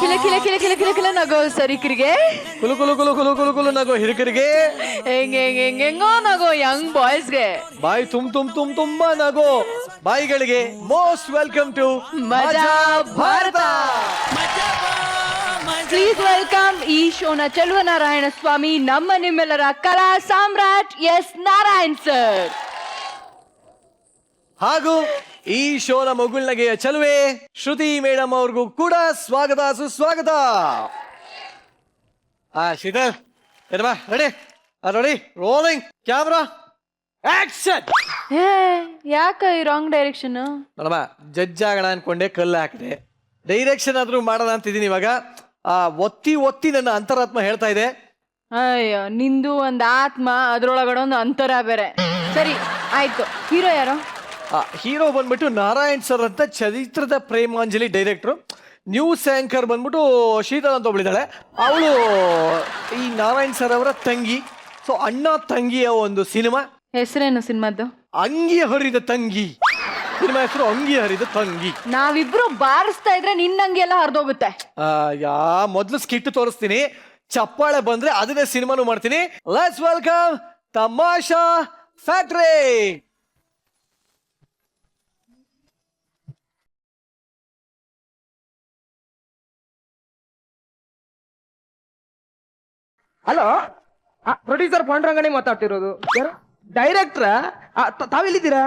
ಕಿಲ ಕಿಲ ಕಿಲ ಕಿಲ ಕಿಲ ಕಿಲ ನಗೋ ಸರಿಕರಿಗೆ ಕುಲು ಕುಲು ಕುಲು ಕುಲು ಕುಲು ಕುಲು ನಗೋ ಹಿರಿಕರಿಗೆ ಹೆಂಗೋ ನಗೋ ಯಂಗ್ ಬಾಯ್ಸ್ಗೆ ಬಾಯಿ ತುಂಬಾ ನಗೋ ಬಾಯಿಗಳಿಗೆ ಮೋಸ್ಟ್ ವೆಲ್ಕಮ್ ಟು ಮಜಾ ಭಾರತ. ಪ್ಲೀಸ್ ವೆಲ್ಕಮ್ ಈ ಶೋನ ಚೆಲುವನಾರಾಯಣ ಸ್ವಾಮಿ, ನಮ್ಮ ನಿಮ್ಮೆಲ್ಲರ ಕಲಾ ಸಾಮ್ರಾಟ್ ಎಸ್ ನಾರಾಯಣ್ ಸರ್. ಹಾಗೂ ಈ ಶೋನ ಮಗುಳ್ನಗೆಯ ಚಲುವೆ ಶ್ರುತಿ ಮೇಡಮ್ ಅವ್ರಿಗೂ ಕೂಡ ಸ್ವಾಗತ ಸುಸ್ವಾಗತ. Sheetal ready ready rolling camera action. ಯಾಕ ಈ ರಾಂಗ್ ಡೈರೆಕ್ಷನ್? ನೋಡಮ್ಮ, ಜಡ್ಜ್ ಆಗೋಣ ಅನ್ಕೊಂಡೆ, ಕಲ್ಲು ಹಾಕಿದೆ. ಡೈರೆಕ್ಷನ್ ಆದ್ರೂ ಮಾಡೋಣ ಅಂತಿದ್ದೀನಿ ಇವಾಗ. ಒತ್ತಿ ಒತ್ತಿ ನನ್ನ ಅಂತರಾತ್ಮ ಹೇಳ್ತಾ ಇದೆ. ಅಯ್ಯೋ, ನಿಂದು ಒಂದ್ ಆತ್ಮ, ಅದ್ರೊಳಗಡೆ ಒಂದು ಅಂತರ ಬೇರೆ. ಸರಿ ಆಯ್ತು, ಹೀರೋ ಯಾರು? ಹೀರೋ ಬಂದ್ಬಿಟ್ಟು ನಾರಾಯಣ್ ಸರ್ ಅಂತ ಚರಿತ್ರದ ಪ್ರೇಮಾಂಜಲಿ ಡೈರೆಕ್ಟ್ರು. ನ್ಯೂಸ್ ಆಂಕರ್ ಬಂದ್ಬಿಟ್ಟು ಶೀತಲ್ ಅಂತ ಒಬ್ಳಿದ್ದಾಳೆ, ಅವಳು ಈ ನಾರಾಯಣ್ ಸರ್ ಅವರ ತಂಗಿ. ಸೊ ಅಣ್ಣ ತಂಗಿಯ ಒಂದು ಸಿನಿಮಾ. ಹೆಸರೇನು ಸಿನಿಮಾದ್ದು? ಅಂಗಿ ಹರಿದ ತಂಗಿ. ಸಿನಿಮಾ ಹೆಸರು ಅಂಗಿ ಹರಿದ ತಂಗಿ. ನಾವಿಬ್ರು ಬಾರಿಸ್ತಾ ಇದ್ರೆ ನಿನ್ನಂಗಿ ಎಲ್ಲ ಹರಿದೋಗುತ್ತೆ. ಮೊದ್ಲು ಸ್ಕಿಟ್ ತೋರಿಸ್ತೀನಿ, ಚಪ್ಪಾಳೆ ಬಂದ್ರೆ ಅದನ್ನೇ ಸಿನಿಮಾನು ಮಾಡ್ತೀನಿ. Let's welcome Tamasha factory. Hello, producer ಪಾಂಡುರಂಗನೇ ಮಾತಾಡ್ತಿರೋದು. ಯಾರು? ಡೈರೆಕ್ಟ್ರ? ತಾವೆಲ್ಲಿದ್ದೀರಾ?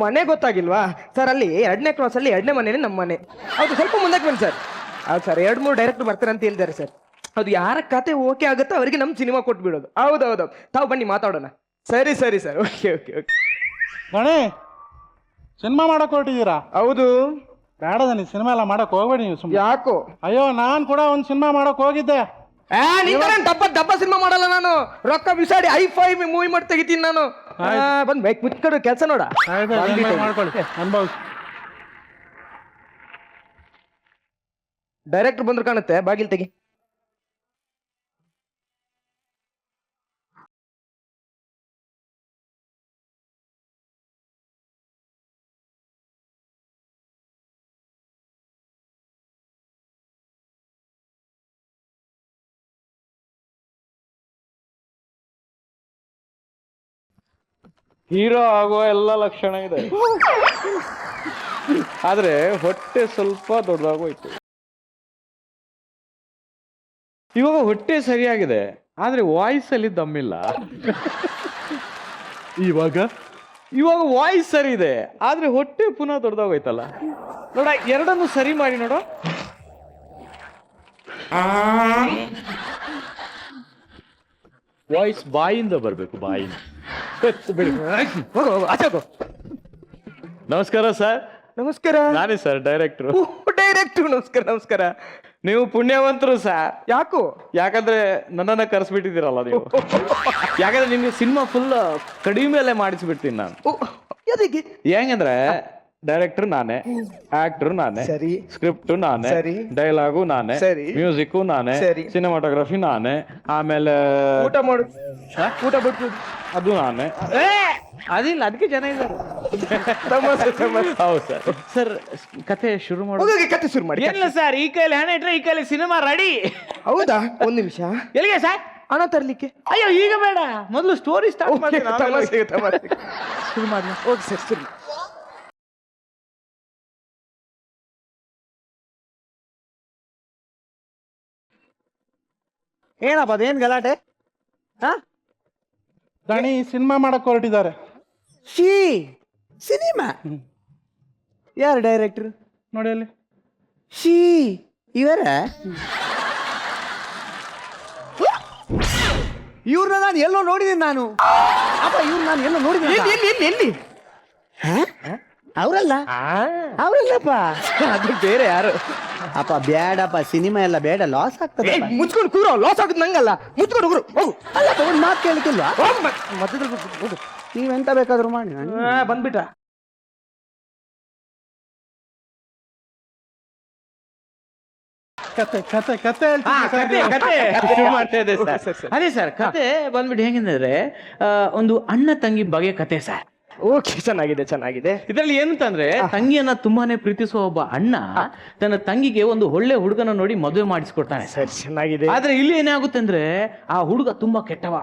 ಮನೆ ಗೊತ್ತಾಗಿಲ್ವಾ ಸರ್? ಅಲ್ಲಿ 2ನೇ ಕ್ರಾಸ್ ಅಲ್ಲಿ 2ನೇ ಮನೇನೆ ನಮ್ಮ ಮನೆ. ಹೌದು, ಸ್ವಲ್ಪ ಮುಂದಕ್ಕೆ ಬನ್ನಿ ಸರ್. ಹೌದು ಸರ್, 2-3 ಡೈರೆಕ್ಟರ್ ಬರ್ತಾರೆ ಅಂತ ಹೇಳಿದ್ದಾರೆ ಸರ್. ಅದು ಯಾರ ಕತೆ ಓಕೆ ಆಗುತ್ತೋ ಅವರಿಗೆ ನಮ್ಮ ಸಿನಿಮಾ ಕೊಟ್ಬಿಡೋದು. ಹೌದೌದು, ತಾವು ಬನ್ನಿ ಮಾತಾಡೋಣ. ಸರಿ ಸರಿ ಸರ್, ಓಕೆ ಓಕೆ ಓಕೆ. ಗಣಿ, ಸಿನಿಮಾ ಮಾಡಕ್ ಹೊರಟಿದ್ದೀರಾ? ಹೌದು. ಬೇಡದ, ನೀವು ಸಿನಿಮಾ ಎಲ್ಲ ಮಾಡಕ್ ಹೋಗ್ಬೇಡಿ ನೀವು ಸುಮ್ಮನೆ. ಯಾಕೋ? ಅಯ್ಯೋ, ನಾನ್ ಕೂಡ ಒಂದು ಸಿನಿಮಾ ಮಾಡಕ್ ಹೋಗಿದ್ದೆ. ಡಬ್ಬ ಸಿನಿಮಾ ಮಾಡಲ್ಲ ನಾನು. ರೊಕ್ಕ ಬಿಸಾಡಿ ಐ5 ಮೂವಿ ಮಾಡಿ ತೆಗಿತೀನಿ ನಾನು. ಬಂದ್ ಬೈಕ್ ಮುಚ್ಕೊಂಡು ಕೆಲಸ ನೋಡ. ಮಾಡ್ಕೊಳ್ಳಿ, ಅನ್ಭವಿಸಿ. ಡೈರೆಕ್ಟರ್ ಬಂದ್ರು ಕಾಣುತ್ತೆ, ಬಾಗಿಲ್ ತೆಗಿ. ಹೀರೋ ಆಗೋ ಎಲ್ಲ ಲಕ್ಷಣ ಇದೆ, ಆದ್ರೆ ಹೊಟ್ಟೆ ಸ್ವಲ್ಪ ದೊಡ್ಡದಾಗೋಯ್ತು. ಇವಾಗ ಹೊಟ್ಟೆ ಸರಿಯಾಗಿದೆ, ಆದ್ರೆ ವಾಯ್ಸ್ ಅಲ್ಲಿ ದಮ್ಮಿಲ್ಲ. ಇವಾಗ ವಾಯ್ಸ್ ಸರಿ ಇದೆ, ಆದ್ರೆ ಹೊಟ್ಟೆ ಪುನಃ ದೊಡ್ಡದಾಗೋಯ್ತಲ್ಲ. ನೋಡ, ಎರಡನ್ನು ಸರಿ ಮಾಡಿ ನೋಡ. ವಾಯ್ಸ್ ಬಾಯಿಂದ ಬರ್ಬೇಕು, ಬಾಯಿಂದ. ನಮಸ್ಕಾರ ಸರ್. ನಮಸ್ಕಾರ. ನಾನೇ ಸರ್, ಡೈರೆಕ್ಟ್ರು. ಡೈರೆಕ್ಟ್ರು ನಮಸ್ಕಾರ. ನಮಸ್ಕಾರ. ನೀವು ಪುಣ್ಯವಂತರು ಸರ್. ಯಾಕೋ? ಯಾಕಂದ್ರೆ ನನ್ನನ್ನ ಕರೆಸ್ಬಿಟ್ಟಿದ್ದೀರಲ್ಲ ನೀವು. ಯಾಕಂದ್ರೆ ನಿಮ್ಗೆ ಸಿನಿಮಾ ಫುಲ್ ಕಡಿಮೆಲೆ ಮಾಡಿಸ್ಬಿಡ್ತೀನಿ ನಾನು. ಹೆಂಗಂದ್ರೆ ಡೈರೆಕ್ಟರ್ ನಾನೇ, ಆಕ್ಟರ್ ನಾನೇ, ಸರಿ, ಸ್ಕ್ರಿಪ್ಟ್ ನಾನೇ, ಸರಿ, ಡೈಲಾಗು ನಾನೇ, ಸರಿ, ಮ್ಯೂಸಿಕ್ ನಾನೇ, ಸರಿ, ಸಿನಿಮಾಟೋಗ್ರಫಿ ನಾನೇ, ಆಮೇಲೆ ಊಟ ಮಾಡು, ಊಟ ಬಿಟ್ಟು ಅದು ನಾನೇ. ಅದಿಲ್ಲ, ಅದಕ್ಕೆ ಜನ ಇದ್ದಾರೆ. ಹೌದು ಸರ್. ಸರ್, ಕತೆ ಶುರು ಮಾಡೋ. ಕತೆ ಶುರು ಮಾಡಿ. ಏನಿಲ್ಲ ಸರ್, ಈ ಕೈಲಿ ಹಣ ಇಟ್ರೆ ಈ ಕೈಲಿ ಸಿನಿಮಾ ರೆಡಿ. ಹೌದಾ? 1 ನಿಮಿಷ. ಎಲ್ಲಿಗೆ ಸರ್? ಹಣ ತರ್ಲಿಕ್ಕೆ. ಅಯ್ಯೋ, ಈಗ ಬೇಡ, ಮೊದಲು ಸ್ಟೋರಿ ಸ್ಟಾರ್ಟ್ ಮಾಡ್ತೀನಿ. ಶುರು ಮಾಡಿ. ಓಕೆ ಸರ್, ಶುರು. ಏನಪ್ಪ ಅದೇನ್ ಗಲಾಟೆ? ಗಣಿ ಸಿನಿಮಾ ಮಾಡಕ್ ಹೊರಟಿದ್ದಾರೆ. ಸಿನಿಮಾ? ಯಾರು ಡೈರೆಕ್ಟರ್? ನೋಡಿ ಅಲ್ಲಿ. ಇವರ? ಇವ್ರನ್ನ ನಾನು ಎಲ್ಲೋ ನೋಡಿದ್ದೀನಿ ನಾನು. ಅಪ್ಪ, ಇವ್ರು ನಾನು ಎಲ್ಲೋ ನೋಡಿದ್ದೀನಿ. ಎಲ್ಲಿ? ಅವರಲ್ಲ, ಅವರಲ್ಲಪ್ಪ, ಅದು ಬೇರೆ ಯಾರು. ಅಪ್ಪ ಬೇಡಪ್ಪ, ಸಿನಿಮಾ ಎಲ್ಲ ಬೇಡ, ಲಾಸ್ ಆಗ್ತದೆ. ಮುಚ್ಕೊಂಡು ಕೂರೋ, ಲಾಸ್ ಆಗುತ್ತೆ ನಂಗಲ್ಲ. ಮುಚ್ಕೊಂಡು ಹೋಗ್ರು, ಹೋಗು. ಅಲ್ಲಪ್ಪ, ಒಂದು ಮಾತು ಕೇಳಕ್ಕಿಲ್ವಾ? ಮಧ್ಯದಲ್ಲಿ ಹೋಗು. ನೀವೆಂತ ಬೇಕಾದ್ರೂ ಮಾಡಿ. ಬಂದ್ಬಿಟ್ಟ. ಕತೆ ಕತೆ ಕತೆ ಮಾಡ್ತಾ ಇದೆ ಸರ್. ಅದೇ ಸರ್, ಕತೆ ಬಂದ್ಬಿಟ್ಟು ಹೆಂಗಂದ್ರೆ ಒಂದು ಅಣ್ಣ ತಂಗಿ ಬಗ್ಗೆ ಕತೆ ಸರ್. ಓಕೆ, ಚೆನ್ನಾಗಿದೆ. ಇದರಲ್ಲಿ ಏನಂತಂದ್ರೆ ತಂಗಿಯನ್ನ ತುಂಬಾನೇ ಪ್ರೀತಿಸುವ ಒಬ್ಬ ಅಣ್ಣ ತನ್ನ ತಂಗಿಗೆ ಒಂದು ಒಳ್ಳೆ ಹುಡುಗನ ನೋಡಿ ಮದುವೆ ಮಾಡಿಸ್ಕೊಡ್ತಾನೆ. ಸರಿ, ಚೆನ್ನಾಗಿದೆ. ಆದ್ರೆ ಇಲ್ಲಿ ಏನಾಗುತ್ತೆ ಅಂದ್ರೆ ಆ ಹುಡುಗ ತುಂಬಾ ಕೆಟ್ಟವ.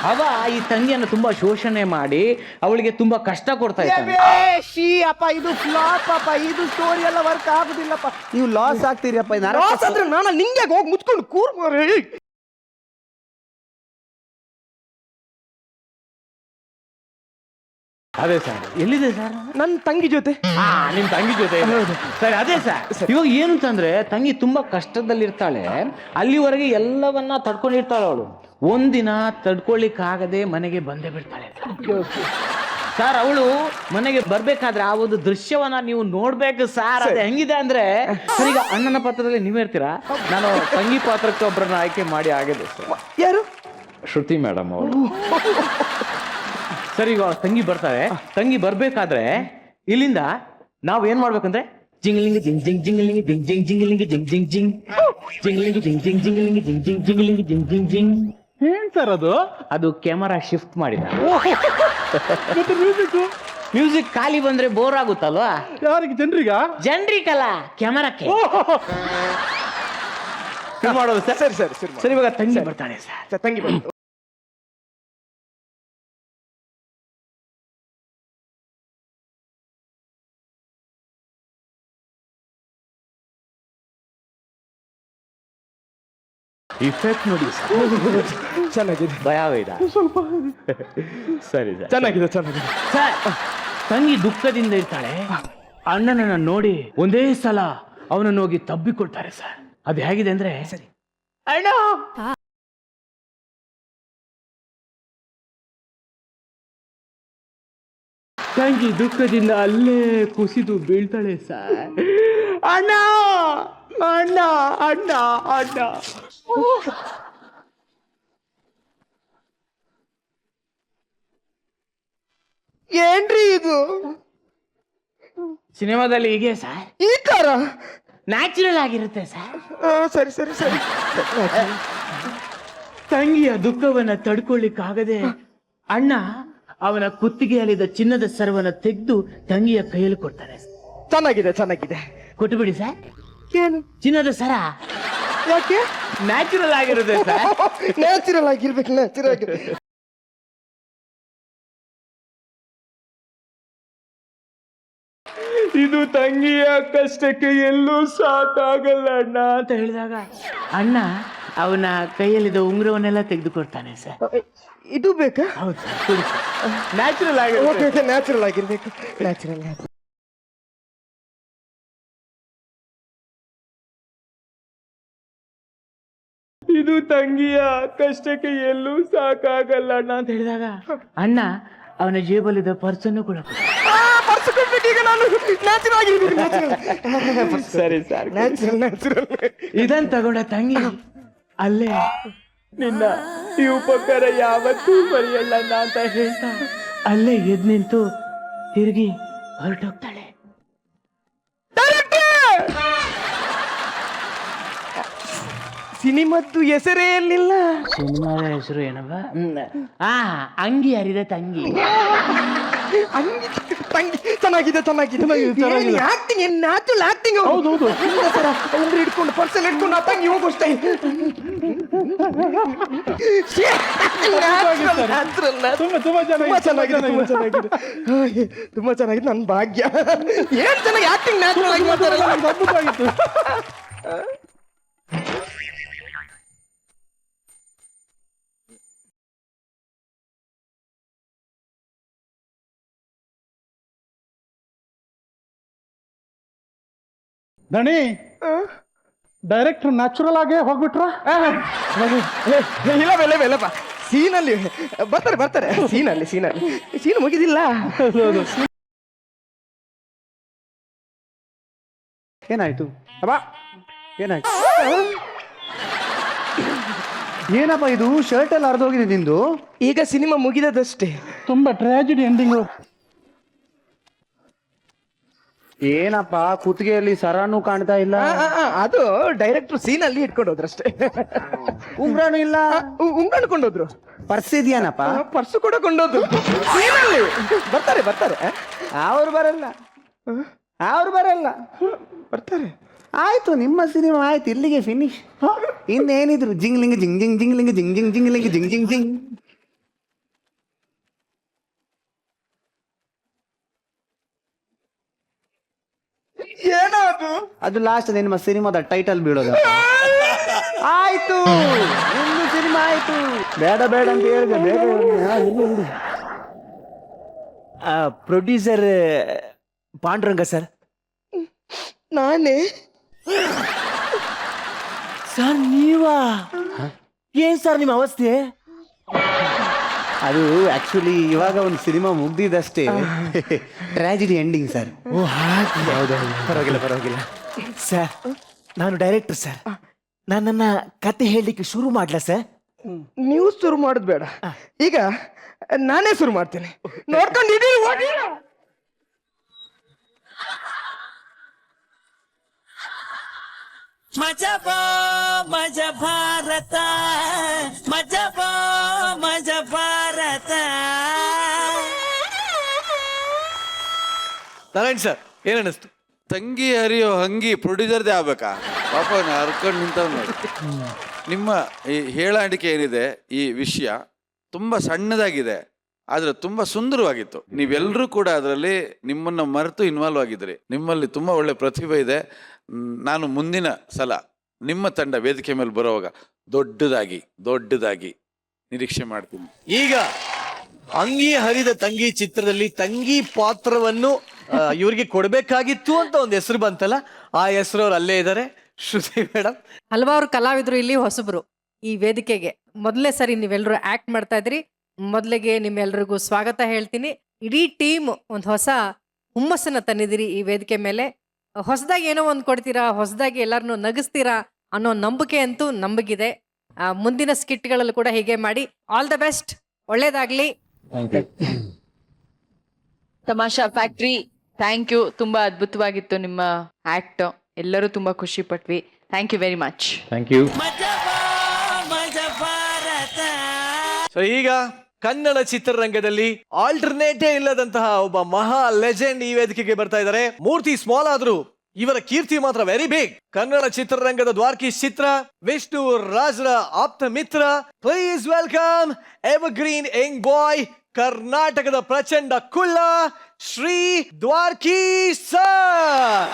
ಅವ ಈ ತಂಗಿಯನ್ನ ತುಂಬಾ ಶೋಷಣೆ ಮಾಡಿ ಅವಳಿಗೆ ತುಂಬಾ ಕಷ್ಟ ಕೊಡ್ತಾ ಇದ್ದಾನೆ. ಅಪ್ಪ ಇದು ಫ್ಲಾಪ್ ಅಪ್ಪ, ಇದು ಸ್ಟೋರಿ ಎಲ್ಲ ವರ್ಕ್ ಆಗುದಿಲ್ಲಪ್ಪ. ನೀವು ಲಾಸ್ ಆಗ್ತೀರಿ ಅಪ್ಪ. ಲಾಸ್ ಆದ್ರೆ ನಾನು ನಿಂಗೆ ಹೋಗಿ ಮುಚ್ಕೊಂಡು ಕೂರ್. ಅದೇ ಸರ್, ಎಲ್ಲಿದೆ ಸರ್? ನನ್ನ ತಂಗಿ ಜೊತೆ. ನಿಮ್ ತಂಗಿ ಜೊತೆ ಇದೆ. ಸರಿ, ಅದೇ ಸರ್. ಇವಾಗ ಏನು ಅಂತಂದ್ರೆ ತಂಗಿ ತುಂಬಾ ಕಷ್ಟದಲ್ಲಿರ್ತಾಳೆ. ಅಲ್ಲಿವರೆಗೆ ಎಲ್ಲವನ್ನ ತಡ್ಕೊಂಡಿರ್ತಾಳೆ ಅವಳು. ಒಂದಿನ ತಡ್ಕೊಳ್ಳಿಕ್ಕಾಗದೆ ಮನೆಗೆ ಬಂದೇ ಬಿಡ್ತಾಳೆ ಸರ್. ಅವಳು ಮನೆಗೆ ಬರ್ಬೇಕಾದ್ರೆ ಆ ಒಂದು ದೃಶ್ಯವನ್ನ ನೀವು ನೋಡ್ಬೇಕು ಸರ್. ಅದು ಹೆಂಗಿದೆ ಅಂದ್ರೆ ಸರ್, ಈಗ ಅಣ್ಣನ ಪಾತ್ರದಲ್ಲಿ ನೀವೇ ಇರ್ತೀರಾ, ನಾನು ತಂಗಿ ಪಾತ್ರಕ್ಕೆ ಒಬ್ಬರನ್ನ ಆಯ್ಕೆ ಮಾಡಿ ಆಗಿದೆ ಸರ್. ಯಾರು? ಶ್ರುತಿ ಮೇಡಮ್ ಅವರು. ಸರ್, ಈಗ ತಂಗಿ ಬರ್ತಾರೆ. ತಂಗಿ ಬರ್ಬೇಕಾದ್ರೆ ಇಲ್ಲಿಂದ ನಾವ್ ಏನ್ ಮಾಡ್ಬೇಕಂದ್ರೆ ಜಿಂಗ್ಲಿಂಗ್ ಜಿಂಗ್ ಜಿಂಗ್ ಜಿಂಗ್ಲಿಂಗ್ ಜಿಂಗ್ ಜಿಂಗ್ ಜಿಂಗ್ಲಿಂಗ್ ಜಿಂಗ್ ಜಿಂಗ್ ಜಿಂಗ್ ಜಿಂಗ್ಲಿಂಗ್ ಜಿಂಗ್ ಜಿಂಗ್ ಜಿಂಗ್ಲಿಂಗ್ ಜಿಂಗ್ ಜಿಂಗ್ ಜಿಂಗ್ಲಿಂಗ್ ಜಿಂಗ್ ಜಿಂಗ್ ಜಿಂಗ್. ಏನ್ ಸರ್ ಅದು? ಅದು ಕ್ಯಾಮರಾ ಶಿಫ್ಟ್ ಮಾಡಿದ. ಮ್ಯೂಸಿಕ್ ಖಾಲಿ ಬಂದ್ರೆ ಬೋರ್ ಆಗುತ್ತಲ್ವಾ? ಯಾರಿಗೆ? ಜನರಿಗಲ್ಲ, ಕ್ಯಾಮರಾಕ್ಕೆ ಮಾಡೋದು ಸರ್. ಸರಿ, ಇವಾಗ ತಂಗಿ ಬರ್ತಾನೆ ಸರ್. ತಂಗಿ ಬಂತು. ಇಫೆಕ್ಟ್ ನೋಡಿ ಸರ್. ಚೆನ್ನಾಗಿದೆ. ಭಯ ಬೇಡ. ಸರಿ ಸರ್, ಚೆನ್ನಾಗಿದೆ. ಸರ್, ತಂಗಿ ದುಃಖದಿಂದ ಇರ್ತಾಳೆ. ಅಣ್ಣನನ್ನ ನೋಡಿ ಒಂದೇ ಸಲ ಅವನನ್ನು ಹೋಗಿ ತಬ್ಬಿಕೊಳ್ತಾರೆ ಸರ್. ಅದು ಹೇಗಿದೆ ಅಂದ್ರೆ ಅಣ್ಣ, ತಂಗಿ ದುಃಖದಿಂದ ಅಲ್ಲೇ ಕುಸಿದು ಬೀಳ್ತಾಳೆ ಸರ್. ಅಣ್ಣ ಅಣ್ಣ ಅಣ್ಣ ಅಣ್ಣ. ಏನ್ರಿ ಇದು? ಸಿನಿಮಾದಲ್ಲಿ ಹೀಗೆ ಸರ್, ಈ ತರ ನ್ಯಾಚುರಲ್ ಆಗಿರುತ್ತೆ ಸರ್. ಸರಿ. ತಂಗಿಯ ದುಃಖವನ್ನ ತಡ್ಕೊಳ್ಳಿಕ್ಕಾಗದೆ ಅಣ್ಣ ಅವನ ಕುತ್ತಿಗೆಯಲ್ಲಿದ್ದ ಚಿನ್ನದ ಸರವನ್ನ ತೆಗೆದು ತಂಗಿಯ ಕೈಯಲ್ಲಿ ಕೊಡ್ತಾರೆ. ಚೆನ್ನಾಗಿದೆ. ಕೊಟ್ಟುಬಿಡಿ ಸರ್. ಏನು? ಚಿನ್ನದ ಸರ. ಯಾಕೆ? ನ್ಯಾಚುರಲ್ ಆಗಿರುತ್ತೆ ಸರ್. ನ್ಯಾಚುರಲ್ ಆಗಿರ್ಬೇಕು. ಇದು ತಂಗಿಯ ಕಷ್ಟಕ್ಕೆ ಎಲ್ಲೂ ಸಾಕಾಗಲ್ಲ ಅಣ್ಣ ಅಂತ ಹೇಳಿದಾಗ ಅಣ್ಣ ಅವನ ಕೈಯಲ್ಲಿದ್ದ ಉಂಗುರವನ್ನೆಲ್ಲ ತೆಗೆದುಕೊಡ್ತಾನೆ ಸರ್. ಇದು ಬೇಕಾ? ಹೌದು ಸರ್. ನ್ಯಾಚುರಲ್ ಆಗಿರುತ್ತೆ. ನ್ಯಾಚುರಲ್ ಆಗಿರ್ಬೇಕು. ನ್ಯಾಚುರಲ್. ಇದು ತಂಗಿಯ ಕಷ್ಟಕ್ಕೆ ಎಲ್ಲೂ ಸಾಕಾಗಲ್ಲ ಅಣ್ಣ ಅಂತ ಹೇಳಿದಾಗ ಅಣ್ಣ ಅವನ ಜೇಬಲ್ಲಿದ್ದ ಪರ್ಸನ್ನು ಕೂಡ ಸರಿ ಸರ್. ಇದನ್ ತಗೊಂಡ ತಂಗಿ ಅಲ್ಲೇ ನಿನ್ನ ಈ ಉಪಕಾರ ಯಾವತ್ತೂ ಮರೆಯಲ್ಲ ಅಂತ ಹೇಳ್ತಾ ಅಲ್ಲೇ ಎದ್ ನಿಂತು ತಿರುಗಿ ಹೊರಟೋಗ್ತಾಳೆ. ಸಿನಿಮದ್ದು ಹೆಸರೇ ಇರಲಿಲ್ಲ. ಸಿನಿಮಾದ ಹೆಸರು ಏನವ? ಅಂಗಿ ಹರಿದ ತಂಗಿ. ಚೆನ್ನಾಗಿದೆ. ಆಕ್ಟಿಂಗ್ ಏನ್ ನ್ಯಾಚುರಲ್ ಆಕ್ಟಿಂಗ್. ಹೌದು. ಉಂಗ್ರಿ ಹಿಡ್ಕೊಂಡು ಪರ್ಸಲ್ ಹಿಡ್ಕೊಂಡು ಆ ತಂಗಿ ಹೋಗೋ ಸ್ಟೈಲ್. ತುಂಬಾ ಚೆನ್ನಾಗಿದೆ. ನನ್ನ ಭಾಗ್ಯ. ಏನ್ ಚೆನ್ನಾಗಿ ಆಕ್ಟಿಂಗ್ ನ್ಯಾಚುರಲ್ ಆಗಿ ಮಾಡ್ತಾರಲ್ಲ. ಅದ್ಭುತವಾಗಿತ್ತು. ದಣಿ, ಡೈರೆಕ್ಟರ್ ನ್ಯಾಚುರಲ್ ಆಗೇ ಹೋಗ್ಬಿಟ್ರ? ಇಲ್ಲಪ್ಪ, ಸೀನಲ್ಲಿ ಬರ್ತಾರೆ. ಸೀನ್ ಮುಗಿದಿಲ್ಲ. ಏನಾಯ್ತು? ಏನಪ್ಪ ಇದು? ಶರ್ಟ್ ಎಲ್ಲ ಅರ್ಧೋಗಿದೆ ನಿಂದು. ಈಗ ಸಿನಿಮಾ ಮುಗಿದದಷ್ಟೇ. ತುಂಬಾ ಟ್ರಾಜಿಡಿ ಎಂಡಿಂಗು. ಏನಪ್ಪ ಕುತ್ತಿಗೆಯಲ್ಲಿ ಸರಾನು ಕಾಣ್ತಾ ಇಲ್ಲ, ಅದು ಡೈರೆಕ್ಟರ್ ಸೀನ್ ಅಲ್ಲಿ ಇಟ್ಕೊಂಡು ಹೋದ್ರಷ್ಟೇ. ಉಂಗ್ರಾನು ಇಲ್ಲ, ಉಂಗಣ್ಣ ಕೊಂಡೋದ್ರು. ಪರ್ಸ್ ಇದೆಯೇನಪ್ಪ? ಪರ್ಸು ಕೂಡ ಕೊಂಡೋದ್ರು. ಸೀನಲ್ಲಿ ಬರ್ತಾರೆ ಬರ್ತಾರೆ ಅವ್ರು ಬರಲ್ಲ, ಅವ್ರು ಬರಲ್ಲ, ಬರ್ತಾರೆ. ಆಯ್ತು ನಿಮ್ಮ ಸಿನಿಮಾ ಆಯ್ತು, ಇಲ್ಲಿಗೆ ಫಿನಿಶ್. ಇನ್ನೇನಿದ್ರು ಜಿಂಗ್ಲಿಂಗ್ ಜಿಂಗ್ ಜಿಂಗ್ ಜಿಂಗ್ಲಿಂಗ್ ಜಿಂಗ್ ಜಿಂಗ್ ಜಿಂಗ್ಲಿಂಗ್ ಜಿಂಗ್ ಜಿಂಗ್ ಜಿಂಗ್. ಏನೋ ಅದು? ಅದು ಲಾಸ್ಟ್ ನಿಮ್ಮ ಸಿನಿಮಾದ ಟೈಟಲ್ ಬೀಳೋದು. ಆಯ್ತು ನಿಮ್ದು ಸಿನಿಮಾ ಆಯ್ತು. ಬೇಡ ಬೇಡ ಅಂತ ಹೇಳಿದೆ, ಬೇಗ ಪ್ರೊಡ್ಯೂಸರ್ ಪಾಂಡುರಂಗ ಸರ್. ನಾನೇ ಸರ್ ನೀವಾ? ಏನ್ ಸರ್ ನಿಮ್ಮ ಅವಸ್ಥೆ? ಅದು ಆಕ್ಚುಲಿ ಇವಾಗ ಒಂದು ಸಿನಿಮಾ ಮುಗ್ದಿದ್ದಷ್ಟೇ, ಟ್ರಾಜಿಡಿ ಎಂಡಿಂಗ್ ಸರ್. ಓ ಹಾಗೆ. ಪರವಾಗಿಲ್ಲ ಪರವಾಗಿಲ್ಲ ಸರ್, ನಾನು ಡೈರೆಕ್ಟರ್ ಸರ್. ನನ್ನನ್ನ ಕತೆ ಹೇಳಲಿಕ್ಕೆ ಶುರು ಮಾಡ್ಲಾ ಸರ್? ನೀವು ಶುರು ಮಾಡೋದು ಬೇಡ, ಈಗ ನಾನೇ ಶುರು ಮಾಡ್ತೇನೆ. ನೋಡ್ಕೊಂಡಿದ್ದೀರಿ ಹೋಗಿ. ಮಜಬಾ ಮಜ ಭಾರತ, ಮಜಬಾ ಮಜ ಭಾರತ. ನಾರಾಯಣ್ ಸರ್ ಏನ್ ಅನಿಸ್ತು? ತಂಗಿ ಹರಿಯೋ ಹಂಗಿ ಪ್ರೊಡ್ಯೂಸರ್ದೇ ಆಗ್ಬೇಕಾ? ಪಾಪ ಹರ್ಕೊಂಡು ನಿಂತವ್ ನೋಡಿ. ನಿಮ್ಮ ಈ ಹೇಳಾಣಿಕೆ ಏನಿದೆ, ಈ ವಿಷಯ ತುಂಬ ಸಣ್ಣದಾಗಿದೆ, ಆದರೆ ತುಂಬ ಸುಂದರವಾಗಿತ್ತು. ನೀವೆಲ್ಲರೂ ಕೂಡ ಅದರಲ್ಲಿ ನಿಮ್ಮನ್ನು ಮರೆತು ಇನ್ವಾಲ್ವ್ ಆಗಿದ್ರಿ. ನಿಮ್ಮಲ್ಲಿ ತುಂಬ ಒಳ್ಳೆ ಪ್ರತಿಭೆ ಇದೆ. ನಾನು ಮುಂದಿನ ಸಲ ನಿಮ್ಮ ತಂಡ ವೇದಿಕೆ ಮೇಲೆ ಬರುವಾಗ ದೊಡ್ಡದಾಗಿ ನಿರೀಕ್ಷೆ ಮಾಡ್ತೀನಿ. ಈಗ ಅಂಗಿ ಹರಿದ ತಂಗಿ ಚಿತ್ರದಲ್ಲಿ ತಂಗಿ ಪಾತ್ರವನ್ನು ಇವ್ರಿಗೆ ಕೊಡ್ಬೇಕಾಗಿತ್ತು ಅಂತ ಒಂದು ಹೆಸರು ಬಂತಲ್ಲ, ಆ ಹೆಸರು ಅವ್ರು ಅಲ್ಲೇ ಇದ್ದಾರೆ, ಶ್ರುತಿ ಮೇಡಮ್. ಹಲವಾರು ಕಲಾವಿದರು ಇಲ್ಲಿ ಹೊಸಬ್ರು ಈ ವೇದಿಕೆಗೆ. ಮೊದಲೇ ಸರಿ ನೀವೆಲ್ಲರೂ ಆಕ್ಟ್ ಮಾಡ್ತಾ ಇದ್ರಿ. ಮೊದಲಿಗೆ ನಿಮ್ಮೆಲ್ರಿಗೂ ಸ್ವಾಗತ ಹೇಳ್ತೀನಿ. ಇಡೀ ಟೀಮ್ ಒಂದು ಹೊಸ ಹುಮ್ಮಸ್ಸನ್ನ ತಂದಿದ್ದೀರಿ ಈ ವೇದಿಕೆ ಮೇಲೆ. ಹೊಸದಾಗಿ ಏನೋ ಒಂದು ಕೊಡ್ತೀರಾ, ಹೊಸದಾಗಿ ಎಲ್ಲರನ್ನೂ ನಗಿಸ್ತೀರಾ ಅನ್ನೋ ನಂಬಿಕೆ ಅಂತೂ ನಮಗಿದೆ. ಮುಂದಿನ ಸ್ಕಿಟ್ಗಳಲ್ಲಿ ಕೂಡ ಹೀಗೆ ಮಾಡಿ. ಆಲ್ ದ ಬೆಸ್ಟ್, ಒಳ್ಳೇದಾಗ್ಲಿ. Tamasha factory, thank you. ತುಂಬಾ ಅದ್ಭುತವಾಗಿತ್ತು ನಿಮ್ಮ ಆಕ್ಟ್. ಎಲ್ಲರೂ ತುಂಬಾ ಖುಷಿ ಪಟ್ವಿ. Thank you very much. Thank you. ಮಜಬಾ ಮಜ ಭಾರತ. ಸೊ ಈಗ ಕನ್ನಡ ಚಿತ್ರರಂಗದಲ್ಲಿ ಆಲ್ಟರ್ನೇಟೇ ಇಲ್ಲದಂತಹ ಒಬ್ಬ ಮಹಾ ಲೆಜೆಂಡ್ ಈ ವೇದಿಕೆಗೆ ಬರ್ತಾ ಇದ್ದಾರೆ. ಮೂರ್ತಿ ಸ್ಮಾಲ್ ಆದ್ರೂ ಇವರ ಕೀರ್ತಿ ಮಾತ್ರ ವೆರಿ ಬಿಗ್. ಕನ್ನಡ ಚಿತ್ರರಂಗದ ದ್ವಾರ್ಕೀಶ್ ಚಿತ್ರ, ವಿಷ್ಣು ರಾಜ್ರ ಆಪ್ತ ಮಿತ್ರ. Please welcome evergreen young boy, ಕರ್ನಾಟಕದ ಪ್ರಚಂಡ ಕುಳ್ಳ, ಶ್ರೀ ದ್ವಾರ್ಕೀಶ್ ಸರ್.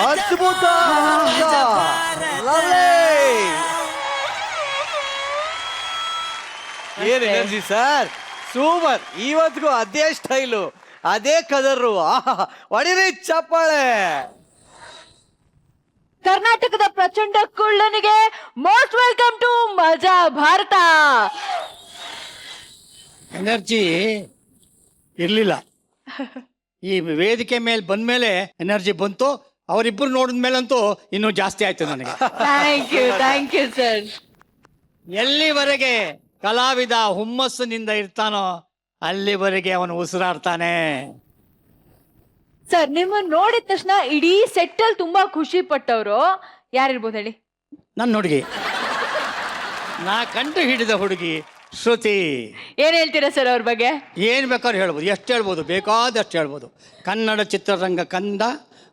ಅದ್ಭುತ, ಏನ್ ಎನರ್ಜಿ ಸರ್, ಸೂಪರ್. ಇವತ್ತಿಗೂ ಅದೇ ಸ್ಟೈಲು, ಅದೇ ಕಲರು. ಹೊಡಿರಿ ಚಪ್ಪಾಳೆ. ಕರ್ನಾಟಕದ ಪ್ರಚಂಡ ಕುಳ್ಳನಿಗೆ ಮೋಸ್ಟ್ ವೆಲ್ಕಮ್ ಟು ಮಜಾ ಭಾರತ. ಎನರ್ಜಿ ಇರ್ಲಿಲ್ಲ, ಈ ವೇದಿಕೆ ಮೇಲೆ ಬಂದ್ಮೇಲೆ ಎನರ್ಜಿ ಬಂತು. ಅವರಿಬ್ಬರು ನೋಡಿದ ಮೇಲಂತೂ ಇನ್ನೂ ಜಾಸ್ತಿ ಆಯ್ತು ನನಗೆ. Thank you sir. ಎಲ್ಲಿವರೆಗೆ ಕಲಾವಿದ ಹುಮ್ಮಸ್ಸಿನಿಂದ ಇರ್ತಾನೋ ಅಲ್ಲಿವರೆಗೆ ಅವನು ಉಸಿರಾಡ್ತಾನೆ. ಸರ್, ನಿಮ್ಮನ್ನ ನೋಡಿದ ತಕ್ಷಣ ಇಡೀ ಸೆಟ್ ಅಲ್ಲಿ ತುಂಬಾ ಖುಷಿ ಪಟ್ಟವರು ಯಾರಿರ್ಬೋದು ಹೇಳಿ? ನನ್ನ ಹುಡುಗಿ, ನಾ ಕಂಡು ಹಿಡಿದ ಹುಡುಗಿ ಶ್ರುತಿ. ಏನ್ ಹೇಳ್ತೀರಾ ಸರ್ ಅವ್ರ ಬಗ್ಗೆ? ಏನು ಬೇಕಾದ್ರೂ ಹೇಳ್ಬೋದು, ಎಷ್ಟು ಹೇಳ್ಬೋದು, ಬೇಕಾದಷ್ಟು ಹೇಳ್ಬೋದು. ಕನ್ನಡ ಚಿತ್ರರಂಗ ಕಂಡ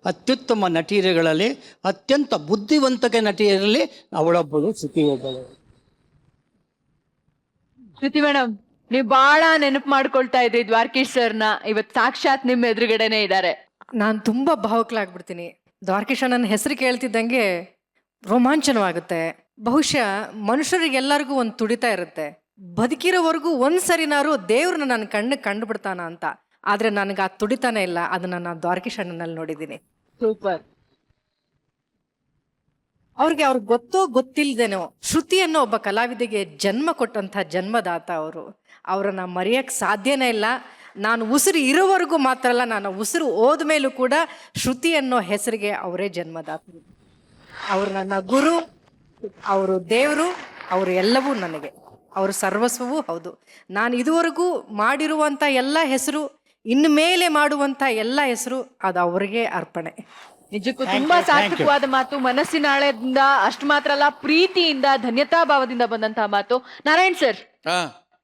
ಅತ್ಯುತ್ತಮ ನಟಿಯರುಗಳಲ್ಲಿ ಅತ್ಯಂತ ಬುದ್ಧಿವಂತಕೆ ನಟಿಯರಲ್ಲಿ ಅವಳೊಬ್ಬಳು, ಶ್ರುತಿ ಒಬ್ಬಳು. ಶ್ರುತಿ ಮೇಡಮ್, ನೀವು ಬಹಳ ನೆನಪು ಮಾಡ್ಕೊಳ್ತಾ ಇದ್ರಿ ದ್ವಾರಕೀಶ್ ಸರ್ನ. ಇವತ್ತು ಸಾಕ್ಷಾತ್ ನಿಮ್ಮ ಎದುರುಗಡೆನೆ ಇದ್ದಾರೆ. ನಾನು ತುಂಬ ಭಾವುಕಲಾಗ್ಬಿಡ್ತೀನಿ. ದ್ವಾರಕೀಶ ನನ್ನ ಹೆಸರು ಕೇಳ್ತಿದ್ದಂಗೆ ರೋಮಾಂಚನವಾಗುತ್ತೆ. ಬಹುಶಃ ಮನುಷ್ಯರಿಗೆಲ್ಲರಿಗೂ ಒಂದು ತುಡಿತ ಇರುತ್ತೆ, ಬದುಕಿರೋವರೆಗೂ ಒಂದ್ಸರಿನಾರು ದೇವ್ರನ್ನ ನನ್ನ ಕಂಡು ಬಿಡ್ತಾನ ಅಂತ. ಆದ್ರೆ ನನಗೆ ಆ ತುಡಿತಾನೆ ಇಲ್ಲ. ಅದನ್ನ ನಾನು ದ್ವಾರಕೀಶ್ ಅಣ್ಣನಲ್ಲಿ ನೋಡಿದ್ದೀನಿ. ಸೂಪರ್. ಅವ್ರಿಗೆ ಗೊತ್ತೋ ಗೊತ್ತಿಲ್ಲದೇನೋ ಶ್ರುತಿ ಅನ್ನೋ ಒಬ್ಬ ಕಲಾವಿದೆಗೆ ಜನ್ಮ ಕೊಟ್ಟಂಥ ಜನ್ಮದಾತ ಅವರು. ಅವರನ್ನ ಮರೆಯಕ್ಕೆ ಸಾಧ್ಯನೇ ಇಲ್ಲ. ನಾನು ಉಸಿರು ಇರೋವರೆಗೂ ಮಾತ್ರ ಅಲ್ಲ, ನಾನು ಉಸಿರು ಹೋದ್ಮೇಲೂ ಕೂಡ ಶ್ರುತಿ ಅನ್ನೋ ಹೆಸರಿಗೆ ಅವರೇ ಜನ್ಮದಾತರು. ಅವರು ನನ್ನ ಗುರು, ಅವರು ದೇವರು, ಅವರು ಎಲ್ಲವೂ ನನಗೆ. ಅವರು ಸರ್ವಸ್ವವೂ ಹೌದು. ನಾನು ಇದುವರೆಗೂ ಮಾಡಿರುವಂಥ ಎಲ್ಲ ಹೆಸರು, ಇನ್ನು ಮೇಲೆ ಮಾಡುವಂಥ ಎಲ್ಲ ಹೆಸರು ಅದು ಅವರಿಗೆ ಅರ್ಪಣೆ. ನಿಜಕ್ಕೂ ತುಂಬಾ ಸಾರ್ಥಕವಾದ ಮಾತು. ಮನಸ್ಸಿನ ಆಳದಿಂದ ಅಷ್ಟು ಮಾತ್ರ ಅಲ್ಲ, ಪ್ರೀತಿಯಿಂದ, ಧನ್ಯತಾ ಭಾವದಿಂದ ಬಂದಂತಹ ಮಾತು. ನಾರಾಯಣ್ ಸರ್, ಹಾ,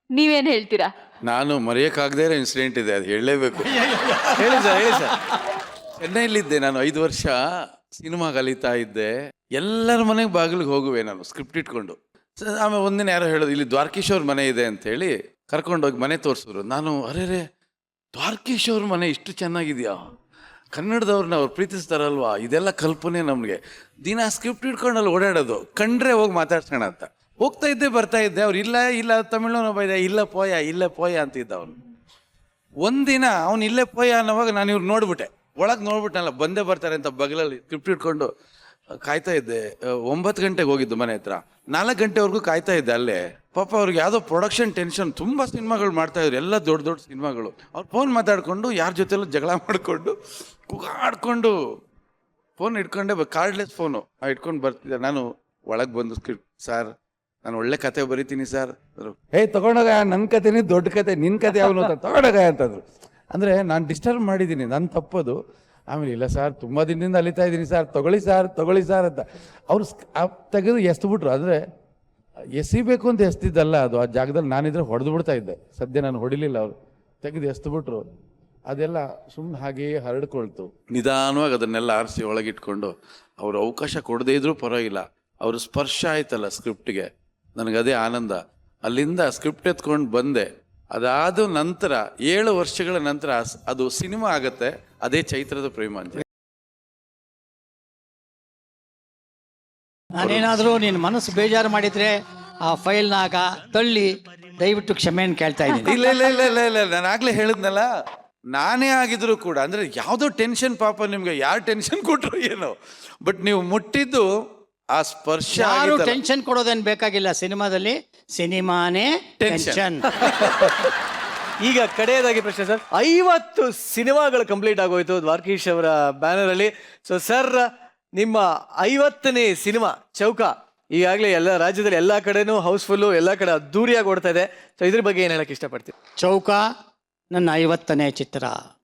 ನೀವೇನ್ ಹೇಳ್ತೀರಾ? ನಾನು ಮರೆಯಕ್ಕಾಗದೇ ಇರೋ ಇನ್ಸಿಡೆಂಟ್ ಇದೆ, ಅದು ಹೇಳಲೇಬೇಕು. ಹೇಳಿ ಸರ್, ಹೇಳಿ ಸರ್. ಚೆನ್ನೈಲಿದ್ದೆ ನಾನು 5 ವರ್ಷ, ಸಿನಿಮಾ ಕಲಿತಾ ಇದ್ದೆ. ಎಲ್ಲರ ಮನೆಗೆ ಬಾಗಿಲಿಗೆ ಹೋಗುವೆ ನಾನು ಸ್ಕ್ರಿಪ್ಟ್ ಇಟ್ಕೊಂಡು. ಆಮೇಲೆ ಒಂದಿನ ಯಾರೋ ಹೇಳೋದು, ಇಲ್ಲಿ ದ್ವಾರಕೀಶ್ ಅವ್ರ ಮನೆ ಇದೆ ಅಂತ ಹೇಳಿ ಕರ್ಕೊಂಡೋಗಿ ಮನೆ ತೋರಿಸಿದ್ರು. ನಾನು ಅರೆ ದ್ವಾರಕೀಶ್ ಅವ್ರ ಮನೆ ಇಷ್ಟು ಚೆನ್ನಾಗಿದೆಯಾ, ಕನ್ನಡದವ್ರನ್ನ ಅವ್ರು ಪ್ರೀತಿಸ್ತಾರಲ್ವಾ, ಇದೆಲ್ಲ ಕಲ್ಪನೆ ನಮಗೆ. ದಿನ ಸ್ಕ್ರಿಪ್ಟ್ ಇಟ್ಕೊಂಡು ಅಲ್ಲಿ ಓಡಾಡೋದು, ಕಂಡ್ರೆ ಹೋಗಿ ಮಾತಾಡ್ಸೋಣ ಅಂತ ಹೋಗ್ತಾ ಇದ್ದೆ, ಬರ್ತಾ ಇದ್ದೆ. ಅವ್ರು ಇಲ್ಲ ತಮಿಳ್ನವನೊಬ್ಬ ಇದೆ, ಇಲ್ಲೇ ಪೋಯ ಅಂತಿದ್ದ ಅವನು. ಒಂದಿನ ಅವ್ನು ಇಲ್ಲೇ ಪೋಯ ಅನ್ನೋವಾಗ ನಾನು ಇವ್ರು ನೋಡ್ಬಿಟ್ಟೆ, ಒಳಗೆ ನೋಡ್ಬಿಟ್ಟನಲ್ಲ, ಬಂದೇ ಬರ್ತಾರೆ ಅಂತ ಬಗಲಲ್ಲಿ ಸ್ಕ್ರಿಪ್ಟ್ ಇಟ್ಕೊಂಡು ಕಾಯ್ತಾ ಇದ್ದೆ. 9 ಗಂಟೆಗೆ ಹೋಗಿದ್ದು ಮನೆ ಹತ್ರ, 4 ಗಂಟೆವರೆಗೂ ಕಾಯ್ತಾ ಇದ್ದೆ ಅಲ್ಲೇ. ಪಾಪ ಅವ್ರಿಗೆ ಯಾವುದೋ ಪ್ರೊಡಕ್ಷನ್ ಟೆನ್ಷನ್, ತುಂಬ ಸಿನಿಮಾಗಳು ಮಾಡ್ತಾಯಿದ್ರು, ಎಲ್ಲ ದೊಡ್ಡ ಸಿನಿಮಾಗಳು. ಅವ್ರು ಫೋನ್ ಮಾತಾಡಿಕೊಂಡು ಯಾರ ಜೊತೆಲೂ ಜಗಳ ಮಾಡಿಕೊಂಡು ಕೂಗಾಡ್ಕೊಂಡು ಫೋನ್ ಇಟ್ಕೊಂಡೆ, ಕಾರ್ಡ್ಲೆಸ್ ಫೋನು ಇಟ್ಕೊಂಡು ಬರ್ತಿದ್ದೆ. ನಾನು ಒಳಗೆ ಬಂದು ಸ್ಕ್ರಿಪ್ಟ್, ಸರ್ ನಾನು ಒಳ್ಳೆ ಕತೆ ಬರೀತೀನಿ ಸರ್. ತಗೊಂಡೋಗ, ನನ್ನ ಕತೆನೇ ದೊಡ್ಡ ಕತೆ, ನಿನ್ನ ಕತೆ ಯಾವನು ಅಂತ ತಗೊಂಡೋಗ ಅಂತಂದ್ರು. ಅಂದರೆ ನಾನು ಡಿಸ್ಟರ್ಬ್ ಮಾಡಿದ್ದೀನಿ, ನನ್ನ ತಪ್ಪದು. ಆಮೇಲೆ ಇಲ್ಲ ಸರ್, ತುಂಬ ದಿನದಿಂದ ಅಲಿತಾ ಇದ್ದೀನಿ ಸರ್, ತಗೊಳ್ಳಿ ಸರ್ ಅಂತ ಅವ್ರು ತೆಗೆದು ಎಸ್ಬಿಟ್ರು. ಅಂದರೆ ಎಸಿಬೇಕು ಅಂತ ಎಸ್ತಿದ್ದಲ್ಲ ಅದು, ಆ ಜಾಗದಲ್ಲಿ ನಾನಿದ್ರೆ ಹೊಡೆದು ಬಿಡ್ತಾ ಇದ್ದೆ. ಸದ್ಯ ನಾನು ಹೊಡಿಲಿಲ್ಲ, ಅವರು ತೆಗೆದು ಎಸ್ಬಿಟ್ರು. ಅದೆಲ್ಲ ಸುಮ್ಮನೆ ಹಾಗೆಯೇ ಹರಡ್ಕೊಳ್ತು. ನಿಧಾನವಾಗಿ ಅದನ್ನೆಲ್ಲ ಆರಿಸಿ ಒಳಗಿಟ್ಕೊಂಡು, ಅವರು ಅವಕಾಶ ಕೊಡದೇ ಇದ್ರೂ ಪರವಾಗಿಲ್ಲ, ಅವರು ಸ್ಪರ್ಶ ಆಯ್ತಲ್ಲ ಸ್ಕ್ರಿಪ್ಟ್ಗೆ, ನನಗದೇ ಆನಂದ. ಅಲ್ಲಿಂದ ಸ್ಕ್ರಿಪ್ಟ್ ಎತ್ಕೊಂಡು ಬಂದೆ. ಅದಾದ ನಂತರ 7 ವರ್ಷಗಳ ನಂತರ ಅದು ಸಿನಿಮಾ ಆಗತ್ತೆ, ಅದೇ ಚೈತ್ರದ ಪ್ರೇಮಾಂಜಲಿ. ನಾನೇನಾದರೂ ನಿನ್ನ ಮನಸ್ಸು ಬೇಜಾರು ಮಾಡಿದರೆ ಆ ಫೈಲ್ನಾಗ ತಳ್ಳಿ ದಯವಿಟ್ಟು ಕ್ಷಮೆಯನ್ನು ಕೇಳ್ತಾ ಇದ್ದೀನಿ. ಇಲ್ಲ, ನಾನು ಆಗ್ಲೇ ಹೇಳಿದ್ನಲ್ಲ, ನಾನೇ ಆಗಿದ್ರು ಕೂಡ, ಅಂದರೆ ಯಾವುದೋ ಟೆನ್ಷನ್, ಪಾಪ ನಿಮ್ಗೆ ಯಾರು ಟೆನ್ಷನ್ ಕೊಟ್ಟರು ಏನೋ, ಬಟ್ ನೀವು ಮುಟ್ಟಿದ್ದು ಆ ಸ್ಪರ್ಶ. ಯಾರು ಟೆನ್ಷನ್ ಕೊಡೋದೇನು ಬೇಕಾಗಿಲ್ಲ ಸಿನಿಮಾದಲ್ಲಿ, ಸಿನಿಮಾನೇ ಟೆನ್ಷನ್. ಈಗ ಕಡೆಯದಾಗಿ ಪ್ರಶ್ನೆ ಸರ್, 50 ಸಿನಿಮಾಗಳು ಕಂಪ್ಲೀಟ್ ಆಗೋಯ್ತು ದ್ವಾರಕೀಶ್ ಅವರ ಬ್ಯಾನರ್ ಅಲ್ಲಿ. ಸೊ ಸರ್, ನಿಮ್ಮ 50ನೇ ಸಿನಿಮಾ ಚೌಕ ಈಗಾಗಲೇ ಎಲ್ಲ ರಾಜ್ಯದಲ್ಲಿ ಎಲ್ಲ ಕಡೆನೂ ಹೌಸ್ಫುಲ್ಲು, ಎಲ್ಲ ಕಡೆ ಅದ್ದೂರಿಯಾಗಿ ಓಡ್ತಾ ಇದೆ. ಸೊ ಇದ್ರ ಬಗ್ಗೆ ಏನು ಹೇಳಕ್ಕೆ ಇಷ್ಟಪಡ್ತೀವಿ? ಚೌಕ ನನ್ನ 50ನೇ ಚಿತ್ರ.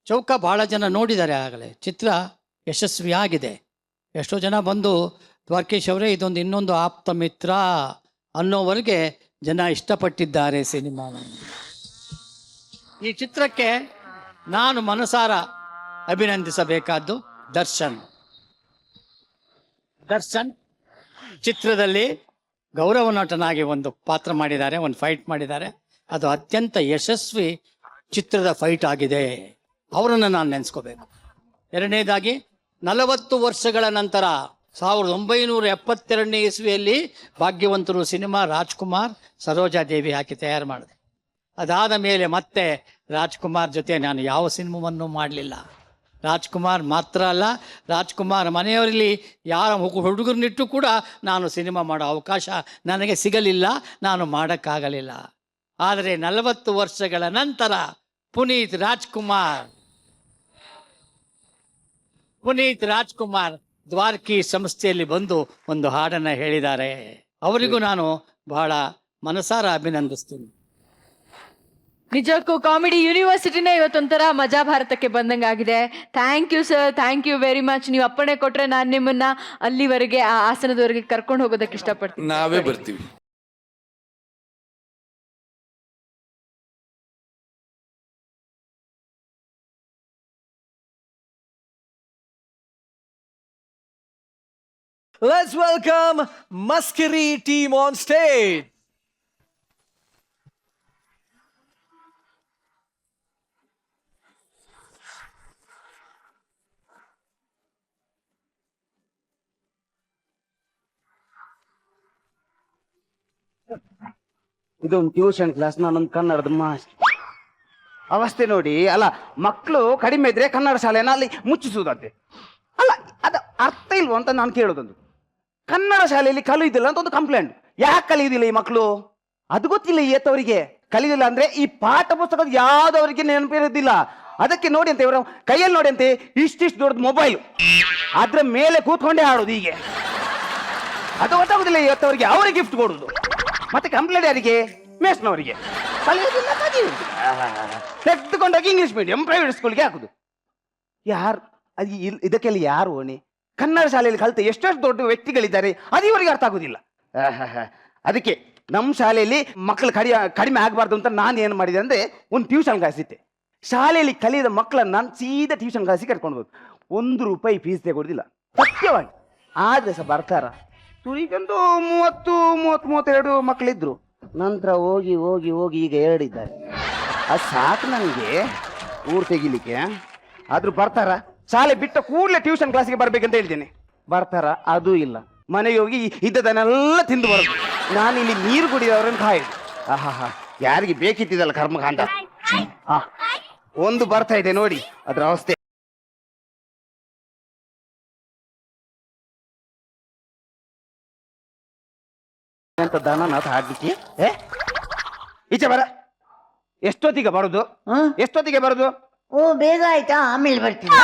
ಚೌಕ ಭಾಳ ಜನ ನೋಡಿದ್ದಾರೆ, ಆಗಲೇ ಚಿತ್ರ ಯಶಸ್ವಿಯಾಗಿದೆ. ಎಷ್ಟೋ ಜನ ಬಂದು ದ್ವಾರಕೀಶ್ ಅವರೇ ಇದೊಂದು ಇನ್ನೊಂದು ಆಪ್ತ ಮಿತ್ರ ಅನ್ನೋವರೆಗೆ ಜನ ಇಷ್ಟಪಟ್ಟಿದ್ದಾರೆ ಸಿನಿಮಾವನ್ನು. ಈ ಚಿತ್ರಕ್ಕೆ ನಾನು ಮನಸಾರ ಅಭಿನಂದಿಸಬೇಕಾದ್ದು ದರ್ಶನ್ ಚಿತ್ರದಲ್ಲಿ ಗೌರವ ನಟನಾಗಿ ಒಂದು ಪಾತ್ರ ಮಾಡಿದ್ದಾರೆ, ಒಂದು ಫೈಟ್ ಮಾಡಿದ್ದಾರೆ. ಅದು ಅತ್ಯಂತ ಯಶಸ್ವಿ ಚಿತ್ರದ ಫೈಟ್ ಆಗಿದೆ. ಅವರನ್ನು ನಾನು ನೆನೆಸ್ಕೋಬೇಕು. ಎರಡನೇದಾಗಿ 40 ವರ್ಷಗಳ ನಂತರ 1972ನೇ ಇಸ್ವಿಯಲ್ಲಿ ಭಾಗ್ಯವಂತರು ಸಿನಿಮಾ ರಾಜ್ಕುಮಾರ್ ಸರೋಜಾದೇವಿ ಹಾಕಿ ತಯಾರು ಮಾಡಿದೆ. ಅದಾದ ಮೇಲೆ ಮತ್ತೆ ರಾಜ್ಕುಮಾರ್ ಜೊತೆ ನಾನು ಯಾವ ಸಿನಿಮಾವನ್ನು ಮಾಡಲಿಲ್ಲ. ರಾಜ್ಕುಮಾರ್ ಮಾತ್ರ ಅಲ್ಲ, ರಾಜ್ಕುಮಾರ್ ಮನೆಯವರಲ್ಲಿ ಯಾರ ಹುಡುಗರನ್ನಿಟ್ಟು ಕೂಡ ನಾನು ಸಿನಿಮಾ ಮಾಡೋ ಅವಕಾಶ ನನಗೆ ಸಿಗಲಿಲ್ಲ, ನಾನು ಮಾಡೋಕ್ಕಾಗಲಿಲ್ಲ. ಆದರೆ 40 ವರ್ಷಗಳ ನಂತರ ಪುನೀತ್ ರಾಜ್ಕುಮಾರ್ ದ್ವಾರಕಿ ಸಂಸ್ಥೆಯಲ್ಲಿ ಬಂದು ಒಂದು ಹಾಡನ್ನು ಹೇಳಿದ್ದಾರೆ. ಅವರಿಗೂ ನಾನು ಬಹಳ ಮನಸಾರ ಅಭಿನಂದಿಸ್ತೀನಿ. ನಿಜಕ್ಕೂ ಕಾಮಿಡಿ ಯೂನಿವರ್ಸಿಟಿನ ಇವತ್ತೊಂಥರ ಮಜಾ ಭಾರತಕ್ಕೆ ಬಂದಂಗಾಗಿದೆ. Thank you sir, thank you very much. ನೀವು ಅಪ್ಪಣೆ ಕೊಟ್ರೆ ನಾನು ನಿಮ್ಮನ್ನ ಅಲ್ಲಿವರೆಗೆ, ಆ ಆಸನದವರೆಗೆ ಕರ್ಕೊಂಡು ಹೋಗೋದಕ್ಕೆ ಇಷ್ಟಪಡ್ತೀನಿ. ನಾವೇ ಬರ್ತೀವಿ. Let's welcome Maskeri team on stage. ಇದೊಂದು ಟ್ಯೂಷನ್ ಕ್ಲಾಸ್, ನಾನೊಂದು ಕನ್ನಡದ ಮಾಸ್ಟರ್. ಅವಸ್ಥೆ ನೋಡಿ. ಅಲ್ಲ, ಮಕ್ಕಳು ಕಡಿಮೆ ಇದ್ರೆ ಕನ್ನಡ ಶಾಲೆನ ಅಲ್ಲಿ ಮುಚ್ಚಿಸುವುದಂತೆ. ಅಲ್ಲ, ಅದು ಅರ್ಥ ಇಲ್ವೋ ಅಂತ ನಾನು ಕೇಳೋದೊಂದು. ಕನ್ನಡ ಶಾಲೆಯಲ್ಲಿ ಕಲಿಯುವುದಿಲ್ಲ ಅಂತ ಒಂದು ಕಂಪ್ಲೇಂಟ್. ಯಾಕೆ ಕಲಿಯುವುದಿಲ್ಲ ಈ ಮಕ್ಕಳು? ಅದು ಗೊತ್ತಿಲ್ಲ ಈ ಎತ್ತವರಿಗೆ. ಕಲಿಯುವುದಿಲ್ಲ ಅಂದ್ರೆ ಈ ಪಾಠ ಪುಸ್ತಕದ ಯಾವ್ದವರಿಗೆ ನೆನಪಿರೋದಿಲ್ಲ. ಅದಕ್ಕೆ ನೋಡಿ ಅಂತ ಇವರ ಕೈಯಲ್ಲಿ ನೋಡಿ ಅಂತೆ ಇಷ್ಟಿಷ್ಟು ದೊಡ್ಡದು ಮೊಬೈಲ್, ಅದ್ರ ಮೇಲೆ ಕೂತ್ಕೊಂಡೇ ಆಡೋದು. ಹೀಗೆ ಅದು ಗೊತ್ತಾಗುದಿಲ್ಲ ಈ ಎತ್ತವರಿಗೆ. ಅವರಿಗೆ ಗಿಫ್ಟ್ ಕೊಡುದು, ಮತ್ತೆ ಕಂಪ್ಲೇಂಟ್ ಯಾರಿಗೆ? ಮೇಷ್ನವರಿಗೆ. ಕಲಿಯೋದಿಲ್ಲ, ತೆಗೆದುಕೊಂಡೋಗಿ ಇಂಗ್ಲಿಷ್ ಮೀಡಿಯಂ ಪ್ರೈವೇಟ್ ಸ್ಕೂಲ್ಗೆ ಹಾಕುದು. ಯಾರು ಅದು? ಇದಕ್ಕೆಲ್ಲ ಯಾರು ಓಣಿ? ಕನ್ನಡ ಶಾಲೆಯಲ್ಲಿ ಕಲಿತ ಎಷ್ಟೆಷ್ಟು ದೊಡ್ಡ ವ್ಯಕ್ತಿಗಳಿದ್ದಾರೆ, ಅದು ಇವರಿಗೆ ಅರ್ಥ ಆಗುದಿಲ್ಲ. ಅದಕ್ಕೆ ನಮ್ಮ ಶಾಲೆಯಲ್ಲಿ ಮಕ್ಕಳು ಕಡಿಮೆ ಆಗಬಾರ್ದು ಅಂತ ನಾನು ಏನು ಮಾಡಿದೆ ಅಂದ್ರೆ ಒಂದು ಟ್ಯೂಷನ್ ಕ್ಲಾಸಿತ್ತೆ. ಶಾಲೆಯಲ್ಲಿ ಕಲಿಯದ ಮಕ್ಕಳನ್ನ ನಾನು ಸೀದಾ ಟ್ಯೂಷನ್ ಕ್ಲಾಸಿಗೆ ಕರ್ಕೊಂಡು ಹೋಗುದು. 1 ರೂಪಾಯಿ ಫೀಸ್ ತಗೊಳ್ದಿಲ್ಲ, ಸತ್ಯವಾಗಿ. ಆದ್ರೆ ಸಹ ಬರ್ತಾರ. ತುರಿಗೊಂದು 30-32 ಮಕ್ಕಳಿದ್ರು. ನಂತರ ಹೋಗಿ ಹೋಗಿ ಹೋಗಿ ಈಗ 2 ಇದ್ದಾರೆ. ಅದು ಸಾಕು ನನಗೆ ಊರು ತೆಗಿಲಿಕ್ಕೆ. ಆದ್ರೂ ಬರ್ತಾರ. ಶಾಲೆ ಬಿಟ್ಟ ಕೂಡಲೇ ಟ್ಯೂಷನ್ ಕ್ಲಾಸಿಗೆ ಬರ್ಬೇಕಂತ ಹೇಳ್ತೇನೆ. ಬರ್ತಾರ? ಅದೂ ಇಲ್ಲ. ಮನೆಗೆ ಹೋಗಿ ಇದ್ದದನ್ನೆಲ್ಲ ತಿಂದು ಬರೋದು. ನಾನು ಇಲ್ಲಿ ನೀರು ಕುಡಿದವ್ರನ್ನ ಕಾಯುದು. ಆಹಾ, ಯಾರಿಗೆ ಬೇಕಿತ್ತಿದಲ್ಲ ಕರ್ಮಕಾಂಡ. ಒಂದು ಬರ್ತಾ ಇದೆ ನೋಡಿ ಅದ್ರ ಅವಸ್ಥೆ. ಅಂತ ದನ ಹಾಡ್ಲಿಕ್ಕೆ ಈಚೆ ಬರ. ಎಷ್ಟೊತ್ತಿಗೆ ಬರುದು? ಎಷ್ಟೊತ್ತಿಗೆ ಬರುದು? ಓ, ಬೇಗ ಆಯ್ತಾ? ಆಮೇಲೆ ಬರ್ತೀನಿ.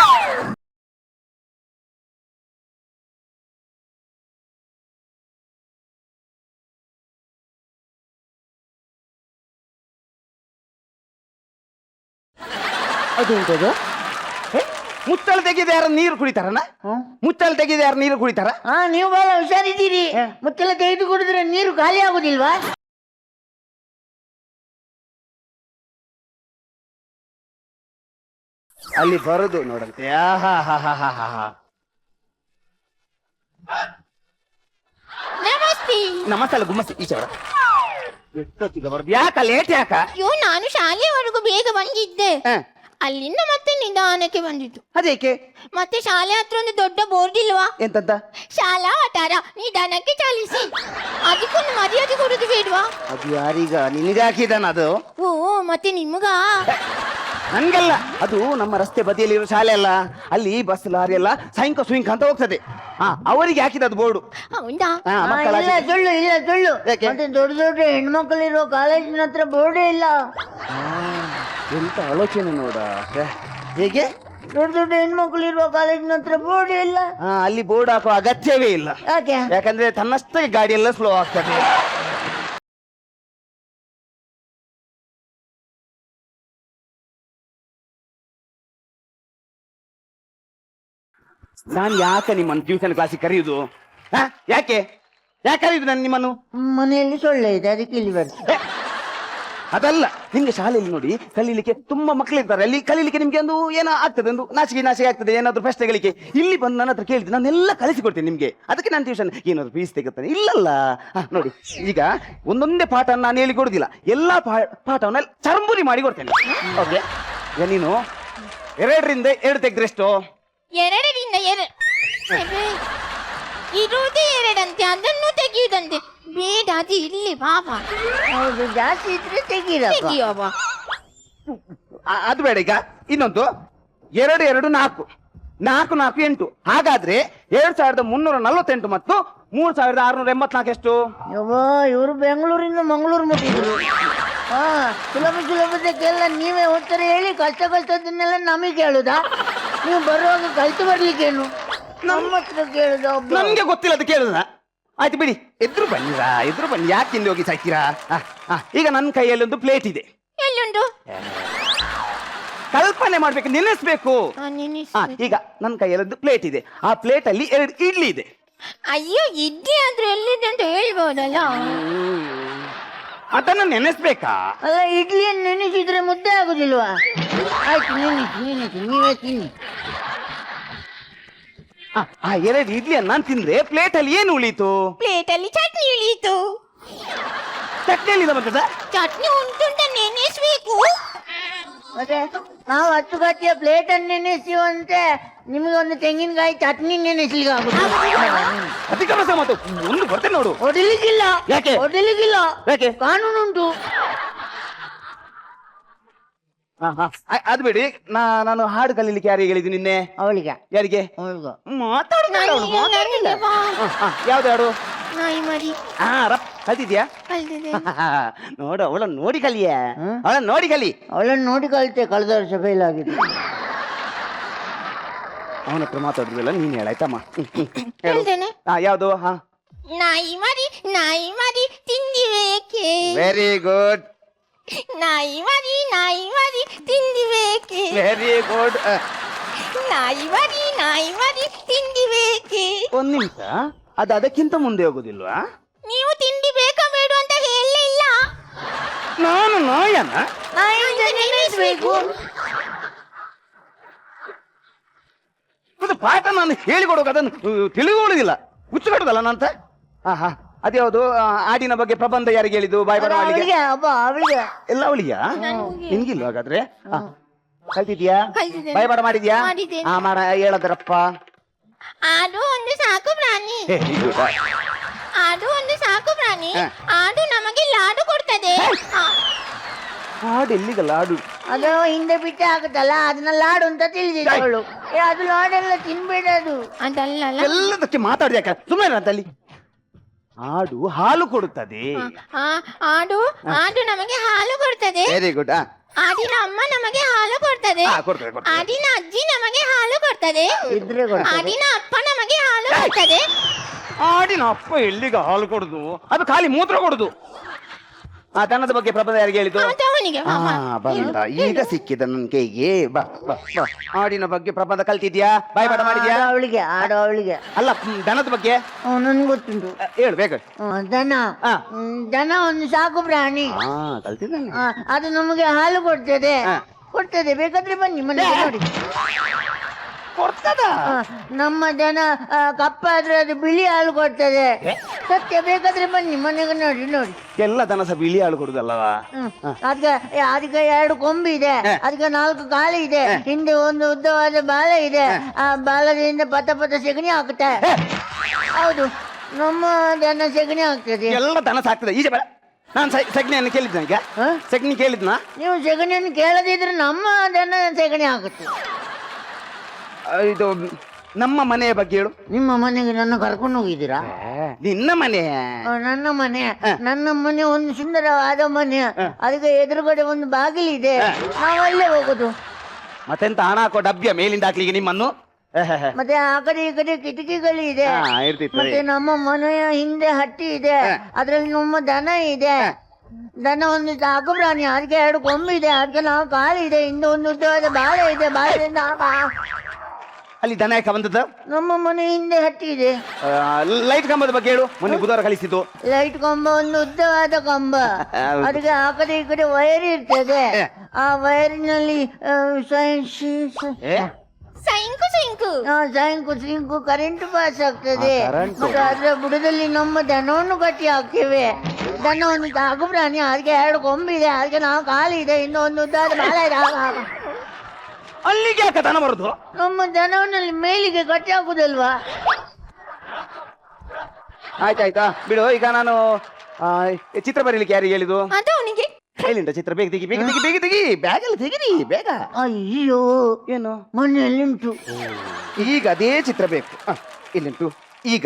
ಅದೇಂಟದು? ಮುಚ್ಚಳ ತೆಗೆದ ಯಾರು ನೀರು ಕುಡಿತಾರನ? ಮುಚ್ಚಳ ತೆಗೆದ ಯಾರು ನೀರು ಕುಡಿತಾರ? ನೀವು ಬಹಳ ಹುಷಾರಿದ್ದೀರಿ. ಮುಚ್ಚಲ ತೆಗೆದು ಕುಡಿದ್ರೆ ನೀರು ಖಾಲಿ ಆಗುದಿಲ್ವಾ? ಅಲ್ಲಿ ಬರುದು ನೋಡಂತೆ. ನಮಸ್ತೆ ಅಲ್ಲ, ಗುಮ್ಮಸ್ತಿ ಈಚೆ ಬರ. ಎಷ್ಟೊತ್ತಿಗೆ ಬರುದು? ಯಾಕ ಲೇಟ್ ಯಾಕ? ಅಯ್ಯೋ, ನಾನು ಶಾಲೆವರೆಗೂ ಬೇಗ ಬಂದಿದ್ದೆ. ಅಲ್ಲಿಂದ ಮತ್ತೆ ನಿಧಾನಕ್ಕೆ ಬಂದಿದ್ದು. ಅದೇಕೆ? ಮತ್ತೆ ಶಾಲೆ ಹತ್ರ ಒಂದು ದೊಡ್ಡ ಬೋರ್ಡ್ ಇಲ್ವಾ? ಎಂತಂತ? ಶಾಲಾ ವಠಾರ ನಿಧಾನಕ್ಕೆ ಚಾಲಿಸಿ. ಅದಕ್ಕೊಂದು ಮರ್ಯಾದೆ ಕೊಡುದು ಬೇಡ್ವಾ? ಅದು ಯಾರೀಗ ನಿನಗೆ ಹಾಕಿದಾನ ಅದು? ಓ, ಮತ್ತೆ ನಿಮ್ಗ? ನನ್ಗಲ್ಲ, ಅದು ನಮ್ಮ ರಸ್ತೆ ಬದಿಯಲ್ಲಿರೋ ಶಾಲೆ ಅಲ್ಲ. ಅಲ್ಲಿ ಬಸ್ ಲಾರಿ ಎಲ್ಲ ಸೈಂಕ ಸುಯಿಂಕ ಅಂತ ಹೋಗ್ತದೆ. ಅವರಿಗೆ ಹಾಕಿದ ಅದು ಬೋರ್ಡು. ಹೌದಾ? ಮಕ್ಕಳ ಸುಳ್ಳು ಇಲ್ಲ, ಸುಳ್ಳು. ಮತ್ತೆ ದೊಡ್ಡ ದೊಡ್ಡ ಹೆಣ್ಮಕ್ಳಿರೋ ಕಾಲೇಜಿನ ಹತ್ರ ಬೋರ್ಡೇ ಇಲ್ಲ. ಎಂತ ಆಲೋಚನೆ ನೋಡ. ಹೇಗೆ? ದೊಡ್ಡ ದೊಡ್ಡ ಹೆಣ್ಮಕ್ಳಿರುವ ಕಾಲೇಜಿನ ಹತ್ರ ಬೋರ್ಡೇ ಇಲ್ಲ. ಅಲ್ಲಿ ಬೋರ್ಡ್ ಹಾಕೋ ಅಗತ್ಯವೇ ಇಲ್ಲ. ಯಾಕೆ? ಯಾಕಂದ್ರೆ ತನ್ನಷ್ಟೇ ಗಾಡಿ ಎಲ್ಲ ಸ್ಲೋ ಆಗ್ತದೆ. ನಾನು ಯಾಕೆ ನಿಮ್ಮನ್ನು ಟ್ಯೂಷನ್ ಕ್ಲಾಸಿಗೆ ಕರೆಯುದು? ಯಾಕೆ ಯಾಕೆ ಕರೆಯುದು ನಾನು ನಿಮ್ಮನ್ನು? ಮನೆಯಲ್ಲಿ ಸೊಳ್ಳೆ ಇದೆ, ಅದಕ್ಕೆ ಇಲ್ಲಿ ಬರ್ತೀನಿ. ಅದಲ್ಲ, ನಿಮ್ಗೆ ಶಾಲೆಯಲ್ಲಿ ನೋಡಿ ಕಲೀಲಿಕ್ಕೆ ತುಂಬಾ ಮಕ್ಕಳಿರ್ತಾರೆ. ಅಲ್ಲಿ ಕಲೀಲಿಕ್ಕೆ ನಿಮ್ಗೆ ಒಂದು ಏನೋ ಆಗ್ತದೆ, ಒಂದು ನಾಚಿಕೆ ಆಗ್ತದೆ, ಏನಾದ್ರು ಪ್ರಶ್ನೆಗಳಿಗೆ. ಇಲ್ಲಿ ಬಂದು ನನ್ನ ಹತ್ರ ಕೇಳಿದ್ರೆ ನಾನೆಲ್ಲ ಕಲಿಸಿಕೊಡ್ತೇನೆ ನಿಮ್ಗೆ. ಅದಕ್ಕೆ ನಾನು ಟ್ಯೂಷನ್ ಏನಾದ್ರು ಫೀಸ್ ತೆಗಿತಾನೆ ಇಲ್ಲಲ್ಲ. ನೋಡಿ, ಈಗ ಒಂದೊಂದೇ ಪಾಠ ನಾನು ಹೇಳಿ ಕೊಡುದಿಲ್ಲ, ಎಲ್ಲಾ ಪಾಠವನ್ನ ಚರಂಬುರಿ ಮಾಡಿ ಕೊಡ್ತೇನೆ. ಓಕೆ, ಈಗ ನೀನು 2ರಿಂದ 2 ತೆಗೆದ್ರೆಷ್ಟು? 2ರಿಂದ 2 ಇರುವುದೇ 2 ಅಂತೆ, ಅದನ್ನು ತೆಗೆಯುವುದಂತೆ. ಬೇಡ, ಅದು ಇಲ್ಲಿ ಬಾಬಾ. ಹೌದು, ಜಾಸ್ತಿ ಇದ್ರೆ ತೆಗಿಯವ. ಅದು ಬೇಡ. ಈಗ ಇನ್ನೊಂದು 2 2 4 4 4 8. ಹಾಗಾದ್ರೆ 7348 ಮತ್ತು 3684 ಎಷ್ಟು? ಇವರು ಬೆಂಗಳೂರಿಂದ ಮಂಗಳೂರು ಮುಟ್ಟಿದ್ರು. ಸುಲಭದಕ್ಕೆಲ್ಲ ನೀವೇ ಉತ್ತರ ಹೇಳಿ, ಕಷ್ಟದನ್ನೆಲ್ಲ ನಮಗೆ ಕೇಳುದಾ? ನೀವು ಬರುವಾಗ ಕಲ್ತು ಬರ್ಲಿಕ್ಕೇನು ನಮ್ಮ ಹತ್ರ ಕೇಳುದ? ನಮ್ಗೆ ಗೊತ್ತಿಲ್ಲ, ಅದು ಕೇಳುದ? ಆಯ್ತು ಬಿಡಿ, ಎದುರು ಬನ್ನಿರಾ, ಎದುರು ಬನ್ನಿ. ಯಾಕೆ ತಿಂದು ಹೋಗಿ ಸಾಯ್ತೀರಾ? ಈಗ ನನ್ನ ಕೈಯಲ್ಲಿ ಒಂದು ಪ್ಲೇಟ್ ಇದೆ. ಎಲ್ಲುಂಟು? ಕಲ್ಪನೆ ಮಾಡ್ಬೇಕು, ನೆನೆಸ್ಬೇಕು. ಈಗ ನನ್ನ ಕೈಯಲ್ಲಿ ಒಂದು ಪ್ಲೇಟ್ ಇದೆ. ಆ ಪ್ಲೇಟ್ ಅಲ್ಲಿ 2 ಇಡ್ಲಿ ಇದೆ. ಅಯ್ಯೋ, ಇಡ್ಲಿ ಆದ್ರೆ ಎಲ್ಲಿದೆ ಅಂತ ಹೇಳ್ಬೋದಲ್ಲ? ಅದನ್ನ ನೆನೆಸ್ಬೇಕಾ? ಅಲ್ಲ, ಇಡ್ಲಿಯನ್ನು ನೆನೆಸಿದ್ರೆ ಮುದ್ದೆ ಆಗುದಿಲ್ವಾ? ಆಯ್ತು, ನೆನೆಸಿ ನೀವೇ ತಿನ್ನಿ. ಆ 2 ಇಡ್ಲಿಯನ್ನು ನಾನು ತಿಂದ್ರೆ ಪ್ಲೇಟ್ ಅಲ್ಲಿ ಏನು ಉಳೀತು? ಪ್ಲೇಟ್ ಅಲ್ಲಿ ಚಟ್ನಿ ಉಳೀತು. ಚಟ್ನಿ ಎಲ್ಲಿಂದ ಬರ್ತದ? ಚಟ್ನಿ ಉಂಟುಂಟ ನೆನೆಸ್ಬೇಕು. ಮತ್ತೆ ನಾವು 10 ಗಟ್ಟಿಯ ಪ್ಲೇಟ್ ಅನ್ನು ನೆನೆಸ್ತೀವಂತೆ, ನಿಮಗೆ ಒಂದು ತೆಂಗಿನಕಾಯಿ ಚಟ್ನಿ ನೆನೆಸ್ಲಿಕ್ಕೆ ಆಗುದು. ಅಧಿಕ ಪ್ರಸ ಮಾತು ಒಂದು ಬರ್ತೇನೆ ನೋಡು. ಹೊಡಿಲಿಕ್ಕಿಲ್ಲ. ಯಾಕೆ? ಹೊಡಿಲಿಕ್ಕಿಲ್ಲ. ಯಾಕೆ? ಕಾನೂನುಂಟು. ಅದು ಬಿಡಿ, ನಾನು ಹಾಡು ಕಲೀಲಿಕ್ಕೆ ಯಾರಿಗೆ ಹೇಳಿದ್ದು ನಿನ್ನೆ? ಅವಳಿಗೆ. ಯಾರಿಗೆ? ಅವಳಿಗೆ. ಯಾವ್ದು ಹಾಡು? ನಾಯಿ ಮರಿ. ಕಲ್ತಿದ್ಯಾ? ನೋಡು, ಅವಳನ್ನು ನೋಡಿ ಕಲಿಯ. ಅವಳನ್ನು ನೋಡಿ ಕಲಿ. ಅವಳನ್ನು ನೋಡಿ ಕಲಿತೆ, ಕಳೆದ ವರ್ಷ ಫೇಲ್ ಆಗಿದೆ. ಅವನ ಹತ್ರ ಮಾತಾಡುದಿಲ್ಲ, ನೀನ್ ಹೇಳಾಯ್ತಮ್ಮ. ಹೇಳ್ತೇನೆ. ಯಾವ್ದು? ನಾಯಿ ಮರಿ ತಿಂದಿಬೇಕೆ? ವೆರಿ ಗುಡ್, ನಾಯಿ ಮರಿ ತಿಂದಿಬೇಕೆ? Very good. ನಾಯಿ ಮರಿ ತಿಂದಿಬೇಕೆ? ಒಂದ್ ನಿಮಿಷ, ಅದು ಅದಕ್ಕಿಂತ ಮುಂದೆ ಹೋಗುದಿಲ್ವಾ? ನೀವು ತಿಂಡಿ ಬೇಕಾ ಬೇಡ ಅಂತ ಹೇಳಲೇ ಇಲ್ಲ. ನಾನು ನಾಯನ ನೆನೆಸ್ಬೇಕು. ಅದು ಪಾಠ ನಾನು ಹೇಳಿಕೊಡುವಾಗ ಅದನ್ನು ತಿಳಿದುಕೊಳ್ಳುದಿಲ್ಲ, ಹುಚ್ಚುಕಟ್ಟದಲ್ಲ ನಂತ. ಅದ್ಯಾವುದು? ಆಡಿನ ಬಗ್ಗೆ ಪ್ರಬಂಧ ಯಾರಿಗೆ ಹೇಳಿದ್ದು? ಬಾಯ್ ಬರ ಅವಳಿಗೆ ಎಲ್ಲ ಅವಳಿಗೆ. ನಿನ್ಗಿಲ್ಲ ಹಾಗಾದ್ರೆ? ಕಲ್ತಿದ್ಯಾ? ಬಾಯ್ ಬರ ಮಾಡಿದ್ಯಾ? ಮಾಡ ಹೇಳದ್ರಪ್ಪ. ಆಡು ಒಂದು ಸಾಕು ಪ್ರಾಣಿ. ಆಡು ಒಂದು ಸಾಕು ಪ್ರಾಣಿ. ಆಡು ನಮಗೆ ಲಾಡು ಕೊಡ್ತದೆ. ಹಾಡು ಎಲ್ಲಿಗ ಲಾಡು? ಅದು ಹಿಂದೆ ಬಿಟ್ಟೆ ಆಗುತ್ತಲ್ಲ, ಅದನ್ನ ಲಾಡು ಅಂತ ತಿಳಿದಿದ್ದವಳು. ಅದು ಲಾಡೆಲ್ಲ ತಿನ್ಬೇಡದು ಅದಲ್ಲ. ಎಲ್ಲದಕ್ಕೆ ಮಾತಾಡ್ಯಾಕ ಸುಮ್ಮನೆ ಅಂತಲ್ಲಿ. ಆಡು ಹಾಲು ಕೊಡುತ್ತದೆ. ಆಡು ನಮಗೆ ಹಾಲು ಕೊಡ್ತದೆ. Very good. ಆಡಿನ ಅಮ್ಮ ನಮಗೆ ಹಾಲು ಕೊಡ್ತದೆ. ಆಡಿನ ಅಜ್ಜಿ ನಮಗೆ ಹಾಲು ಕೊಡ್ತದೆ. ಆಡಿನ ಅಪ್ಪ ನಮಗೆ ಹಾಲು ಕೊಡ್ತದೆ. ಆಡಿನ ಅಪ್ಪ ಎಲ್ಲಿಗ ಹಾಲು ಕೊಡುದು? ಅದು ಖಾಲಿ ಮೂತ್ರ ಕೊಡುದು. ದನದ ಬಗ್ಗೆ ಪ್ರಬಂಧ ಯಾರಿಗೆ ಹೇಳಿದ್ದು? ಬಂದ ಈಗ ಸಿಕ್ಕಿದ ನನ್ ಕೈಗೆ. ಬಾ ಬಾ ಬಾ. ಆಡಿನ ಬಗ್ಗೆ ಪ್ರಬಂಧ ಕಲ್ತಿದ್ಯಾ? ಬಾಯ್ ಪಾಠ ಮಾಡಿದ್ಯಾ? ಅವಳಿಗೆ ಅಲ್ಲ, ದನದ ಬಗ್ಗೆ ನನ್ಗೆ ಗೊತ್ತುಂಟು. ಹೇಳು ಬೇಗ. ದನ ಒಂದು ಸಾಕು ಪ್ರಾಣಿ. ಕಲ್ತಿದ್ದಾನೆ. ಅದು ನಮಗೆ ಹಾಲು ಕೊಡ್ತದೆ. ಬೇಕಾದ್ರೆ ಬನ್ನಿ ಮನೆಗೆ ನೋಡಿ. ಕೊಡ್ತದ? ನಮ್ಮ ದನ ಕಪ್ಪಾದ್ರೆ ಅದು ಬಿಳಿ ಹಾಲು ಕೊಡ್ತದೆ. ಸತ್ಯ, ಬೇಕಾದ್ರೆ ಬನ್ನಿ ಮನೆಗೆ ನೋಡಿ. ಎಲ್ಲ ದನ ಸಹ ಬಿಳಿ ಹಾಲು ಕೊಡುದಲ್ಲವಾ? ಅದಕ್ಕೆ 2 ಕೊಂಬು ಇದೆ, ಅದಕ್ಕೆ 4 ಕಾಲು ಇದೆ, ಹಿಂದೆ ಒಂದು ಉದ್ದವಾದ ಬಾಲ ಇದೆ. ಆ ಬಾಲದಿಂದ ಪತ ಸೆಗಣಿ ಹಾಕುತ್ತೆ. ಹೌದು, ನಮ್ಮ ದನ ಸೆಗಣಿ ಹಾಕ್ತದೆ. ಎಲ್ಲ ದನ ಸಾಕ್ತದೆ. ಈಜೆ ಬೇಡ, ನಾನು ಸಗಣಿಯನ್ನು ಕೇಳಿದ್ನ. ಈಗ ಸಗಣಿ ಕೇಳಿದ್ನ? ನೀವು ಸೆಗಣಿಯನ್ನು ಕೇಳದಿದ್ರೆ ನಮ್ಮ ದನ ಸೆಗಣಿ ಹಾಕುತ್ತೆ. ಇದು ನಮ್ಮ ಮನೆಯ ಬಗ್ಗೆ ಹೇಳು. ನಿಮ್ಮ ಮನೆಗೆ ನನ್ನ ಕರ್ಕೊಂಡು ಹೋಗಿದ್ದೀರಾ? ನಿನ್ನ ಮನೆ? ನನ್ನ ಮನೆ ಒಂದು ಸುಂದರವಾದ ಮನೆ. ಅದಕ್ಕೆ ಎದುರುಗಡೆ ಒಂದು ಬಾಗಿಲಿದೆ, ನಾವಲ್ಲೇ ಹೋಗುದು. ಮತ್ತೆಂತ ಹಣ ಹಾಕೋ ಡಬ್ಬಿಯ ಮೇಲಿಂದ ಹಾಕ್ಲಿಕ್ಕೆ ನಿಮ್ಮನ್ನು? ಮತ್ತೆ ಆ ಕಡೆ ಈ ಕಡೆ ಕಿಟಕಿಗಳಿದೆ. ಮತ್ತೆ ನಮ್ಮ ಮನೆಯ ಹಿಂದೆ ಹಟ್ಟಿ ಇದೆ, ಅದ್ರಲ್ಲಿ ನಮ್ಮ ದನ ಇದೆ. ದನ ಒಂದು ಸಾಕು ಪ್ರಾಣಿ, ಅದಕ್ಕೆ 2 ಕೊಂಬು ಇದೆ, ಅದಕ್ಕೆ 4 ಕಾಲು ಇದೆ, ಹಿಂದೆ ಒಂದು ಉದ್ದವಾದ ಬಾಳೆ ಇದೆ. ಬಾಳೆಯಿಂದ ಅಲ್ಲಿ ದನ ಯಾಕೆ ಬಂದದ್ದು? ನಮ್ಮ ಮನೆ ಹಿಂದೆ ಹಟ್ಟಿ ಇದೆ. ಲೈಟ್ ಕಂಬದ ಬಗ್ಗೆ ಹೇಳು. ಮೊನ್ನೆ ಬುಧವಾರ ಕಳಿಸಿದ್ದು ಲೈಟ್ ಕಂಬ ಒಂದು ಉದ್ದವಾದ ಕಂಬ, ಅದಕ್ಕೆ ಆ ಕಡೆ ಈ ಕಡೆ ವೈರ್ ಇರ್ತದೆ. ಆ ವೈರಿನಲ್ಲಿ ಸಿಂಕು ಕರೆಂಟ್ ಪಾಸ್ ಆಗ್ತದೆ. ಮತ್ತೆ ಅದರ ಬುಡದಲ್ಲಿ ನಮ್ಮ ದನವನ್ನು ಕಟ್ಟಿ ಹಾಕ್ತೇವೆ. ದನ ಒಂದು ಸಾಕು ಪ್ರಾಣಿ, ಅದಕ್ಕೆ 2 ಕೊಂಬಿದೆ, ಅದಕ್ಕೆ 4 ಕಾಲು ಇದೆ, ಇನ್ನೊಂದು ಉದ್ದಾದ ಬಾಳ ಇದೆ. ಅಲ್ಲಿಗೆ ಯಾಕೆ ದನ ಬರುದು? ನಮ್ಮ ದನವನ್ನಲ್ಲಿ ಮೇಲಿಗೆ ಕಟ್ಟಿ ಹಾಕುದಲ್ವಾ? ಆಯ್ತಾಯ್ತಾ ಬಿಡು. ಈಗ ನಾನು ಚಿತ್ರ ಬರೀಲಿಕ್ಕೆ ಯಾರಿಗೆ ಹೇಳಿದ್ದು? ಎಲ್ಲಿಂದ ಚಿತ್ರ? ಬೇಗ ತೆಗಿ, ಬೇಗ ತೆಗಿ, ಬೇಗ ತೆಗಿ, ಬ್ಯಾಗಲ್ಲಿ ತೆಗಿರಿ ಬೇಗ. ಅಯ್ಯೋ, ಏನು ಮನೆಯಲ್ಲಿ ಉಂಟು. ಈಗ ಅದೇ ಚಿತ್ರ ಬೇಕು. ಇಲ್ಲಿಂಟು. ಈಗ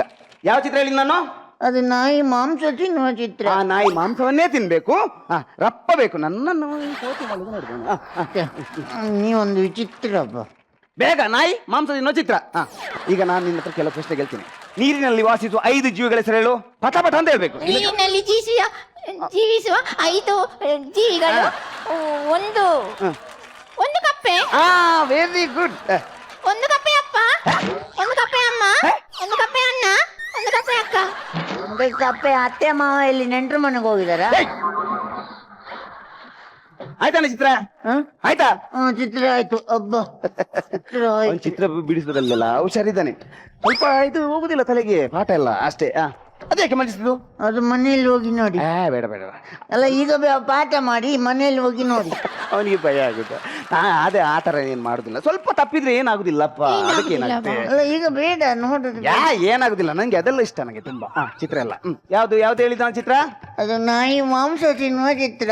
ಯಾವ ಚಿತ್ರ ಹೇಳಿ ನಾನು? ಅದು ನಾಯಿ ಮಾಂಸ ತಿನ್ನುವ ಚಿತ್ರ. ಆ ನಾಯಿ ಮಾಂಸವನ್ನೇ ತಿನ್ಬೇಕು. ರಪ್ಪ ಬೇಕು. ನನ್ನನ್ನು ನೀವೊಂದು ವಿಚಿತ್ರ. ಬೇಗ ನಾಯಿ ಮಾಂಸ ತಿನ್ನೋ ಚಿತ್ರ. ಈಗ ನಾನು ನಿನ್ನ ಹತ್ರ ಕೆಲವು ಪ್ರಶ್ನೆ ಕೇಳ್ತೀನಿ. ನೀರಿನಲ್ಲಿ ವಾಸಿಸುವ 5 ಜೀವಿಗಳ ಹೆಸರು ಹೇಳು. ಪಟ ಪಟ ಅಂತ ಹೇಳ್ಬೇಕು. ನೀರಿನಲ್ಲಿ ಜೀವಿಸುವ 5 ಜೀವಿಗಳು. ಒಂದು ಕಪ್ಪೆ. Very good. ಒಂದು ಕಪ್ಪೆ ಅಪ್ಪ, ಒಂದು ಕಪ್ಪೆ ಅಮ್ಮ, ಒಂದು ಕಪ್ಪೆ ಅಣ್ಣ, ಒಂದು ಕಪ್ಪೆ ಅಕ್ಕ. ಕಪ್ಪೆ ಅತ್ತೆ ಮಾವ ಇಲ್ಲಿ ನೆಂಟರು ಮನೆಗೆ ಹೋಗಿದಾರ. ಆಯ್ತಾನೆ ಚಿತ್ರ? ಆಯ್ತಾ? ಚಿತ್ರ ಆಯ್ತು. ಹಬ್ಬ ಚಿತ್ರ ಬಿಡಿಸೋದಲ್ಲ ಹುಷಾರಿದ್ದಾನೆ. ಸ್ವಲ್ಪ ಇದು ಹೋಗುದಿಲ್ಲ ತಲೆಗೆ ಪಾಠ ಎಲ್ಲ ಅಷ್ಟೇ. ಅದೇಕೆ ಮಲಗಿಸಿದ್ದು? ಅದು ಮನೇಲಿ ಹೋಗಿ ನೋಡಿ. ಬೇಡ ಬೇಡ. ಅಲ್ಲ ಈಗ ಪಾಠ ಮಾಡಿ ಮನೇಲಿ ಹೋಗಿ ನೋಡಿ. ಅವನಿಗೆ ಭಯ ಆಗುತ್ತೆ. ಅದೇ ಆ ಥರ ಏನು ಮಾಡುದಿಲ್ಲ. ಸ್ವಲ್ಪ ತಪ್ಪಿದ್ರೆ ಏನಾಗುದಿಲ್ಲಪ್ಪ, ಅದಕ್ಕೆ ಏನಾಗುತ್ತೆ? ಅಲ್ಲ ಈಗ ಬೇಡ ನೋಡುದು. ಏನಾಗುದಿಲ್ಲ, ನಂಗೆ ಅದೆಲ್ಲ ಇಷ್ಟ, ನಂಗೆ ತುಂಬಾ. ಚಿತ್ರ ಎಲ್ಲ ಯಾವ್ದು ಯಾವ್ದು ಹೇಳಿದ ಚಿತ್ರ? ಅದು ನಾಯಿ ಮಾಂಸ ತಿನ್ನುವ ಚಿತ್ರ.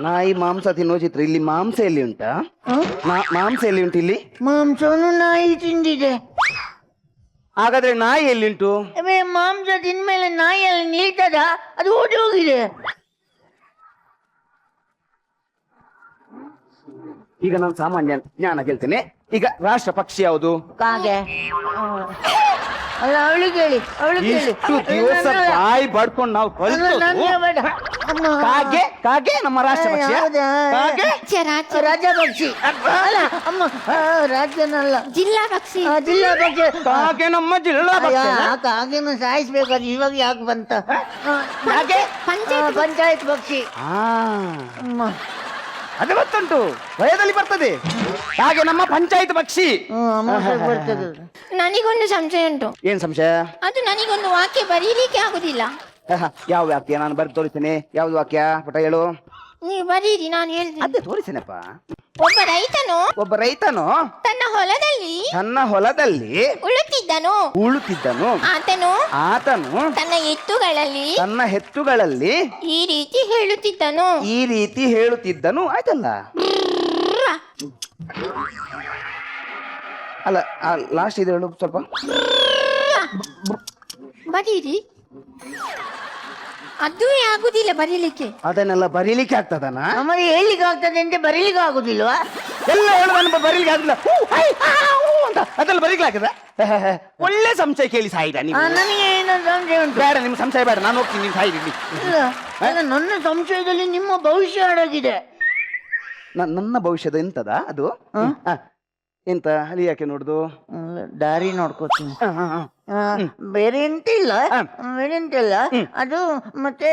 ನಾಯಿ ಮಾಂಸ ತಿನ್ನುವ ಚಿತ್ರ. ಇಲ್ಲಿ ಮಾಂಸ ಎಲ್ಲಿ ಉಂಟಾ? ಮಾಂಸ ಎಲ್ಲಿ ಉಂಟು ಇಲ್ಲಿ? ಮಾಂಸವನ್ನು ನಾಯಿ ತಿಂದಿದೆ. ಹಾಗಾದ್ರೆ ನಾಯಿ ಎಲ್ಲಿಂಟು? ಮಾಂಸ ತಿಂದ್ಮೇಲೆ ನಾಯಿ ಅಲ್ಲಿ ನಿಲ್ತದ? ಅದು ಓಡಿ ಹೋಗಿದೆ. ಈಗ ನಾನು ಸಾಮಾನ್ಯ ಜ್ಞಾನ ಕೇಳ್ತೇನೆ. ಈಗ ರಾಷ್ಟ್ರ ಪಕ್ಷಿ ಯಾವುದು? ಕಾಗೆ. ಅಲ್ಲ ಅವಳು ಕೇಳಿ, ಅವಳು ಕೇಳಿ. ಇಷ್ಟು ದಿವಸ ಬಾಯಿ ಬಡ್ಕೊಂಡು ನಾವು ಕಾಗೆ ಕಾಗೆ ನಮ್ಮ ರಾಷ್ಟ್ರ ಪಕ್ಷಿ. ರಾಜ್ಯ ಪಕ್ಷಿ ಅಲ್ಲ ಅಮ್ಮ, ರಾಜ್ಯನಲ್ಲ, ಜಿಲ್ಲಾ ಪಕ್ಷಿ. ಜಿಲ್ಲಾ ಪಕ್ಷಿ ಕಾಗೆ ನಮ್ಮ ಜಿಲ್ಲಾ ಪಕ್ಷಿ. ಕಾಗೆನ ಸಾಯಿಸ್ಬೇಕಾದ್ರೆ ಇವಾಗ ಯಾಕೆ ಬಂತ? ಪಂಚಾಯತ್ ಪಕ್ಷಿ. ಅದು ಗೊತ್ತುಂಟು, ಭಯದಲ್ಲಿ ಬರ್ತದೆ. ಹಾಗೆ ನಮ್ಮ ಪಂಚಾಯತ್ ಪಕ್ಷಿ. ನನಗೊಂದು ಸಂಶಯ ಉಂಟು. ಏನ್ ಸಂಶಯ? ಅದು ನನಗೊಂದು ವಾಕ್ಯ ಬರೀಲಿಕ್ಕೆ ಆಗುದಿಲ್ಲ. ಯಾವ ವಾಕ್ಯ? ನಾನು ಬರೆದು ತೋರಿಸ್ತೇನೆ. ಯಾವ್ದು ವಾಕ್ಯ ಪುಟ ಹೇಳು. ನೀವು ಬರೀರಿ, ನಾನು ಹೇಳ್ತೀನಿ. ಅದೇ ತೋರಿಸ್ತೇನಪ್ಪ. ಒಬ್ಬ ರೈತನು ತನ್ನ ಹೊಲದಲ್ಲಿ ಉಳುತ್ತಿದ್ದನು. ಆತನು ತನ್ನ ಎತ್ತುಗಳಲ್ಲಿ ಈ ರೀತಿ ಹೇಳುತ್ತಿದ್ದನು. ಆಯ್ತಲ್ಲ? ಅಲ್ಲ, ಲಾಸ್ಟ್ ಇದು ಹೇಳು ಸ್ವಲ್ಪ. ಬರೀರಿ. ಅದು ಆಗುದಿಲ್ಲ ಬರೀಲಿಕ್ಕೆ. ಅದನ್ನೆಲ್ಲ ಬರೀಲಿಕ್ಕೆ ಆಗ್ತದನ? ನಮಗೆ ಹೇಳಿಕ್ಕೆ ಆಗ್ತದೆ ಅಂತ ಬರೀಲಿಕ್ಕೆ ಆಗುದಿಲ್ವಾ? ಎಲ್ಲ ಹೇಳುವ ಬರೀಲಿಕ್ಕೆ ಆಗುದಿಲ್ಲ ಅಂತ ಅದೆಲ್ಲ ಬರೀಲಿಕ್ಕೆ ಆಗ್ತದ? ಒಳ್ಳೆ ಸಂಶಯ ಕೇಳಿ ಸಾಯಿದ ನೀವು. ನನಗೆ ಏನೋ ಸಂಶಯ ಉಂಟು. ಬೇಡ, ನಿಮ್ಮ ಸಂಶಯ ಬೇಡ, ನಾನು ಹೋಗ್ತೀನಿ, ನೀವು ಸಾಯಿರಿ. ನನ್ನ ಸಂಶಯದಲ್ಲಿ ನಿಮ್ಮ ಭವಿಷ್ಯ ಅಡಗಿದೆ. ನನ್ನ ಭವಿಷ್ಯದ ಎಂತದ ಅದು? ಎಂತ ಅಲ್ಲಿ ಯಾಕೆ ನೋಡುದು? ದಾರಿ ನೋಡ್ಕೋತೀನಿ, ಬೇರೆ ಎಂತಿಲ್ಲ. ಅದು ಮತ್ತೆ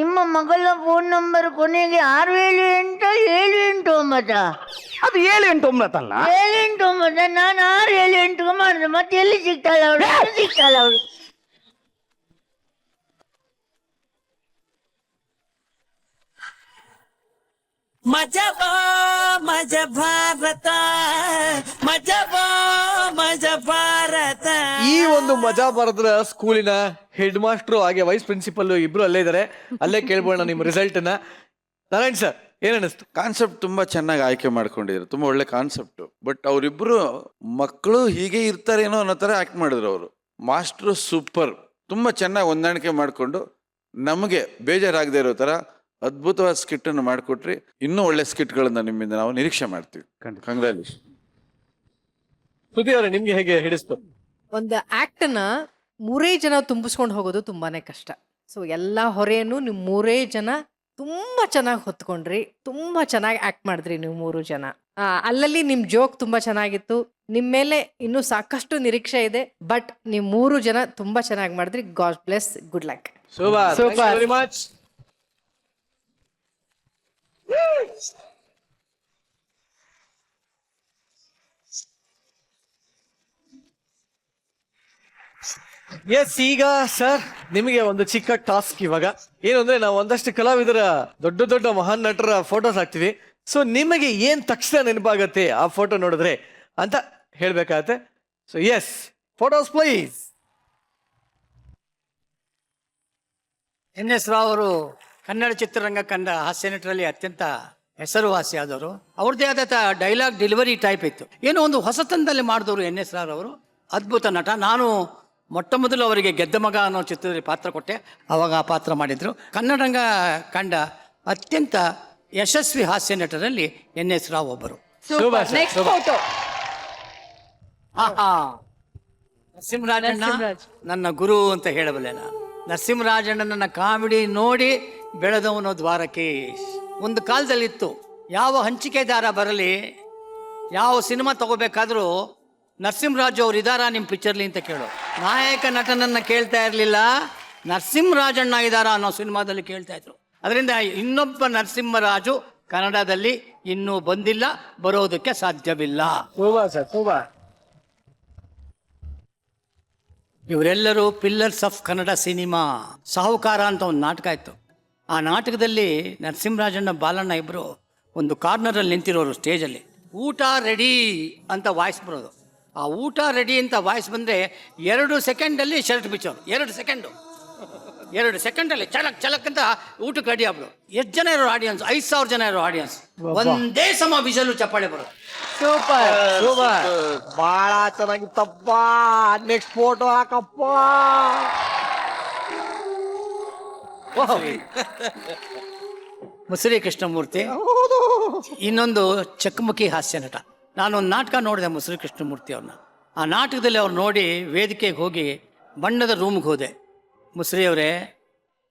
ನಿಮ್ಮ ಮಗಳ ಫೋನ್ ನಂಬರ್ ಕೊನೆಗೆ 678 ಅದು 789 ಅಲ್ಲ? 789. ನಾನು 678 ಮಾಡಿದೆ. ಮತ್ತೆ ಎಲ್ಲಿ ಸಿಗ್ತಾಳ ಅವಳು? ಮಜಬಾ ಮಜ ಭಾರತ, ಮಜಬಾ ಮಜ ಭಾರತ. ಈ ಒಂದು ಮಜಾ ಭಾರತದ ಸ್ಕೂಲಿನ ಹೆಡ್ ಮಾಸ್ಟ್ರು ಹಾಗೆ ವೈಸ್ ಪ್ರಿನ್ಸಿಪಲ್ ಇಬ್ರು ಅಲ್ಲೇ ಇದ್ದಾರೆ. ಅಲ್ಲೇ ಕೇಳ್ಬೋಣ ನಿಮ್ಮ ರಿಸಲ್ಟ್ ನ. ನಾರಾಯಣ್ ಸರ್, ಏನ್ ಅನಿಸ್ತು? ಕಾನ್ಸೆಪ್ಟ್ ತುಂಬಾ ಚೆನ್ನಾಗಿ ಆಯ್ಕೆ ಮಾಡ್ಕೊಂಡಿದ್ರು, ತುಂಬಾ ಒಳ್ಳೆ ಕಾನ್ಸೆಪ್ಟ್. ಬಟ್ ಅವರಿಬ್ರು ಮಕ್ಕಳು ಹೀಗೆ ಇರ್ತಾರೇನೋ ಅನ್ನೋ ತರ ಆಕ್ಟ್ ಮಾಡಿದ್ರು ಅವರು. ಮಾಸ್ಟ್ರು ಸೂಪರ್, ತುಂಬಾ ಚೆನ್ನಾಗಿ ಹೊಂದಾಣಿಕೆ ಮಾಡಿಕೊಂಡು ನಮಗೆ ಬೇಜಾರಾಗದೇ ಇರೋ ತರ ಅದ್ಭುತವಾದ ಸ್ಕಿಟ್ ಅನ್ನು ಮಾಡಿಕೊಟ್ರಿ. ಇನ್ನೂ ಒಳ್ಳೆ ಸ್ಕಿಟ್ಗಳನ್ನ ನಿಮ್ಮಿಂದ ನಾವು ನಿರೀಕ್ಷೆ ಮಾಡ್ತೀವಿ. ಕಂಗ್ರಾಚುಲೇಷನ್. ಸುದ್ದಿ ಅವರೇ, ನಿಮ್ಗೆ ಹೇಗೆ ಹಿಡಿಸ್ತು? ಒಂದು ಆಕ್ಟ್ನ 3 ಜನ ತುಂಬಿಸ್ಕೊಂಡು ಹೋಗೋದು ತುಂಬಾನೇ ಕಷ್ಟ. ಸೊ ಎಲ್ಲ ಹೊರೆಯನ್ನು ನೀವು 3 ಜನ ತುಂಬಾ ಚೆನ್ನಾಗಿ ಹೊತ್ಕೊಂಡ್ರಿ, ತುಂಬಾ ಚೆನ್ನಾಗಿ ಆಕ್ಟ್ ಮಾಡಿದ್ರಿ ನೀವು 3 ಜನ. ಅಲ್ಲಲ್ಲಿ ನಿಮ್ ಜೋಕ್ ತುಂಬಾ ಚೆನ್ನಾಗಿತ್ತು. ನಿಮ್ ಮೇಲೆ ಇನ್ನೂ ಸಾಕಷ್ಟು ನಿರೀಕ್ಷೆ ಇದೆ. ಬಟ್ ನೀವು 3 ಜನ ತುಂಬಾ ಚೆನ್ನಾಗಿ ಮಾಡಿದ್ರಿ. God bless, good luck. Super, very much. Yes, ಈಗ ಸರ್ ನಿಮಗೆ ಒಂದು ಚಿಕ್ಕ ಟಾಸ್ಕ್. ಇವಾಗ ಏನು ಅಂದ್ರೆ, ನಾವು ಒಂದಷ್ಟು ಕಲಾವಿದರ ದೊಡ್ಡ ದೊಡ್ಡ ಮಹಾನ್ ನಟರ ಫೋಟೋಸ್ ಹಾಕ್ತಿವಿ. ಸೊ ನಿಮಗೆ ಏನ್ ತಕ್ಷಣ ನೆನಪಾಗತ್ತೆ ಆ ಫೋಟೋ ನೋಡಿದ್ರೆ ಅಂತ ಹೇಳ್ಬೇಕಾಗತ್ತೆ. So yes, photos please. NS Rao ಅವರು ಕನ್ನಡ ಚಿತ್ರರಂಗ ಕಂಡ ಹಾಸ್ಯ ನಟರಲ್ಲಿ ಅತ್ಯಂತ ಹೆಸರುವಾಸಿಯಾದವರು. ಅವ್ರದ್ದೇ ಆದ ಡೈಲಾಗ್ ಡೆಲಿವರಿ ಟೈಪ್ ಇತ್ತು. ಏನೋ ಒಂದು ಹೊಸತನದಲ್ಲಿ ಮಾಡಿದವರು NS ರಾವ್ ಅವರು. ಅದ್ಭುತ ನಟ. ನಾನು ಮೊಟ್ಟ ಮೊದಲು ಅವರಿಗೆ ಗೆದ್ದ ಮಗ ಅನ್ನೋ ಚಿತ್ರದಲ್ಲಿ ಪಾತ್ರ ಕೊಟ್ಟೆ. ಅವಾಗ ಆ ಪಾತ್ರ ಮಾಡಿದ್ರು. ಕನ್ನಡರಂಗ ಕಂಡ ಅತ್ಯಂತ ಯಶಸ್ವಿ ಹಾಸ್ಯ ನಟರಲ್ಲಿ NS ರಾವ್ ಒಬ್ಬರು. ನರಸಿಂಹರಾಜಣ್ಣ ನನ್ನ ಗುರು ಅಂತ ಹೇಳಬಲ್ಲೆ ನಾನು. ನರಸಿಂಹರಾಜಣ್ಣನ ಕಾಮಿಡಿ ನೋಡಿ ಬೆಳೆದವನು ದ್ವಾರಕೀಶ್. ಒಂದು ಕಾಲದಲ್ಲಿತ್ತು, ಯಾವ ಹಂಚಿಕೆದಾರ ಬರಲಿ, ಯಾವ ಸಿನಿಮಾ ತಗೋಬೇಕಾದ್ರೂ ನರಸಿಂಹರಾಜು ಅವ್ರು ಇದಾರಾ ನಿಮ್ಮ ಪಿಕ್ಚರ್ಲಿ ಅಂತ ಕೇಳೋ. ನಾಯಕ ನಟನನ್ನು ಕೇಳ್ತಾ ಇರಲಿಲ್ಲ, ನರಸಿಂಹರಾಜಣ್ಣ ಇದ್ದಾರಾ ಅನ್ನೋ ಸಿನಿಮಾದಲ್ಲಿ ಕೇಳ್ತಾ ಇದ್ರು. ಅದರಿಂದ ಇನ್ನೊಬ್ಬ ನರಸಿಂಹರಾಜು ಕನ್ನಡದಲ್ಲಿ ಇನ್ನೂ ಬಂದಿಲ್ಲ, ಬರೋದಕ್ಕೆ ಸಾಧ್ಯವಿಲ್ಲ. ಇವರೆಲ್ಲರೂ ಪಿಲ್ಲರ್ಸ್ ಆಫ್ ಕನ್ನಡ ಸಿನಿಮಾ. ಸಾಹುಕಾರ ಅಂತ ಒಂದು ನಾಟಕ ಇತ್ತು. ಆ ನಾಟಕದಲ್ಲಿ ನರಸಿಂಹರಾಜಣ್ಣ ಬಾಲಣ್ಣ ಇಬ್ಬರು ಒಂದು ಕಾರ್ನರಲ್ಲಿ ನಿಂತಿರೋರು ಸ್ಟೇಜಲ್ಲಿ. ಊಟ ರೆಡಿ ಅಂತ ವಾಯ್ಸ್ ಬರೋದು. ಆ ಊಟ ರೆಡಿ ಅಂತ ವಾಯ್ಸ್ ಬಂದರೆ 2 ಸೆಕೆಂಡಲ್ಲಿ ಶರ್ಟ್ ಬಿಚ್ಚೋರು. 2 ಸೆಕೆಂಡಲ್ಲಿ ಚಳಕ್ ಚಳಕ್ ಅಂತ ಊಟಕ್ಕೆ ರೆಡಿ ಆಗ್ಬಿಡು. ಎಷ್ಟು ಜನ ಇರೋ ಆಡಿಯನ್ಸ್? 5,000 ಜನ ಇರೋ ಆಡಿಯನ್ಸ್. ಒಂದೇ ಸಮ ವಿಷಲು ಚಪ್ಪಾಳೆ ಬರೋದು. ಸೂಪರ್. ಬಹಳ ಚೆನ್ನಾಗಿತ್ತಪ್ಪ. ನೆಕ್ಸ್ಟ್ ಫೋಟೋ ಹಾಕಪ್ಪ. ಮುಸುರಿ ಕೃಷ್ಣಮೂರ್ತಿ ಇನ್ನೊಂದು ಚಕಮಕಿ ಹಾಸ್ಯ ನಟ. ನಾನೊಂದು ನಾಟಕ ನೋಡಿದೆ ಮುಸುರಿ ಕೃಷ್ಣಮೂರ್ತಿ ಅವ್ರನ್ನ. ಆ ನಾಟಕದಲ್ಲಿ ಅವ್ರು ನೋಡಿ ವೇದಿಕೆಗೆ ಹೋಗಿ ಬಣ್ಣದ ರೂಮ್ಗೆ ಹೋದೆ. ಮುಸುರಿ ಅವರೇ,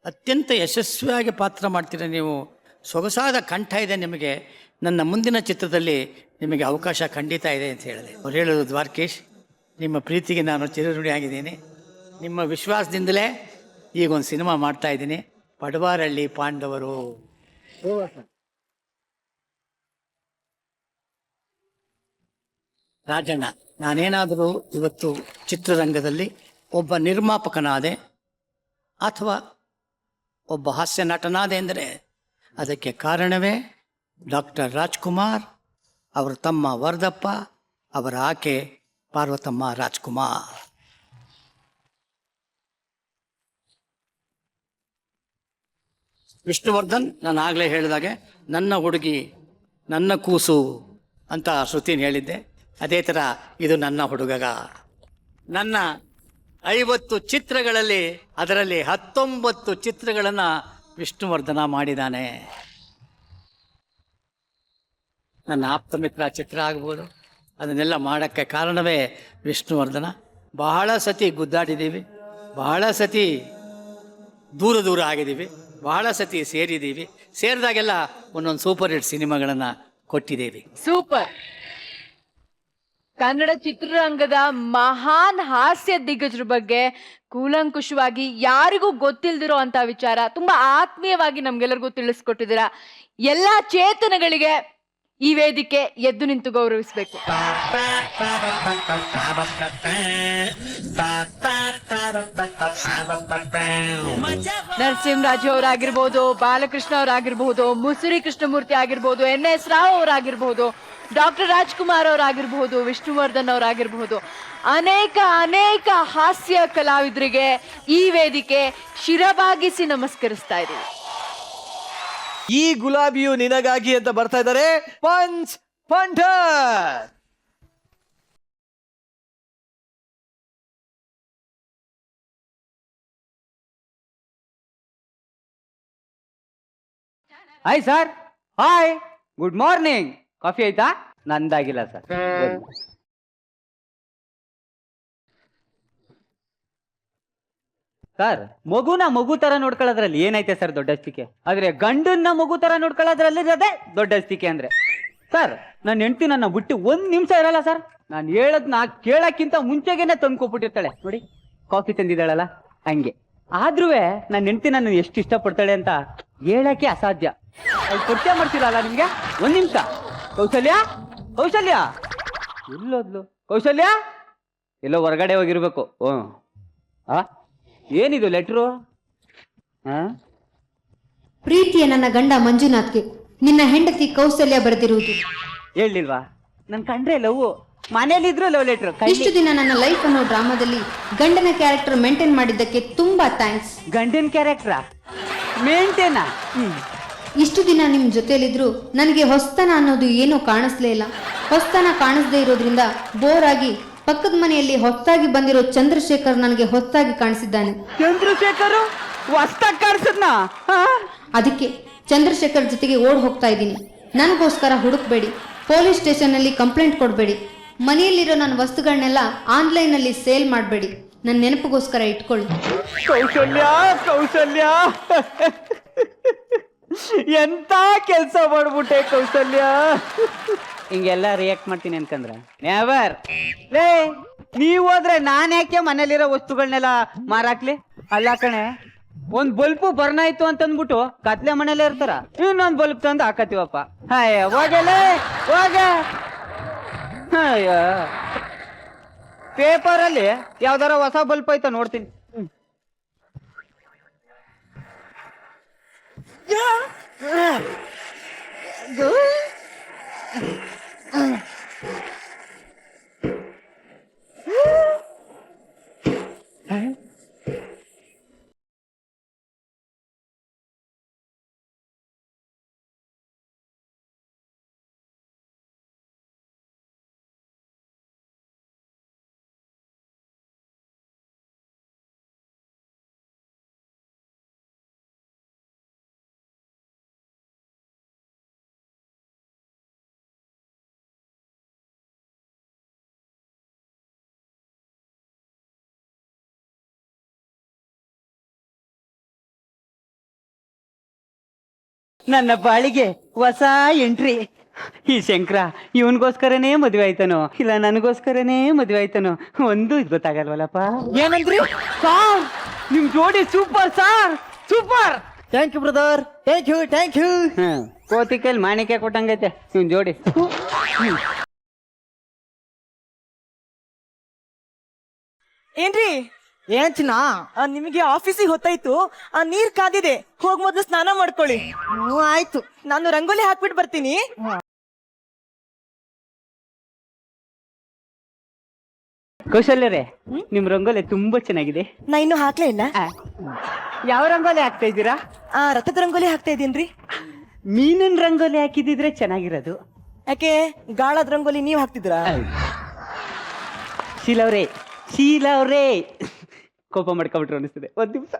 ಅತ್ಯಂತ ಯಶಸ್ವಿಯಾಗಿ ಪಾತ್ರ ಮಾಡ್ತೀರ ನೀವು, ಸೊಗಸಾದ ಕಂಠ ಇದೆ ನಿಮಗೆ, ನನ್ನ ಮುಂದಿನ ಚಿತ್ರದಲ್ಲಿ ನಿಮಗೆ ಅವಕಾಶ ಖಂಡಿತ ಇದೆ ಅಂತ ಹೇಳಿದೆ. ಅವ್ರು ಹೇಳೋದು, ದ್ವಾರಕೀಶ್, ನಿಮ್ಮ ಪ್ರೀತಿಗೆ ನಾನು ಚಿರಋಣಿಯಾಗಿದ್ದೀನಿ. ನಿಮ್ಮ ವಿಶ್ವಾಸದಿಂದಲೇ ಈಗ ಒಂದು ಸಿನಿಮಾ ಮಾಡ್ತಾ ಇದ್ದೀನಿ, ಪಡವಾರಳ್ಳಿ ಪಾಂಡವರು. ರಾಜಣ್ಣ, ನಾನೇನಾದರೂ ಇವತ್ತು ಚಿತ್ರರಂಗದಲ್ಲಿ ಒಬ್ಬ ನಿರ್ಮಾಪಕನಾದೆ ಅಥವಾ ಒಬ್ಬ ಹಾಸ್ಯ ನಟನಾದೆ ಎಂದರೆ ಅದಕ್ಕೆ ಕಾರಣವೇ ಡಾಕ್ಟರ್ ರಾಜ್ಕುಮಾರ್, ಅವರ ತಮ್ಮ ವರದಪ್ಪ, ಅವರ ಆಕೆ ಪಾರ್ವತಮ್ಮ ರಾಜ್ಕುಮಾರ್. ವಿಷ್ಣುವರ್ಧನ್, ನಾನು ಆಗಲೇ ಹೇಳಿದಾಗೆ ನನ್ನ ಹುಡುಗಿ ನನ್ನ ಕೂಸು ಅಂತ ಶ್ರುತಿನ ಹೇಳಿದ್ದೆ. ಅದೇ ಥರ ಇದು ನನ್ನ ಹುಡುಗ. ನನ್ನ 50 ಚಿತ್ರಗಳಲ್ಲಿ ಅದರಲ್ಲಿ 19 ಚಿತ್ರಗಳನ್ನು ವಿಷ್ಣುವರ್ಧನ ಮಾಡಿದ್ದಾನೆ. ನನ್ನ ಆಪ್ತ ಮಿತ್ರ ಚಿತ್ರ ಆಗ್ಬೋದು, ಅದನ್ನೆಲ್ಲ ಮಾಡೋಕ್ಕೆ ಕಾರಣವೇ ವಿಷ್ಣುವರ್ಧನ. ಬಹಳ ಸತಿ ಗುದ್ದಾಡಿದ್ದೀವಿ, ಬಹಳ ಸತಿ ದೂರ ಆಗಿದ್ದೀವಿ, ಬಹಳ ಸತಿ ಸೇರಿದ್ದೀವಿ. ಸೇರಿದಾಗೆಲ್ಲ ಒಂದೊಂದು ಸೂಪರ್ ಹಿಟ್ ಸಿನಿಮಾಗಳನ್ನು ಕೊಟ್ಟಿದ್ದೀವಿ. ಸೂಪರ್. ಕನ್ನಡ ಚಿತ್ರರಂಗದ ಮಹಾನ್ ಹಾಸ್ಯ ದಿಗ್ಗಜರ ಬಗ್ಗೆ ಕೂಲಂಕುಷವಾಗಿ ಯಾರಿಗೂ ಗೊತ್ತಿಲ್ದಿರೋ ಅಂತ ವಿಚಾರ ತುಂಬಾ ಆತ್ಮೀಯವಾಗಿ ನಮ್ಗೆಲ್ಲರಿಗೂ ತಿಳಿಸ್ಕೊಟ್ಟಿದ್ದೀರಾ. ಎಲ್ಲಾ ಚೇತನಗಳಿಗೆ ಈ ವೇದಿಕೆ ಎದ್ದು ನಿಂತು ಗೌರವಿಸಬೇಕು. ನರಸಿಂಹರಾಜು ಅವರಾಗಿರ್ಬೋದು, ಬಾಲಕೃಷ್ಣ ಅವರಾಗಿರ್ಬೋದು, ಮುಸುರಿ ಕೃಷ್ಣಮೂರ್ತಿ ಆಗಿರ್ಬೋದು, NS ರಾವ್ ಅವರಾಗಿರ್ಬೋದು, ಡಾಕ್ಟರ್ ರಾಜ್ಕುಮಾರ್ ಅವರಾಗಿರ್ಬೋದು, ವಿಷ್ಣುವರ್ಧನ್ ಅವರಾಗಿರ್ಬೋದು, ಅನೇಕ ಹಾಸ್ಯ ಕಲಾವಿದರಿಗೆ ಈ ವೇದಿಕೆ ಶಿರಬಾಗಿಸಿ ನಮಸ್ಕರಿಸ್ತಾ ಇದ್ದೀವಿ. ಈ ಗುಲಾಬಿಯು ನಿನಗಾಗಿ ಅಂತ ಬರ್ತಾ ಇದ್ದಾರೆ ಪಂಚ್ ಪಂಠರ್. Hi sir. Hi, good morning. Coffee ಆಯ್ತಾ? ನಂದಾಗಿಲ್ಲ ಸರ್. ಸರ್, ಮಗುನ ಮಗು ತರ ನೋಡ್ಕೊಳ್ಳೋದ್ರಲ್ಲಿ ಏನೈತೆ ಸರ್ ದೊಡ್ಡಸ್ತಿಕೆ? ಆದ್ರೆ ಗಂಡನ್ನ ಮಗು ತರ ನೋಡ್ಕೊಳ್ಳೋದ್ರಲ್ಲಿ ಅದೇ ದೊಡ್ಡಸ್ತಿಕೆ ಅಂದ್ರೆ. ಸರ್, ನನ್ನ ಹೆಂಡತಿ ನನ್ನ ಬಿಟ್ಟು 1 ನಿಮಿಷ ಇರಲ್ಲ ಸರ್. ನಾನು ಹೇಳದ್ನ ಕೇಳಕ್ಕಿಂತ ಮುಂಚೆಗೇನೆ ತಂದ್ಕೊಬಿಟ್ಟಿರ್ತಾಳೆ. ನೋಡಿ, ಕಾಫಿ ತಂದಿದ್ದಾಳಲ್ಲ ಹಂಗೆ. ಆದ್ರೂ ನನ್ನ ಹೆಂಡತಿ ನನ್ನ ಎಷ್ಟು ಇಷ್ಟಪಡ್ತಾಳೆ ಅಂತ ಹೇಳಕ್ಕೆ ಅಸಾಧ್ಯ. ಅವ್ಳು ಪರಿಚಯ ಮಾಡ್ತೀರಲ್ಲ ನಿಮ್ಗೆ. 1 ನಿಮಿಷ. ಕೌಸಲ್ಯ, ಕೌಸಲ್ಯ ಎಲ್ಲೋದ್ಲು? ಕೌಸಲ್ಯ ಎಲ್ಲೋ ಹೊರಗಡೆ ಹೋಗಿರ್ಬೇಕು. ಏನಿದು ಲೆಟ್ರು? ಪ್ರೀತಿಯ ನನ್ನ ಗಂಡ ಮಂಜುನಾಥ್ಗೆ ನಿನ್ನ ಹೆಂಡತಿ ಕೌಸಲ್ಯ ಬರೆದಿರುವುದು. ಹೇಳಿಲ್ವಾ? ನನ್ ಕಂಡ್ರೆ ಲವ್, ಮನೇಲಿದ್ರು ಲವ್ ಲೆಟ್ರು. ಇಷ್ಟು ದಿನ ನನ್ನ ಲೈಫ್ ಅನ್ನೋ ಡ್ರಾಮಾದಲ್ಲಿ ಗಂಡನ ಕ್ಯಾರೆಕ್ಟರ್ ಮೇಂಟೈನ್ ಮಾಡಿದ್ದಕ್ಕೆ ತುಂಬಾ ಥ್ಯಾಂಕ್ಸ್. ಗಂಡನ ಕ್ಯಾರೆಕ್ಟರ್ ಮೇಂಟೈನಾ? ಇಷ್ಟು ದಿನ ನಿಮ್ ಜೊತೆಲಿದ್ರು ನನಗೆ ಹೊಸ್ತನ ಅನ್ನೋದು ಏನೂ ಕಾಣಿಸ್ಲೇ ಇಲ್ಲ. ಹೊಸ್ತನ ಕಾಣಿಸ್ದೇ ಇರೋದ್ರಿಂದ ಬೋರ್ ಆಗಿ ಪಕ್ಕದ ಮನೆಯಲ್ಲಿ ಹೊಸ್ತಾಗಿ ಬಂದಿರೋ ಚಂದ್ರಶೇಖರ್ ನನಗೆ ಹೊಸ್ತಾಗಿ ಕಾಣಿಸಿದ್ದಾನೆ. ಚಂದ್ರಶೇಖರ್ ಹೊಸ್ತಾಗಿ ಕಾಣಿಸಿದ್ನ? ಅದಕ್ಕೆ ಚಂದ್ರಶೇಖರ್ ಜೊತೆಗೆ ಓಡ್ ಹೋಗ್ತಾ ಇದ್ದೀನಿ. ನನಗೋಸ್ಕರ ಹುಡುಕ್ಬೇಡಿ, ಪೊಲೀಸ್ ಸ್ಟೇಷನ್ ನಲ್ಲಿ ಕಂಪ್ಲೇಂಟ್ ಕೊಡಬೇಡಿ, ಮನೆಯಲ್ಲಿರೋ ನನ್ನ ವಸ್ತುಗಳನ್ನೆಲ್ಲ ಆನ್ಲೈನ್ ನಲ್ಲಿ ಸೇಲ್ ಮಾಡಬೇಡಿ. ನನ್ನ ನೆನಪಿಗೋಸ್ಕರ ಇಟ್ಕೊಳ್ಳಿ. ಕೌಸಲ್ಯ, ಕೌಸಲ್ಯ ಎಂತ ಕೆಲಸ ಮಾಡ್ಬಿಟ್ಟೆ ಕೌಸಲ್ಯ. ಹಿಂಗೆಲ್ಲ ರಿಯಾಕ್ಟ್ ಮಾಡ್ತೀನಿ ಅನ್ಕಂದ್ರ ನೆವರ್. ಲೇ, ನೀವ್ ಹೋದ್ರೆ ನಾನ್ ಯಾಕೆ ಮನೇಲಿರೋ ವಸ್ತುಗಳನ್ನೆಲ್ಲ ಮಾರಾಕ್ಲಿ? ಅಲ್ಲ ಕಣೆ, ಒಂದ್ ಬಲ್ಪು ಬರ್ನ್ ಆಯ್ತು ಅಂತಂದ್ಬಿಟ್ಟು ಕತ್ಲೆ ಮನೇಲೆ ಇರ್ತಾರ, ಇನ್ನೊಂದ್ ಬಲ್ಪ್ ತಂದು ಹಾಕತಿವಪ್ಪ. ಅಯ್ಯ ಹೋಗಲೇ ಹೋಗ. ಅಯ್ಯ ಪೇಪರಲ್ಲಿ ಯಾವ್ದಾರ ಹೊಸ ಬಲ್ಪ್ ಐತ ನೋಡ್ತೀನಿ. ನನ್ನ ಬಾಳಿಗೆ ಹೊಸ ಎಂಟ್ರಿ. ಈ ಶಂಕರ ಇವನ್ಗೋಸ್ಕರನೇ ಮದುವೆ ಆಯ್ತಾನೋ ಇಲ್ಲ ನನಗೋಸ್ಕರನೇ ಮದುವೆ ಆಯ್ತಾನೋ ಒಂದು ಇದು ಗೊತ್ತಾಗಲ್ವಲ್ಲಪ್ಪ. ಏನಂದ್ರಿ? ಸಾರ್ ನಿಮ್ ಜೋಡಿ super sir, super. Thank you brother, thank you. ಕೋತಿ ಕೈಲಿ ಮಾಣಿಕ್ಯ ಕೊಟ್ಟಂಗೈತೆ ಇವ್ನ್ ಜೋಡಿ. ಏನ್ರಿ ಏನ್ ಚಿನ್ನ, ನಿಮಗೆ ಆಫೀಸಿಗೆ ಹೊತ್ತಾಯ್ತು, ನೀರ್ ಕಾದಿದೆ, ಹೋಗ್ ಮೊದ್ಲು ಸ್ನಾನ ಮಾಡ್ಕೊಳ್ಳಿ. ಆಯ್ತು, ನಾನು ರಂಗೋಲಿ ಹಾಕ್ಬಿಟ್ಟು ಬರ್ತೀನಿ. ಕೌಶಲ್ಯರೇ, ನಿಮ್ ರಂಗೋಲಿ ತುಂಬಾ ಚೆನ್ನಾಗಿದೆ. ನಾ ಇನ್ನು ಹಾಕ್ಲೇ ಇಲ್ಲ. ಯಾವ ರಂಗೋಲಿ ಹಾಕ್ತಾ ಇದ್ದೀರಾ? ರಥದ ರಂಗೋಲಿ ಹಾಕ್ತಾ ಇದೀನ್ರಿ. ಮೀನಿನ ರಂಗೋಲಿ ಹಾಕಿದಿದ್ರೆ ಚೆನ್ನಾಗಿರೋದು. ಯಾಕೆ ಗಾಳದ ರಂಗೋಲಿ ನೀವ್ ಹಾಕ್ತಿದ್ರಾ? ಶೀಲವ್ರೇ ಕೋಪ ಮಾಡ್ಕೊಂಡ್ಬಿಟ್ರು ಅನಿಸ್ತದೆ. ಒಂದ್ ದಿವಸ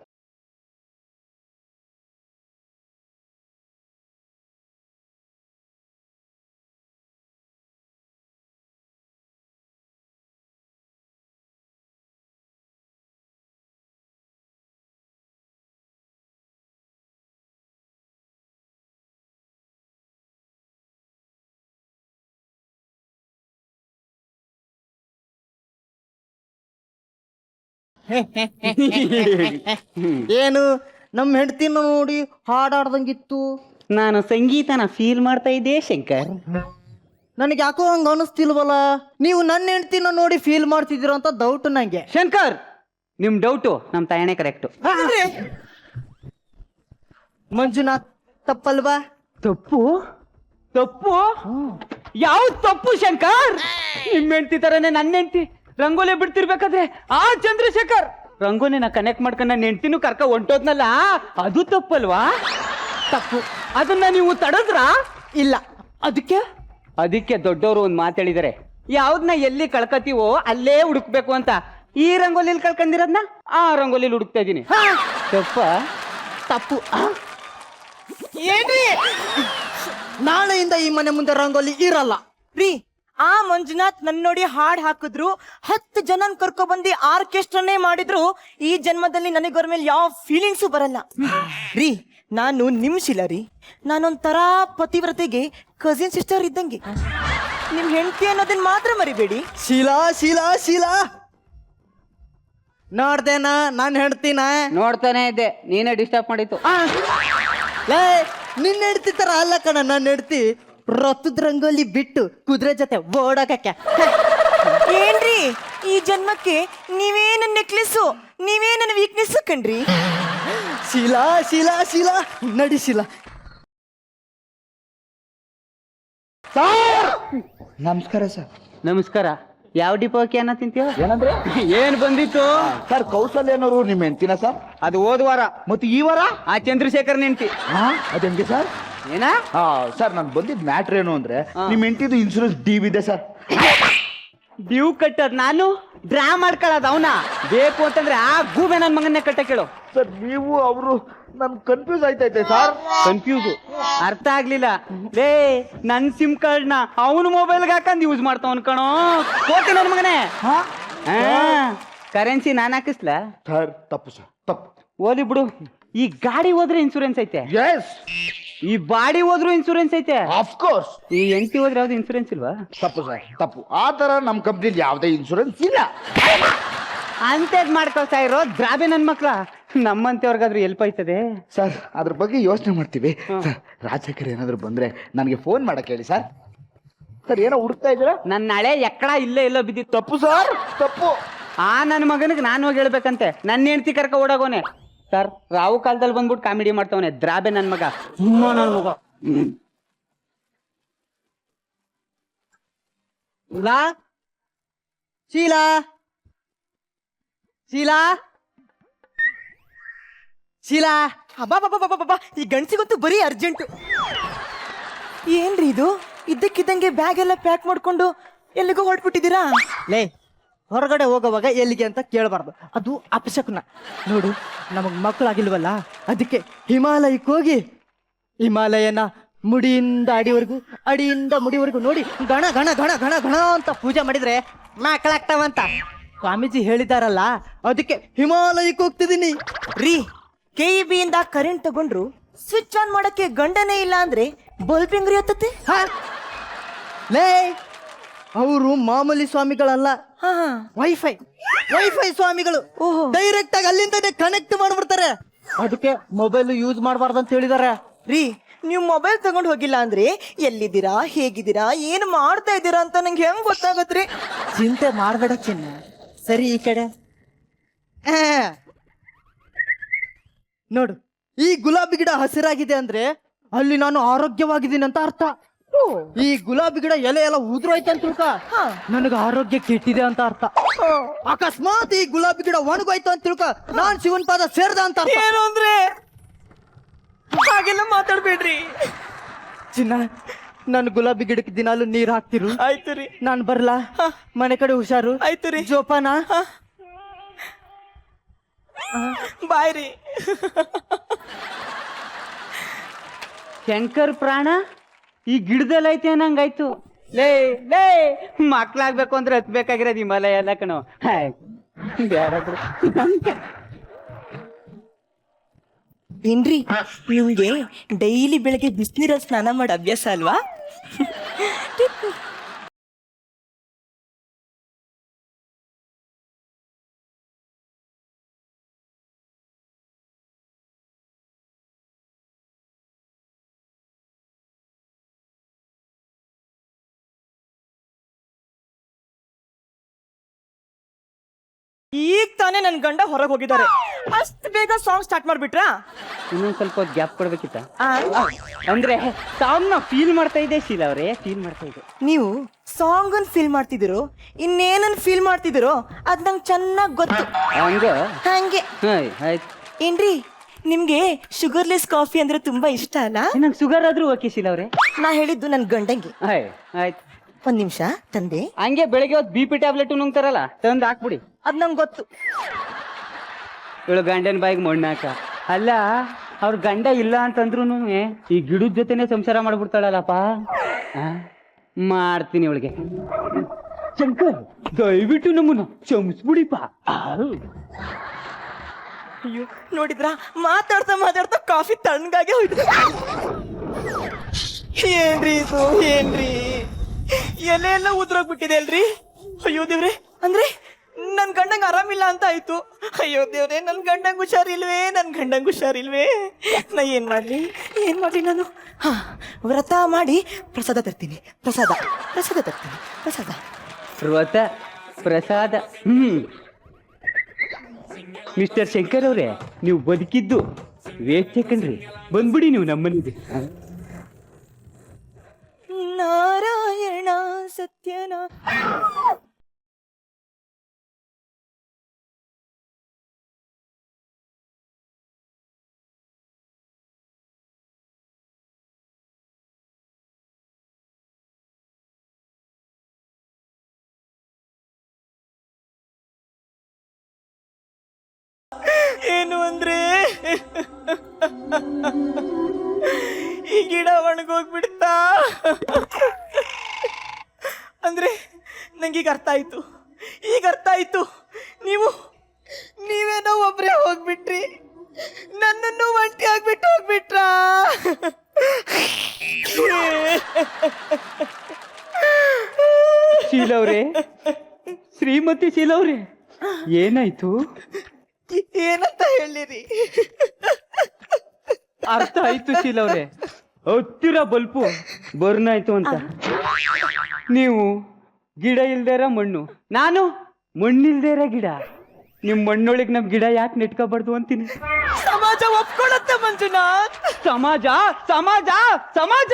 ಏನು ನಮ್ ಹೆಂಡತಿನ ನೋಡಿ ಹಾಡಾಡ್ದಂಗಿತ್ತು. ನಾನು ಸಂಗೀತನ ಫೀಲ್ ಮಾಡ್ತಾ ಇದ್ದೆ ಶಂಕರ್. ನನಗೆ ಯಾಕೋ ಹಂಗ ಅನಿಸ್ತಿಲ್ವಲ್ಲ. ನೀವು ನನ್ನ ಹೆಂಡತಿನ ನೋಡಿ ಫೀಲ್ ಮಾಡ್ತಿದ್ದೀರ ಅಂತ ಡೌಟ್ ನಂಗೆ. ಶಂಕರ್, ನಿಮ್ ಡೌಟು ನಮ್ ತಾಯಣೆ ಕರೆಕ್ಟು. ಮಂಜುನಾಥ್ ತಪ್ಪಲ್ವಾ? ತಪ್ಪು ಯಾವ ತಪ್ಪು ಶಂಕರ್? ನಿಮ್ ಹೆಂಡತಿ ತರನೇ ನನ್ನ ಹೆಂಡತಿ ರಂಗೋಲಿ ಬಿಡ್ತಿರ್ಬೇಕಾದ್ರೆ ಆ ಚಂದ್ರಶೇಖರ್ ರಂಗೋಲಿನ ಕನೆಕ್ಟ್ ಮಾಡ್ಕೊಂಡು ನನ್ನ ಹೆಂಡತಿನೂ ಕರ್ಕ ಹೊಂಟೋದ್ನಲ್ಲ, ಅದು ತಪ್ಪಲ್ವಾ? ತಪ್ಪು. ಅದನ್ನ ನೀವು ತಡದ್ರ? ಇಲ್ಲ. ಅದಕ್ಕೆ ದೊಡ್ಡವರು ಒಂದ್ ಮಾತು ಹೇಳಿದಾರೆ, ಯಾವ್ದನ್ನ ಎಲ್ಲಿ ಕಳ್ಕತೀವೋ ಅಲ್ಲೇ ಹುಡುಕ್ಬೇಕು ಅಂತ. ಈ ರಂಗೋಲಿಲಿ ಕಳ್ಕೊಂಡಿರೋದ್ನ ಆ ರಂಗೋಲಿಲಿ ಹುಡುಕ್ತಾ ಇದೀನಿ. ತಪ್ಪು. ಏನ್ರಿ, ನಾಳೆಯಿಂದ ಈ ಮನೆ ಮುಂದೆ ರಂಗೋಲಿ ಇರಲ್ಲ ರೀ. ಆ ಮಂಜುನಾಥ್ ನನ್ನ ನೋಡಿ ಹಾಡ್ ಹಾಕಿದ್ರು, 10 ಜನನ್ ಕರ್ಕೊ ಬಂದು ಆರ್ಕೆಸ್ಟ್ರಾನೇ ಮಾಡಿದ್ರು, ಈ ಜನ್ಮದಲ್ಲಿ ನನಗವ್ರ ಮೇಲೆ ಯಾವ ಫೀಲಿಂಗ್ಸು ಬರಲ್ಲ ರೀ. ನಾನು ನಿಮ್ಶಿಲ್ಲ ರೀ, ನಾನೊಂಥರ ಪತಿವ್ರತೆಗೆ ಕಸಿನ್ ಸಿಸ್ಟರ್ ಇದ್ದಂಗೆ. ನಿಮ್ ಹೆಂಡತಿ ಅನ್ನೋದನ್ನ ಮಾತ್ರ ಮರಿಬೇಡಿ. ಶೀಲಾ ನೋಡ್ದೇನಾ ನಾನು ಹೆಂಡ್ತಿನ? ನೋಡ್ತಾನೆ ಇದ್ದೆ, ನೀನೇ ಡಿಸ್ಟರ್ಬ್ ಮಾಡಿತ್ತು. ನಿನ್ನ ಹೆಂಡ್ತಿ ತರ ಅಲ್ಲ ಕಣ ನನ್ನ ಹೆಂಡ್ತಿ. ರಥದ ರಂಗೋಲಿ ಬಿಟ್ಟು ಕುದುರೆ ಜೊತೆ ಓಡಾಕಕ್ಕೆ. ಏನ್ರಿ, ಈ ಜನ್ಮಕ್ಕೆ ನೀವೇ ನನ್ನ ನೆಕ್ಲೆಸ್ಸು, ನೀವೇ ನನ್ನ ವೀಕ್ನೆಸ್ ಕಣ್ರಿ. ಶೀಲಾ ನಡಿಸಿಲ್ಲ. ನಮಸ್ಕಾರ ಸರ್. ನಮಸ್ಕಾರ. ಯಾವ ಡಿಪೋಕೆ ಅನ್ನ ತಿಂತೀವ? ಏನಂದ್ರೆ ಏನ್ ಬಂದಿತ್ತು ಸರ್? ಕೌಶಲ್ಯನವರು ನಿಮ್ಮ ಹೆಂಡ್ತಿನ ಸರ್? ಅದು ಹೋದ್ವಾರ. ಮತ್ತೆ ಈ ವಾರ ಆ ಚಂದ್ರಶೇಖರ್ ನೆಂಟಿ. ಅದೇಂಗೆ ಸರ್? ಏನ ಸರ್ ನಾನು ಬಂದಿದ್ದ ಮ್ಯಾಟ್ರ್ ಏನು ಅಂದ್ರೆ ನಿಮ್ಮ ಹೆಂಡತಿದು ಇನ್ಸೂರೆನ್ಸ್ ಡ್ಯೂ ಇದೆ ಸರ್. ಡ್ಯೂ ಕಟ್ಟದ್ ನಾನು ಡ್ರಾ ಮಾಡ್ಕೊಳ್ಳೋದು ಅವನ. ಬೇಕು ಅಂತಂದ್ರೆ ಆ ಗೂಬೆ ನನ್ನ ಮಗನ್ನೇ ಕಟ್ಟ ಕೇಳು. ಸರ್ ನೀವು ಅವರು ನನ್ ಕನ್ಫ್ಯೂಸ್ ಆಯ್ತೈತೆ ಸರ್. ಕನ್ಫ್ಯೂಸ್ ಅರ್ಥ ಆಗ್ಲಿಲ್ಲ. ಲೇ, ನನ್ ಸಿಮ್ ಕಾರ್ಡ್ ನ ಅವನ ಮೊಬೈಲ್ಗೆ ಹಾಕಂದ್ ಯೂಸ್ ಮಾಡ್ತಾವ್ ಕಣೋ. ಕೋತಿ ನನ್ನ ಮಗನೇ. ಕರೆನ್ಸಿ ನಾನ್ ಹಾಕಿಸ್ಲಾ? ಸರ್ ತಪ್ಪು ಸರ್, ತಪ್ಪು. ಓದಿ ಬಿಡು. ಈ ಗಾಡಿ ಹೋದ್ರೆ ಇನ್ಸೂರೆನ್ಸ್ ಐತೆ, ಎಸ್. ಈ ಬಾಡಿ ಹೋದ್ರು ಇನ್ಸೂರೆನ್ಸ್ ಐತೆ, ಆಫ್ ಕೋರ್ಸ್. ಈ ಎಂಟಿ ಹೋದ್ರೆ ಯಾವ್ದು ಇನ್ಸೂರೆನ್ಸ್ ಇಲ್ವಾ? ತಪ್ಪು ಸರ್, ತಪ್ಪು. ಆ ತರ ನಮ್ಮ ಕಂಪ್ನಿಲಿ ಯಾವುದೇ ಇನ್ಸೂರೆನ್ಸ್ ಇಲ್ಲ. ಅಂತದ್ ಮಾಡ್ಕೊಳ್ತಾ ಇರೋ ದ್ರಾಬೆ ನನ್ ಮಕ್ಳ. ನಮ್ಮಂತೆಯವ್ರಿಗಾದ್ರೂ ಎಲ್ಪ್ ಆಯ್ತದೆ ಸರ್. ಅದ್ರ ಬಗ್ಗೆ ಯೋಚನೆ ಮಾಡ್ತೀವಿ. ರಾಜಕೀಯ ಏನಾದ್ರು ಬಂದ್ರೆ ನನಗೆ ಫೋನ್ ಮಾಡಕ್ ಹೇಳಿ ಸರ್. ಸರ್ ಏನೋ ಹುಡುಕ್ತಾ ಇದ್ದೀರಾ? ನನ್ನ ಹಳೆ ಎಕ್ಕಡ ಇಲ್ಲೇ ಎಲ್ಲೋ ಬಿದ್ದಿತ್ತು. ತಪ್ಪು ಸರ್, ತಪ್ಪು. ನನ್ನ ಮಗನಿಗೆ ನಾನು ಹೋಗಿ ಹೇಳ್ಬೇಕಂತೆ. ನನ್ನ ಹೆಂಡತಿ ಕರ್ಕ ಓಡಾಗೋನೆ ಸರ್. ರಾವು ಕಾಲದಲ್ಲಿ ಬಂದ್ಬಿಟ್ಟು ಕಾಮಿಡಿ ಮಾಡ್ತಾವನೆ ದ್ರಾಬೆ ನನ್ನ ಮಗ. ನನ್ನ ಮಗ ಶೀಲಾ ಶೀಲಾ ಶೀಲಾ, ಅಬ್ಬಾ, ಈ ಗಂಡಸಿಗಂತೂ ಬರೀ ಅರ್ಜೆಂಟು. ಏನ್ರಿ ಇದು, ಇದ್ದಕ್ಕಿದ್ದಂಗೆ ಬ್ಯಾಗ್ ಎಲ್ಲ ಪ್ಯಾಕ್ ಮಾಡ್ಕೊಂಡು ಎಲ್ಲಿಗೋ ಹೊರಟ್ಬಿಟ್ಟಿದ್ದೀರಾ? ಲೇ, ಹೊರಗಡೆ ಹೋಗೋವಾಗ ಎಲ್ಲಿಗೆ ಅಂತ ಕೇಳಬಾರ್ದು, ಅದು ಅಪಶಕುನ. ನೋಡು, ನಮಗ್ ಮಕ್ಕಳಾಗಿಲ್ವಲ್ಲ, ಅದಕ್ಕೆ ಹಿಮಾಲಯಕ್ಕೆ ಹೋಗಿ ಹಿಮಾಲಯನ ಮುಡಿಯಿಂದ ಅಡಿವರೆಗೂ, ಅಡಿಯಿಂದ ಮುಡಿವರೆಗೂ ನೋಡಿ ಗಣ ಗಣ ಗಣ ಗಣ ಗಣ ಅಂತ ಪೂಜೆ ಮಾಡಿದ್ರೆ ಮಕ್ಕಳಾಗ್ತಾವಂತ ಸ್ವಾಮೀಜಿ ಹೇಳಿದಾರಲ್ಲ, ಅದಕ್ಕೆ ಹಿಮಾಲಯಕ್ಕೆ ಹೋಗ್ತಿದ್ದೀನಿ ರೀ. KEB ಇಂದ ಕರೆಂಟ್ ತಗೊಂಡ್ರು ಸ್ವಿಚ್ ಆನ್ ಮಾಡಕ್ಕೆ ಗಂಡನೇ ಇಲ್ಲ ಅಂದ್ರೆ ಬಲ್ಬ್ ಹೆಂಗ್ರಿ ಹತ್ತತ್ತೆ? ಲೇ, ಅವರು ಮಾಮೂಲಿ ಸ್ವಾಮಿಗಳಲ್ಲ, ವೈಫೈ ಸ್ವಾಮಿಗಳು. ಡೈರೆಕ್ಟ್ ಆಗಿ ಅಲ್ಲಿಂದನೇ ಕನೆಕ್ಟ್ ಮಾಡ್ಬಿಡ್ತಾರೆ. ಅದಕ್ಕೆ ಮೊಬೈಲ್ ಯೂಸ್ ಮಾಡಬಾರ್ದು ಅಂತ ಹೇಳಿದಾರೆ ರೀ. ನೀವು ಮೊಬೈಲ್ ತಗೊಂಡು ಹೋಗಿಲ್ಲ ಅಂದ್ರೆ ಎಲ್ಲಿದ್ದೀರಾ, ಹೇಗಿದ್ದೀರಾ, ಏನು ಮಾಡ್ತಾ ಇದ್ದೀರಾ ಅಂತ ನಂಗೆ ಹೆಂಗ್ ಗೊತ್ತಾಗತ್ರಿ? ಚಿಂತೆ ಮಾಡಬೇಡ ಚಿನ್ನ. ಸರಿ, ಈ ಕಡೆ ನೋಡು. ಈ ಗುಲಾಬಿ ಗಿಡ ಹಸಿರಾಗಿದೆ ಅಂದ್ರೆ ಅಲ್ಲಿ ನಾನು ಆರೋಗ್ಯವಾಗಿದ್ದೀನಿ ಅಂತ ಅರ್ಥ. ಈ ಗುಲಾಬಿ ಗಿಡ ಎಲೆ ಎಲ್ಲ ಉದುರೋಯ್ತು ಅಂತ ತಿಳ್ಕ ನನಗೆ ಆರೋಗ್ಯ ಕೆಟ್ಟಿದೆ ಅಂತ ಅರ್ಥ. ಅಕಸ್ಮಾತ್ ಈ ಗುಲಾಬಿ ಗಿಡ ಒಣಗೋಯ್ತು ಅಂತ ತಿಳ್ಕ ನಾನ್ ಶಿವನ್ ಪಾದ ಸೇರ್ದ ಅಂತ ಅರ್ಥ. ಏನು ಅಂದ್ರೆ ಹಾಗೆಲ್ಲ ಮಾತಾಡ್ಬೇಡ್ರಿ ಚಿನ್ನ. ನಾನು ಗುಲಾಬಿ ಗಿಡಕ್ಕೆ ದಿನಾಲು ನೀರ್ ಹಾಕ್ತಿರು. ಆಯ್ತು ರೀ. ನಾನ್ ಬರ್ಲಾ? ಮನೆ ಕಡೆ ಹುಷಾರು. ಆಯ್ತು ರೀ. ಜೋಪಾನ. ಬಾಯ್ ರೀ. ಶಂಕರ್ ಪ್ರಾಣ ಈ ಗಿಡದಲ್ಲಿ ಐತೆ ಅನ್ನಂಗಾಯ್ತು. ಲೇ ಲೇ, ಮಕ್ಳಾಗ್ಬೇಕು ಅಂದ್ರೆ ಹತ್ಬೇಕಾಗಿರೋದು ಹಿಮಾಲಯ ಎಲ್ಲ ಕಣೋ. ಏನ್ರಿ, ನಿಮ್ಗೆ ಡೈಲಿ ಬೆಳಗ್ಗೆ ಬಿಸಿನೀರಲ್ಲಿ ಸ್ನಾನ ಮಾಡೋ ಅಭ್ಯಾಸ ಅಲ್ವಾ? ಈಗ ತಾನೇ ನನ್ ಗಂಡ ಹೊರಗೆ ಹೋಗಿದ್ದಾರೆ, ಅಷ್ಟು ಬೇಗ ಸಾಂಗ್ ಸ್ಟಾರ್ಟ್ ಮಾಡ್ಬಿಟ್ರಾ? ಇನ್ನೊಂದ್ ಸ್ವಲ್ಪ ಹೊತ್ತು ಗ್ಯಾಪ್ ಕೊಡ್ಬೇಕಿತ್ತ? ಅಂದ್ರೆ ಸಾಂಗ್ ನ ಫೀಲ್ ಮಾಡ್ತಾ ಇದ್ದೆ ಶೀಲಾ ಅವರೇ, ಫೀಲ್ ಮಾಡ್ತಾ ಇದ್ದೆ. ನೀವು ಸಾಂಗ್ ಅನ್ ಫೀಲ್ ಮಾಡ್ತಿದ್ದೀರೋ ಇನ್ನೇನನ್ ಫೀಲ್ ಮಾಡ್ತಿದ್ದೀರೋ ಅದ್ ನಂಗೆ ಚೆನ್ನಾಗ್ ಗೊತ್ತು. ಹಂಗೆ ಆಯ್ತು. ಏನ್ರಿ, ನಿಮ್ಗೆ ಶುಗರ್ಲೆಸ್ ಕಾಫಿ ಅಂದ್ರೆ ತುಂಬಾ ಇಷ್ಟ ಅಲ್ಲ? ನಂಗೆ ಶುಗರ್ ಆದ್ರೂ ಓಕೆ ಶೀಲಾ ಅವ್ರೆ. ನಾ ಹೇಳಿದ್ದು ನನ್ ಗಂಡಂಗೆ. ಆಯ್ತು, ಒಂದ್ ನಿಮಿಷ ತಂದೆ. ಹಂಗೆ ಬೆಳಗ್ಗೆ ಹೊತ್ತು BP ಟ್ಯಾಬ್ಲೆಟ್ ನುಂಗ್ತಾರಲ್ಲ, ತಂದು ಹಾಕ್ಬಿಡಿ. ಅದ್ ನಂಗೆ ಗೊತ್ತು. ಇವಳು ಗಂಡನ ಬಾಯಿಗೆ ಮಣ್ಣಾಕ. ಅಲ್ಲ, ಅವ್ರ ಗಂಡ ಇಲ್ಲ ಅಂತಂದ್ರು ಈ ಗಿಡದ ಜೊತೆನೆ ಸಂಸಾರ ಮಾಡ್ಬಿಡ್ತಾಳಲ್ಲಪ್ಪ. ಮಾಡ್ತೀನಿ ಇವಳಿಗೆ. ಶಂಕರ್, ದಯವಿಟ್ಟು ನಮ್ಮನ್ನ ಕ್ಷಮಿಸ್ಬಿಡಿಪ್ಪ. ಅಯ್ಯೋ, ನೋಡಿದ್ರಾ, ಮಾತಾಡ್ತಾ ಮಾತಾಡ್ತಾ ಕಾಫಿ ತಣ್ಣಗಾಗೆ ಹೋಯ್ತು. ಏನ್ರಿ ಇದು, ಏನ್ರಿ ಎಲೆ ಎಲ್ಲ ಉದ್ರೋಗ್ಬಿಟ್ಟಿದೆ ಅಲ್ರಿ? ಅಯ್ಯೋ ದೇವ್ರೆ, ಅಂದ್ರೆ ನನ್ ಗಂಡಂಗ್ ಆರಾಮಿಲ್ಲ ಅಂತ ಆಯ್ತು. ಅಯ್ಯೋ ದೇವ್ರೆ, ನನ್ ಗಂಡಂಗ್ ಹುಷಾರಿಲ್ವೇ, ನನ್ ಗಂಡಂಗ್ ಹುಷಾರಿಲ್ವೇ. ನಾ ಏನ್ ಮಾಡ್ಲಿ ನಾನು? ವ್ರತ ಮಾಡಿ ಪ್ರಸಾದ ತರ್ತೀನಿ. ಪ್ರಸಾದ ತರ್ತೀನಿ. ವ್ರತ ಪ್ರಸಾದ. ಮಿಸ್ಟರ್ ಶಂಕರ್ ಅವ್ರೆ, ನೀವು ಬದುಕಿದ್ದು ವೇಸ್ಟ್ ಕಣ್ರಿ. ಬಂದ್ಬಿಡಿ ನೀವು ನಮ್ಮನಿಗೆ. ನಾರಾಯಣ ಸತ್ಯನ. ಏನು ಅಂದ್ರೆ ಈ ಗಿಡ ಒಣಗೋಗ್ಬಿಡ್ತಾ ಅಂದ್ರೆ ನಂಗೀಗ ಅರ್ಥ ಆಯ್ತು. ನೀವೇನೋ ಒಬ್ರೇ ಹೋಗ್ಬಿಟ್ರಿ, ನನ್ನನ್ನು ಒಂಟಿ ಆಗ್ಬಿಟ್ಟು ಹೋಗ್ಬಿಟ್ರಾ? ಶೀಲವ್ರೆ, ಶ್ರೀಮತಿ ಶೀಲವ್ರೆ, ಏನಾಯ್ತು? ಏನಂತ ಹೇಳಿರಿ? ಅರ್ಥ ಆಯ್ತು ಶೀಲವ್ರೆ. ಹತ್ತಿರ ಬಲ್ಪು ಬರ್ನ್ ಆಯ್ತು ಅಂತ. ನೀವು ಗಿಡ ಇಲ್ದೇರ ಮಣ್ಣು, ನಾನು ಮಣ್ಣಿಲ್ದೇರ ಗಿಡ. ನಿಮ್ ಮಣ್ಣೊಳಗೆ ನಮ್ ಗಿಡ ಯಾಕೆ ನೆಟ್ಕೋಬಾರ್ದು ಅಂತೀನಿ. ಸಮಾಜ ಒಪ್ಕೊಳತ್ತೆ ಮಂಜುನಾಥ್. ಸಮಾಜ ಸಮಾಜ ಸಮಾಜ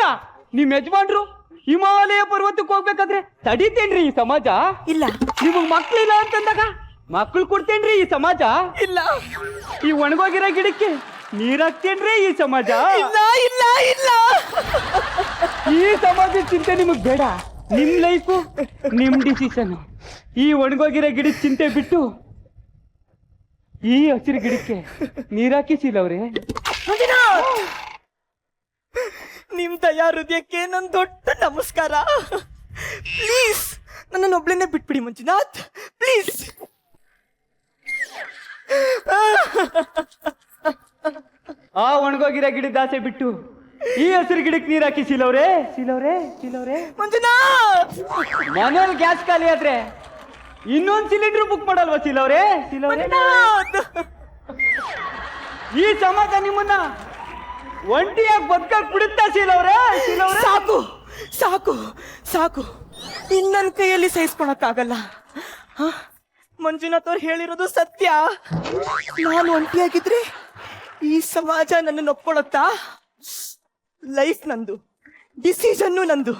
ನಿಮ್ ಯಜಮಾನ್ರು ಹಿಮಾಲಯ ಪರ್ವತಕ್ಕೆ ಹೋಗ್ಬೇಕಾದ್ರೆ ತಡಿತೇನ್ರಿ ಈ ಸಮಾಜ? ಇಲ್ಲ. ನಿಮಗ್ ಮಕ್ಳಿಲ್ಲ ಅಂತಂದಾಗ ಮಕ್ಳು ಕೊಡ್ತೇನ್ರಿ ಈ ಸಮಾಜ? ಇಲ್ಲ. ಈ ಒಣಗೋಗಿರೋ ಗಿಡಕ್ಕೆ ನೀರ್ ಹಾಕ್ತೇನ್ರಿ ಈ ಸಮಾಜ? ಇಲ್ಲ ಇಲ್ಲ ಇಲ್ಲ. ಈ ಸಮಾಜದ ಚಿಂತೆ ನಿಮಗ್ ಬೇಡ. ನಿಮ್ ಲೈಫು ನಿಮ್ ಡಿಸಿಷನ್. ಈ ಒಣಗೋಗಿರೋ ಗಿಡದ ಚಿಂತೆ ಬಿಟ್ಟು ಈ ಹಸಿರು ಗಿಡಕ್ಕೆ ನೀರ್ ಹಾಕಿಸಿಲ್ಲವ್ರೆ. ನಿಮ್ ದಯಾ ಹೃದಯಕ್ಕೆ ನನ್ ದೊಡ್ಡ ನಮಸ್ಕಾರ. ಪ್ಲೀಸ್ ನನ್ನನ್ನು ಒಬ್ಳನ್ನೇ ಬಿಟ್ಬಿಡಿ ಮಂಜುನಾಥ್, ಪ್ಲೀಸ್. ಆ ಒಣಗೋಗಿರೋ ಗಿಡದ ಆಸೆ ಬಿಟ್ಟು ಈ ಹಸಿರು ಗಿಡಕ್ಕೆ ನೀರ್ ಹಾಕಿ ಸಿಲವ್ರೆ ಸಿಲವ್ರೆ ಸಿಲವ್ರೆ. ಮಂಜುನಾಥ್, ಮನೇಲಿ ಗ್ಯಾಸ್ ಖಾಲಿ ಆದ್ರೆ ಇನ್ನೊಂದ್ ಸಿಲಿಂಡರ್ ಬುಕ್ ಮಾಡಲ್ವಾ ಸಿಲವ್ರೆ ಸಿಲವ್ರೆ? ಈ ಸಮಾಜ ನಿಮ್ಮನ್ನ ಒಂಟಿಯಾಗಿ ಬದುಕಕ್ ಬಿಡುತ್ತಾ ಸಿಲವ್ರೆ ಸಿಲವ್ರೆ? ಸಾಕು ಸಾಕು ಸಾಕು, ಇನ್ನನ್ ಕೈಯಲ್ಲಿ ಸಹಿಸ್ಕೊಳಕ್ಕಾಗಲ್ಲ. ಮಂಜುನಾಥ್ ಅವ್ರು ಹೇಳಿರೋದು ಸತ್ಯ. ನಾನು ಒಂಟಿಯಾಗಿದ್ರೆ ಈ ಸಮಾಜ ನನ್ನನ್ನು ಒಪ್ಕೊಳತ್ತಾ? ಲೈಫ್ ನಂದು, ಡಿಸಿಷನ್ನು ನಂದು.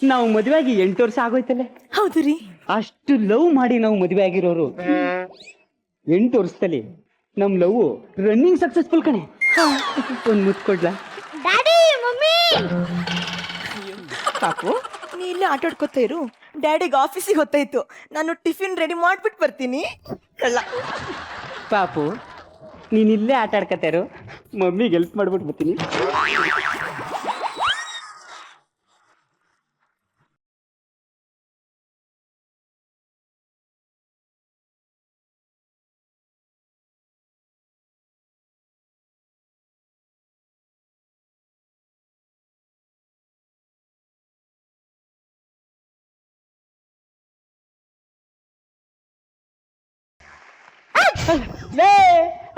ನಾವು ಮದುವೆ ಆಗಿ 8 ವರ್ಷ ಆಗೋಯ್ತಲ್ಲ. ಹೌದು ರೀ. ಅಷ್ಟು ಲವ್ ಮಾಡಿ ನಾವು ಮದುವೆ ಆಗಿರೋರು 8 ವರ್ಷದಲ್ಲಿ ನಮ್ ಲವ್ ರನ್ನಿಂಗ್ ಸಕ್ಸಸ್ಫುಲ್ ಕಣೆ. ಒಂದ್ ಮುತ್ತು ಕೊಡ್ಲಾ? ಪಾಪು, ನೀ ಇಲ್ಲೇ ಆಟ ಆಡ್ಕೊತಾ ಇರು. ಡ್ಯಾಡಿಗೆ ಆಫೀಸಿಗೆ ಹೊತ್ತಾಯ್ತು, ನಾನು ಟಿಫಿನ್ ರೆಡಿ ಮಾಡ್ಬಿಟ್ಟು ಬರ್ತೀನಿ. ಕಳ್ಳ. ಪಾಪು, ನೀನ್ ಇಲ್ಲೇ ಆಟ ಆಡ್ಕೊತಾ ಇರು, ಮಮ್ಮಿಗೆ ಹೆಲ್ಪ್ ಮಾಡ್ಬಿಟ್ಟು ಬರ್ತೀನಿ. ಲೇ,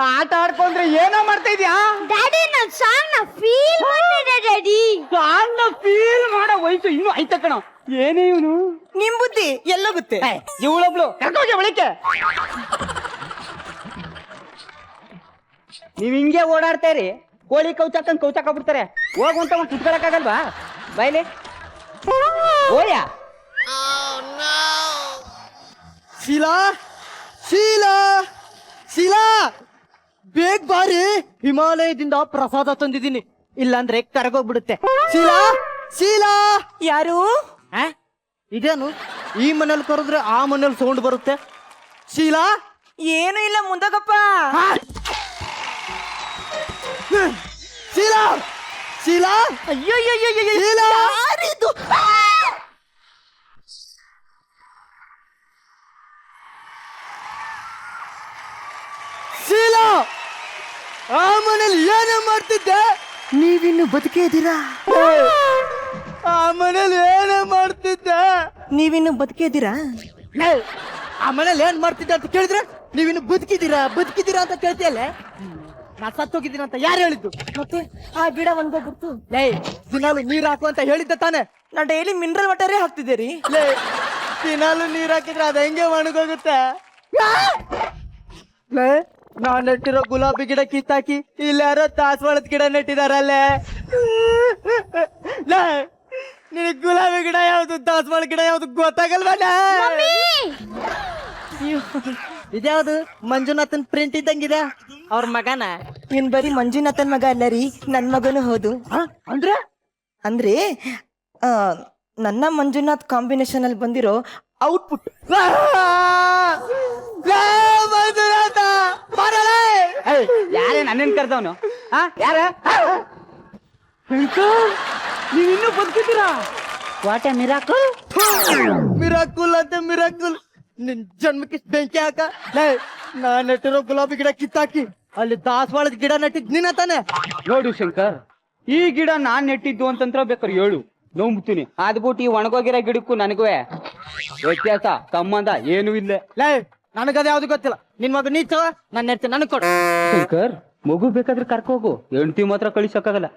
ಆಟ ಆಡ್ಕೊಂಡ್ರೆ ಏನೋ ಮಾಡ್ತಾ ಇದ್ಯಾ? ಡ್ಯಾಡಿ, ನಾನು ಸಾಂಗ್ ನ ಫೀಲ್ ಮಾಡ್ತಿದ್ದೆ ಡ್ಯಾಡಿ. ಸಾಂಗ್ ನ ಫೀಲ್ ಮಾಡೋ ವಯಸ್ಸು ಇನ್ನೂ ಆಯ್ತ ಕಣ. ಏನೇ ಇವನು? ನಿಮ್ ಬುದ್ಧಿ ಎಲ್ಲೋಗುತ್ತೆ? ಇವಳೊಬ್ಳು ಕರ್ಕೋಗೆ ಬಳಿಕೆ. ನೀವ್ ಹಿಂಗೆ ಓಡಾಡ್ತಾ ಇರಿ, ಕೋಳಿ ಕೌಚಾಕೊಂಡ್ ಹೋಗುವಂತ ಒಂದು ಕುತ್ಕೊಳಕ್ಕಾಗಲ್ವಾ? ಬಾಯ್ಲಿ ಓಯ. ಶೀಲಾ, ಶೀಲಾ, ಶೀಲಾ, ಬೇಗ ಬಾರಿ. ಹಿಮಾಲಯದಿಂದ ಪ್ರಸಾದ ತಂದಿದ್ದೀನಿ, ಇಲ್ಲಾಂದ್ರೆ ಕರಗೋಗ್ಬಿಡುತ್ತೆ. ಶೀಲಾ, ಶೀಲಾ. ಯಾರು? ಇದೇನು ಈ ಮನೇಲಿ ಕರೆದ್ರೆ ಆ ಮನೇಲಿ ಸೌಂಡ್ ಬರುತ್ತೆ? ಶೀಲಾ. ಏನು ಇಲ್ಲ, ಮುಂದಗಪ್ಪ. ಶೀಲಾ, ಶೀಲಾ. ಅಯ್ಯೋ ಶೀಲಾ. ಯಾರಿದು? ಆ ಮನೇಲಿ ಏನೇ ಮಾಡ್ತಿದ್ದೆ? ನೀವಿನ್ನು ಬದುಕೇ ಇದ್ದೀರಾ? ಆ ಮನೇಲಿ ಏನೇ ಮಾಡ್ತಿದ್ದೆ? ನೀವಿನ್ನು ಬದುಕೇ ಇದ್ದೀರಾ? ಆ ಮನೇಲಿ ಏನ್ ಮಾಡ್ತಿದ್ದೆ ಅಂತ ಕೇಳಿದ್ರೆ ನೀವಿನ್ನು ಬದುಕಿದ್ದೀರಾ ಅಂತ ಕೇಳ್ತೀಯಲ್ಲ? ನಾ ಸತ್ತೋಗಿದ್ದೀನಿ ಅಂತ ಯಾರು ಹೇಳಿದ್ದು? ಮತ್ತೆ ಆ ಗಿಡ ಒಣಗೋಗ್ಬಿಡ್ತು. ದಿನಾಲು ನೀರ್ ಹಾಕು ಅಂತ ಹೇಳಿದ್ದೆ ತಾನೆ? ನಾ ಡೈಲಿ ಮಿನರಲ್ ವಾಟರೇ ಹಾಕ್ತಿದ್ದೀರಿ. ದಿನಾಲು ನೀರ್ ಹಾಕಿದ್ರೆ ಅದ ಹೆಂಗೆ ಒಣಗೋಗುತ್ತೆ? ನಾನ್ ನೆಟ್ಟಿರೋ ಗುಲಾಬಿ ಗಿಡ ಕಿತ್ತಾಕಿ ಇಲ್ಲಾರೋ ದಾಸವಾಳದ ಗಿಡ ನೆಟ್ಟಿದಾರಲ್ಲೇ. ನಿನಗ್ ಗುಲಾಬಿ ಗಿಡ ಯಾವ್ದು ದಾಸವಾಳ ಗಿಡ ಯಾವ್ದು ಗೊತ್ತಾಗಲ್ವಲ್ಲ? ಇದ್ಯಾವ್ದು ಮಂಜುನಾಥನ್ ಪ್ರಿಂಟ್ ಇದ್ದಂಗಿದೆ. ಅವ್ರ ಮಗನ? ಇನ್ ಬರೀ ಮಂಜುನಾಥನ್ ಮಗ ಅಲ್ಲ ರೀ, ನನ್ ಮಗನು ಹೌದು. ಅಂದ್ರೆ ನನ್ನ ಮಂಜುನಾಥ್ ಕಾಂಬಿನೇಷನ್ ಅಲ್ಲಿ ಬಂದಿರೋ ಔಟ್ಪುಟ್. ಯಾರೇ ನನ್ನೇನ್ ಕರ್ದವನು? ಯಾರ? ನೀವಿನ್ನೂ ಬದುಕಿದ್ದೀರಾ? What a miracle. ಮಿರಾಕುಲ್ ಅಂತ ಮಿರಾಕುಲ್. ನಿನ್ ಜನ್ಮಕ್ಕೆ ಬೆಂಕಿ ಹಾಕ. ನಾನ್ ನೆಟ್ಟಿರೋ ಗುಲಾಬಿ ಗಿಡ ಕಿತ್ತಾಕಿ ಅಲ್ಲಿ ದಾಸವಾಳದ ಗಿಡ ನೆಟ್ಟಿದ್ ನೀನ ತಾನೆ? ನೋಡು ಶಂಕರ್, ಈ ಗಿಡ ನಾನ್ ನೆಟ್ಟಿದ್ದು ಅಂತಂತ್ರ ಬೇಕಾದ್ರೆ ಹೇಳು, ನಂಬ್ತೀನಿ. ಅದ್ಬಿಟ್ಟು ಈ ಒಣಗೋಗಿರೋ ಗಿಡಕ್ಕೂ ನನಗೂ ವ್ಯತ್ಯಾಸ ಸಂಬಂಧ ಏನೂ ಇಲ್ಲ. ನನಗದ ಯಾವ್ದು ಗೊತ್ತಿಲ್ಲ. ನಿನ್ ಮಗ ನೀಚ, ನಾನು ನೆಡ್ತೀನಿ, ನನಗ್ ಕೊಡು. ಶಂಕರ್, ಮಗು ಬೇಕಾದ್ರೆ ಕರ್ಕೋಗು, ಹೆಂಡತಿ ಮಾತ್ರ ಕಳಿಸಕ್ಕಾಗಲ್ಲ.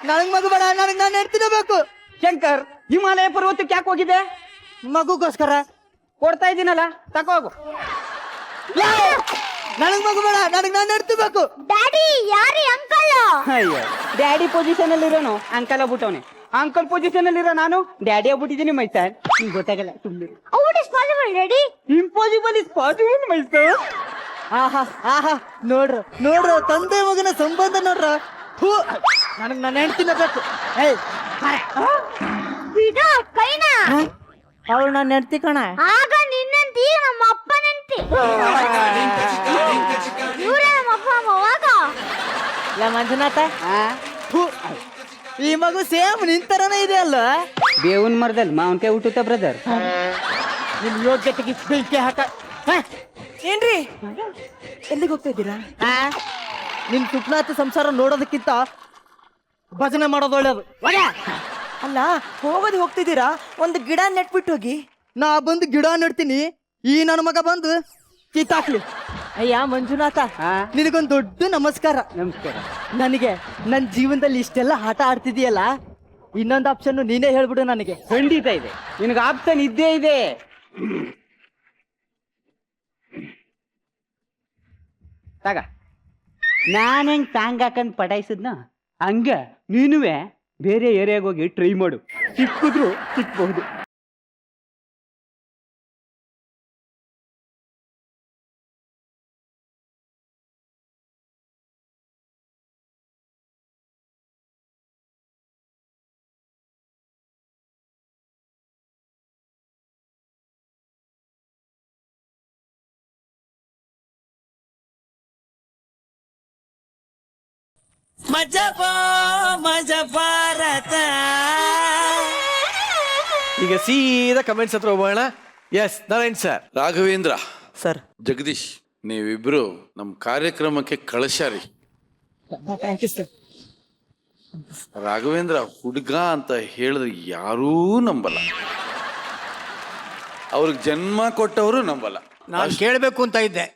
ನನಗ್ ಮಗು ಬೇಡ, ನನಗ್ ನಾನು ನೆಡ್ತೀನಿ ಬೇಕು. ಶಂಕರ್, ಹಿಮಾಲಯ ಪರ್ವತಕ್ಕೆ ಯಾಕೆ ಹೋಗಿದೆ? ಮಗುಗೋಸ್ಕರ. ಕೊಡ್ತಾ ಇದ್ದೀನಲ್ಲ, ತಕೋಗು. ನನಗ್ ಮಗು ಬೇಡ, ನನಗ್ ನಾನು ನೆಡ್ತಿಬೇಕು. ಡ್ಯಾಡಿ ಯಾರಿ ಅಂಕಲ್? ಅಯ್ಯೋ, ಡ್ಯಾಡಿ ಪೊಸಿಷನ್ ಅಲ್ಲಿ ಇರೋನು ಅಂಕಲ್ ಆಗ್ಬಿಟ್ಟವನೆ. ಅಂಕಲ್ ಪೊಸಿಷನ್ ಅಲ್ಲಿ ಇರೋ ನಾನು ಡ್ಯಾಡಿ ಆಗ್ಬಿಟ್ಟಿದ್ದೀನಿ ಮೈ ಸರ್. ನಿಂಗೆ ಗೊತ್ತಾಗಲ್ಲ ಸುಮ್ಮನೆ. What is possible, daddy? Impossible is possible my sir. ಆಹಾ ಆಹಾ, ನೋಡ್ರು ತಂದೆ ಮಗನ ಸಂಬಂಧ ನೋಡ್ರ. ನನಗ್ ನಾನು ಹೆಣ್ತಿನ ಬೇಕು. ಬಿಡು ಕೈನಾ. ಅವಳು ನಾನು ಹೆಣ್ತಿ ಕಣ. ಆಗ ನಿನ್ನಂತಿ ನಮ್ಮ ಅಪ್ಪನಂತಿ. ಇವ್ರೇ ನಮ್ಮ ಅಪ್ಪ ಅಮ್ಮ. ಹೋಗ. ಮಂಜುನಾಥ, ಈ ಮಗು ಸೇಮ್ ನಿಂತರನೇ ಇದೆ ಅಲ್ಲ? ಬೇವನ್ ಮರದಲ್ಲಿ ಮಾವನ್ಕಾಯಿ ಹುಟ್ಟುತ್ತ ಬ್ರದರ್. ನಿಮ್ ಯೋಗ್ಯತೆಗೆ ಬೆಂಕಿ ಹಾಕ. ಏನ್ರಿ ಎಲ್ಲಿಗೆ ಹೋಗ್ತಾ ಇದ್ದೀರಾ? ನಿನ್ ಸುಪ್ನಾಥ ಸಂಸಾರ ನೋಡೋದಕ್ಕಿಂತ ಭಜನೆ ಮಾಡೋದು ಒಳ್ಳೇದು. ಅಲ್ಲ, ಹೋಗೋದು ಹೋಗ್ತಿದ್ದೀರಾ, ಒಂದು ಗಿಡ ನೆಟ್ಬಿಟ್ಟು ಹೋಗಿ. ನಾ ಬಂದು ಗಿಡ ನೆಡ್ತೀನಿ, ಈ ನನ್ನ ಮಗ ಬಂದು ಕಿತ್ತಾಕ್ಲಿ. ಅಯ್ಯ ಮಂಜುನಾಥ, ನಿನಗೊಂದು ದೊಡ್ಡ ನಮಸ್ಕಾರ. ನಮಸ್ಕಾರ. ನನಗೆ ನನ್ನ ಜೀವನದಲ್ಲಿ ಇಷ್ಟೆಲ್ಲ ಆಟ ಆಡ್ತಿದೀಯಲ್ಲ, ಇನ್ನೊಂದು ಆಪ್ಷನ್ ನೀನೇ ಹೇಳ್ಬಿಡು ನನಗೆ. ಖಂಡಿತ ಇದೆ, ನಿನಗೆ ಆಪ್ಷನ್ ಇದ್ದೇ ಇದೆ. ತಗ, ನಾನು ಹೆಂಗ್ ಸಾಂಗ್ ಹಾಕಂದ್ ಪಟಾಯಿಸಿದ್ನ ಹಂಗ ನೀನುವೆ ಬೇರೆ ಏರಿಯಾಗ ಹೋಗಿ ಟ್ರೈ ಮಾಡು, ಸಿಕ್ಕಿದ್ರು ಸಿಕ್ಬಹುದು. ಮಜಾ ಭಾರತ. ಈಗ ಸೀದಾ ಕಮೆಂಟ್ಸ್ ಹತ್ರ ಹೋಗೋಣ. S Narayan sir. Raghavendra sir. Jagadish, ನೀವಿಬ್ರು ನಮ್ಮ ಕಾರ್ಯಕ್ರಮಕ್ಕೆ ಕಳಿಸ್ಯಾರಿ. Thank you sir. ರಾಘವೇಂದ್ರ ಹುಡುಗ ಅಂತ ಹೇಳಿದ್ರೆ ಯಾರೂ ನಂಬಲ್ಲ, ಅವ್ರಿಗೆ ಜನ್ಮ ಕೊಟ್ಟವರು ನಂಬಲ್ಲ. ನಾನು ಕೇಳಬೇಕು ಅಂತ ಇದ್ದೆ,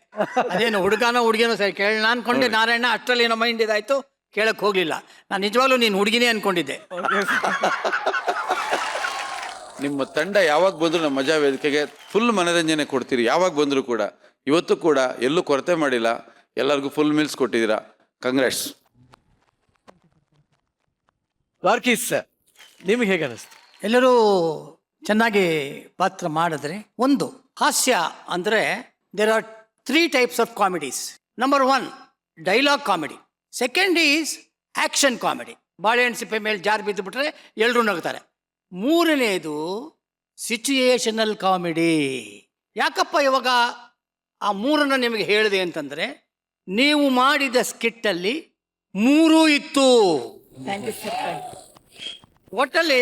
ಅದೇನು ಹುಡುಗನೋ ಹುಡುಗಿನೋ ಸರಿ ಕೇಳೋಣ ಅನ್ಕೊಂಡೆ. ನಾರಾಯಣ ಅಷ್ಟರಲ್ಲಿ ಏನೋ ಮೈಂಡ್ ಇದಾಯ್ತು, ಕೇಳಕ್ ಹೋಗ್ಲಿಲ್ಲ. ನಾನು ನಿಜವಾಗ್ಲೂ ನೀನು ಹುಡುಗಿನೇ ಅನ್ಕೊಂಡಿದ್ದೆ. ನಿಮ್ಮ ತಂಡ ಯಾವಾಗ ಬಂದ್ರು ನಮ್ಮ ಮಜಾ ವೇದಿಕೆಗೆ ಫುಲ್ ಮನರಂಜನೆ ಕೊಡ್ತೀರಿ. ಯಾವಾಗ ಬಂದ್ರು ಕೂಡ, ಇವತ್ತು ಕೂಡ ಎಲ್ಲೂ ಕೊರತೆ ಮಾಡಿಲ್ಲ, ಎಲ್ಲರಿಗೂ ಫುಲ್ ಮೀಲ್ಸ್ ಕೊಟ್ಟಿದ್ದೀರಾ. ಕಂಗ್ರಾಟ್ಸ್. ವಾರ್ಕೀಸ್ ಸರ್, ನಿಮ್ಗೆ ಹೇಗೆ ಅನಿಸ್ತು? ಎಲ್ಲರೂ ಚೆನ್ನಾಗಿ ಪಾತ್ರ ಮಾಡಿದ್ರೆ. ಒಂದು ಹಾಸ್ಯ ಅಂದರೆ there are 3 types of comedies. Number 1 dialogue comedy, second is action comedy. ಬಾಳೆಹಣ್ಣು ಸಿಪ್ಪೆ ಮೇಲೆ ಜಾರ್ ಬಿದ್ದು ಬಿಟ್ರೆ ಎಲ್ಲರೂ ನಗ್ತಾರೆ. ಮೂರನೇದು ಸಿಚುಯೇಷನಲ್ ಕಾಮಿಡಿ. ಯಾಕಪ್ಪ ಇವಾಗ ಆ ಮೂರನ್ನು ನಿಮಗೆ ಹೇಳಿದೆ ಅಂತಂದರೆ, ನೀವು ಮಾಡಿದ ಸ್ಕಿಟ್ಟಲ್ಲಿ 3 ಇತ್ತು. ಒಟ್ಟಲ್ಲಿ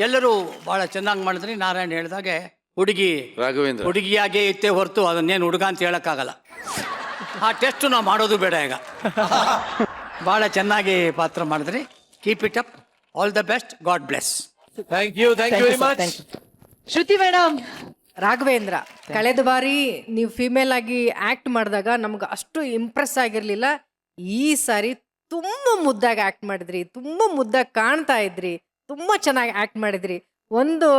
ಎಲ್ಲರೂ ಬಹಳ ಚೆನ್ನಾಗಿ ಮಾಡಿದ್ರಿ. ನಾರಾಯಣ್ ಹೇಳಿದಾಗೆ ಹುಡುಗಿ ರಾಘವೇಂದ್ರ ಹುಡುಗಿಯಾಗೇ ಇತ್ತೇ ಹೊರತು ಅದನ್ನೇನು ಹುಡುಗ ಅಂತ ಹೇಳಕ್ಕಾಗಲ್ಲ. ಆ ಟೆಸ್ಟ್ ನಾವು ಮಾಡೋದು ಬೇಡ ಈಗ. ಬಹಳ ಚೆನ್ನಾಗಿ ಪಾತ್ರ ಮಾಡಿದ್ರಿ. Keep it up. All the best. God bless. Thank you very much. Shruti madam, Raghavendra, ಕಳೆದ ಬಾರಿ ನೀವು ಫಿಮೇಲ್ ಆಗಿ ಆಕ್ಟ್ ಮಾಡಿದಾಗ ನಮ್ಗೆ ಅಷ್ಟು ಇಂಪ್ರೆಸ್ ಆಗಿರ್ಲಿಲ್ಲ. ಈ ಸಾರಿ ತುಂಬಾ ಮುದ್ದಾಗಿ ಆಕ್ಟ್ ಮಾಡಿದ್ರಿ, ತುಂಬಾ ಮುದ್ದಾಗಿ ಕಾಣ್ತಾ ಇದ್ರಿ, ತುಂಬಾ ಚೆನ್ನಾಗಿ ಆಕ್ಟ್ ಮಾಡಿದ್ರಿ. ಒಂದು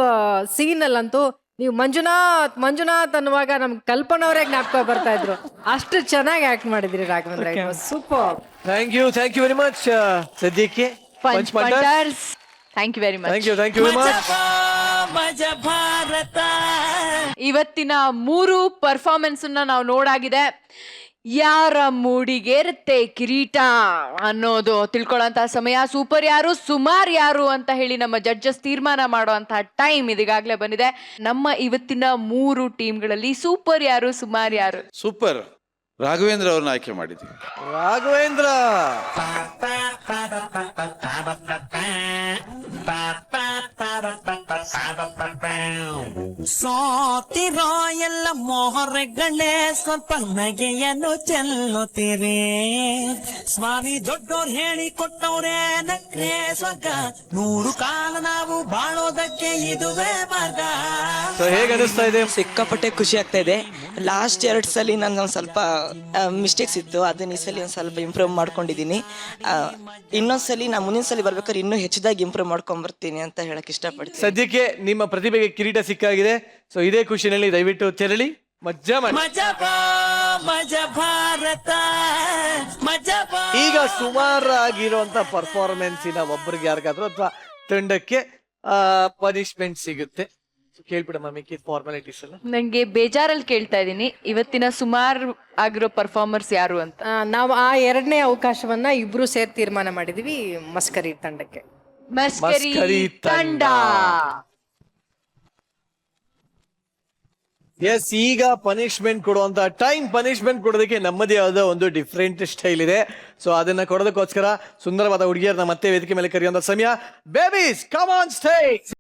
ಸೀನಲ್ಲಂತೂ ನೀವು ಮಂಜುನಾಥ್ ಮಂಜುನಾಥ್ ಅನ್ನುವಾಗ ನಮ್ಗೆ ಕಲ್ಪನವರೇ ಜ್ಞಾಪಕ ಬರ್ತಾ ಇದ್ರು. ಅಷ್ಟು ಚೆನ್ನಾಗಿ ಆಕ್ಟ್ ಮಾಡಿದ್ರಿ Raghavendra. Super. Thank you very much. ಸದ್ಯಕ್ಕೆ thank you very much. Thank you very much. Majaa Bharatha. ಇವತ್ತಿನ 3 ಪರ್ಫಾರ್ಮೆನ್ಸ್ ನಾವು ನೋಡಾಗಿದೆ. ಯಾರ ಮೂಡಿಗೇರುತ್ತೆ ಕಿರೀಟ ಅನ್ನೋದು ತಿಳ್ಕೊಳ್ಳೋಂತ ಸಮಯ. ಸೂಪರ್ ಯಾರು ಸುಮಾರ್ ಯಾರು ಅಂತ ಹೇಳಿ ನಮ್ಮ ಜಡ್ಜಸ್ ತೀರ್ಮಾನ ಮಾಡುವಂತಹ ಟೈಮ್ ಇದೀಗಾಗಲೇ ಬಂದಿದೆ. ನಮ್ಮ ಇವತ್ತಿನ 3 ಟೀಮ್ಗಳಲ್ಲಿ ಸೂಪರ್ ಯಾರು ಸುಮಾರ್ ಯಾರು? ಸೂಪರ್ ರಾಘವೇಂದ್ರ ಅವ್ರನ್ನ ಆಯ್ಕೆ ಮಾಡಿದ್ದೀವಿ. ರಾಘವೇಂದ್ರ ಸೋತಿರೋ ಎಲ್ಲ ಮೋಹರಗಳೇ ಸ್ವಲ್ಪ ನಗೆಯನ್ನು ಚೆಲ್ಲುತ್ತೀರಿ. ಸ್ವಾಮಿ ದೊಡ್ಡೋರ್ ಹೇಳಿ ಕೊಟ್ಟವ್ರೆ ನಕ್ರೆ ಸ್ವರ್ಗ. 100 ಕಾಲ ನಾವು ಬಾಳೋದಕ್ಕೆ ಇದುವೇ ಮಾರ್ಗ. ಹೇಗೆ ಅನಿಸ್ತಾ ಇದೆ? ಸಿಕ್ಕಾಪಟ್ಟೆ ಖುಷಿ ಆಗ್ತಾ ಇದೆ. ಲಾಸ್ಟ್ 2 ಸಲ ನಾನು ಒಂದ್ ಸ್ವಲ್ಪ ಮಿಸ್ಟೇಕ್ಸ್ ಇತ್ತು, ಅದನ್ನ ಈ ಸಲ ಒಂದ್ ಸ್ವಲ್ಪ ಇಂಪ್ರೂವ್ ಮಾಡ್ಕೊಂಡಿದ್ದೀನಿ. ಇನ್ನೊಂದ್ಸಲಿ ನಾ ಮುಂದಿನ ಸಲ ಬರ್ಬೇಕಾದ್ರೆ ಇನ್ನೂ ಹೆಚ್ಚಿದಾಗಿ ಇಂಪ್ರೂವ್ ಮಾಡ್ಕೊಂಡ್ ಬರ್ತೀನಿ ಅಂತ ಹೇಳಕ್ ಇಷ್ಟಪಡ್ತೀನಿ. ಸದ್ಯಕ್ಕೆ ನಿಮ್ಮ ಪ್ರತಿಭೆಗೆ ಕಿರೀಟ ಸಿಕ್ಕಾಗಿದೆ. ಸೊ ಇದೇ ಖುಷಿನಲ್ಲಿ ದಯವಿಟ್ಟು ತೆರಳಿ ಮಜಾ ಮಾಡಿ. ಮಜ ಭಾರತ ಮಜ. ಈಗ ಸುಮಾರಾಗಿರುವಂತ ಪರ್ಫಾರ್ಮೆನ್ಸಿನ ಒಬ್ಬರಿಗೆ ಯಾರಿಗಾದ್ರೂ ಅಥವಾ ತಂಡಕ್ಕೆ ಪನಿಷ್ಮೆಂಟ್ ಸಿಗುತ್ತೆ. ಕೇಳ್ಬಿಡಮ್ಮ ಮಿಕ್ಕಿ ಫಾರ್ಮಾಲಿಟೀಸ್ ಎಲ್ಲ. ನಂಗೆ ಬೇಜಾರಲ್ಲಿ ಕೇಳ್ತಾ ಇದೀನಿ, ಇವತ್ತಿನ ಸುಮಾರು ಆಗಿರೋ ಪರ್ಫಾರ್ಮರ್ಸ್ ಯಾರು ಅಂತ. ನಾವು ಆ 2ನೇ ಅವಕಾಶವನ್ನ ಇಬ್ರು ಸೇರಿ ತೀರ್ಮಾನ ಮಾಡಿದೀವಿ ಮಸ್ಕರಿ ತಂಡಕ್ಕೆ. ಮಸ್ಕರಿ ತಂಡ. ಎಸ್, ಈಗ ಪನಿಷ್ಮೆಂಟ್ ಕೊಡುವಂತ ಟೈಮ್. ಪನಿಷ್ಮೆಂಟ್ ಕೊಡೋದಕ್ಕೆ ನಮ್ಮದೇ ಆದ ಒಂದು ಡಿಫ್ರೆಂಟ್ ಸ್ಟೈಲ್ ಇದೆ. ಸೊ ಅದನ್ನ ಕೊಡೋದಕ್ಕೋಸ್ಕರ ಸುಂದರವಾದ ಹುಡುಗಿಯರನ್ನ ಮತ್ತೆ ವೇದಿಕೆ ಮೇಲೆ ಕರೆಯುವಂತ ಸಮಯ. Babies come on stage.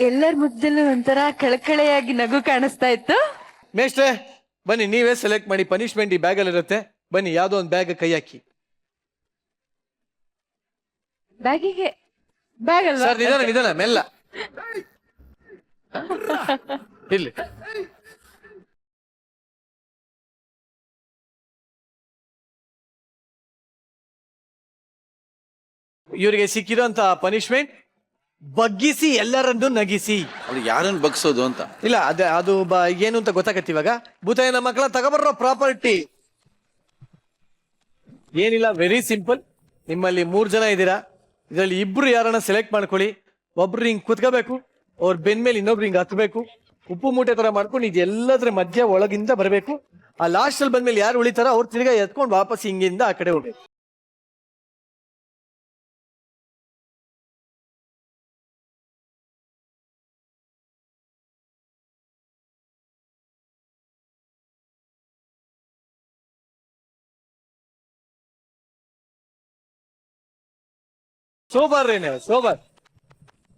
ಎಲ್ಲರ ಮುದ್ದಲ್ಲೂ ಒಂಥರ ಕಳಕಳೆಯಾಗಿ ನಗು ಕಾಣಿಸ್ತಾ ಇತ್ತು. ಮೇಷ್ಟ್ರೆ ಬನ್ನಿ, ನೀವೇ ಸೆಲೆಕ್ಟ್ ಮಾಡಿ. ಪನಿಷ್ಮೆಂಟ್ ಈ ಬ್ಯಾಗ್ ಅಲ್ಲಿ ಇರುತ್ತೆ. ಬನ್ನಿ, ಯಾವ್ದೋ ಒಂದು ಬ್ಯಾಗ್ ಕೈ ಹಾಕಿ. ಬ್ಯಾಗಿಗೆ ಬ್ಯಾಗ್ ಅಲ್ವಾ? ಸರ್ ನಿಧಾನ ಮೆಲ್ಲ. ಇಲ್ಲಿ ಇವರಿಗೆ ಸಿಕ್ಕಿರೋಂತ ಪನಿಷ್ಮೆಂಟ್ ಬಗ್ಗಿಸಿ ಎಲ್ಲರನ್ನು ನಗಿಸಿ. ಅದು ಯಾರನ್ನು ಬಗ್ಸೋದು ಅಂತ ಇಲ್ಲ, ಅದು ಏನು ಅಂತ ಗೊತ್ತಾಗತ್ತೆ ಇವಾಗ. ಭೂತಾಯಿನ ಮಕ್ಕಳ ತಗೊಬರೋ ಪ್ರಾಪರ್ಟಿ ಏನಿಲ್ಲ, ವೆರಿ ಸಿಂಪಲ್. ನಿಮ್ಮಲ್ಲಿ 3 ಜನ ಇದ್ದೀರಾ, ಇದರಲ್ಲಿ 2 ಯಾರನ್ನ ಸೆಲೆಕ್ಟ್ ಮಾಡ್ಕೊಳ್ಳಿ. ಒಬ್ರು ಹಿಂಗ್ ಕುತ್ಕೋಬೇಕು, ಅವ್ರ ಬೆನ್ ಮೇಲೆ ಇನ್ನೊಬ್ರು ಹಿಂಗ್ ಹತ್ಬೇಕು, ಉಪ್ಪು ಮೂಟೆ ತರ ಮಾಡ್ಕೊಂಡು ಇದೆಲ್ಲದ್ರ ಮಧ್ಯ ಒಳಗಿಂದ ಬರಬೇಕು. ಆ ಲಾಸ್ಟ್ ಅಲ್ಲಿ ಬಂದ್ಮೇಲೆ ಯಾರು ಉಳಿತಾರೋ ಅವ್ರು ತಿರ್ಗಾ ಎತ್ಕೊಂಡು ವಾಪಸ್ ಹಿಂಗಿಂದ ಆ ಕಡೆ ಹೋಗ್ಬೇಕು. ಸೂಪರ್ ರೀ, ನೀವು ಸೂಪರ್.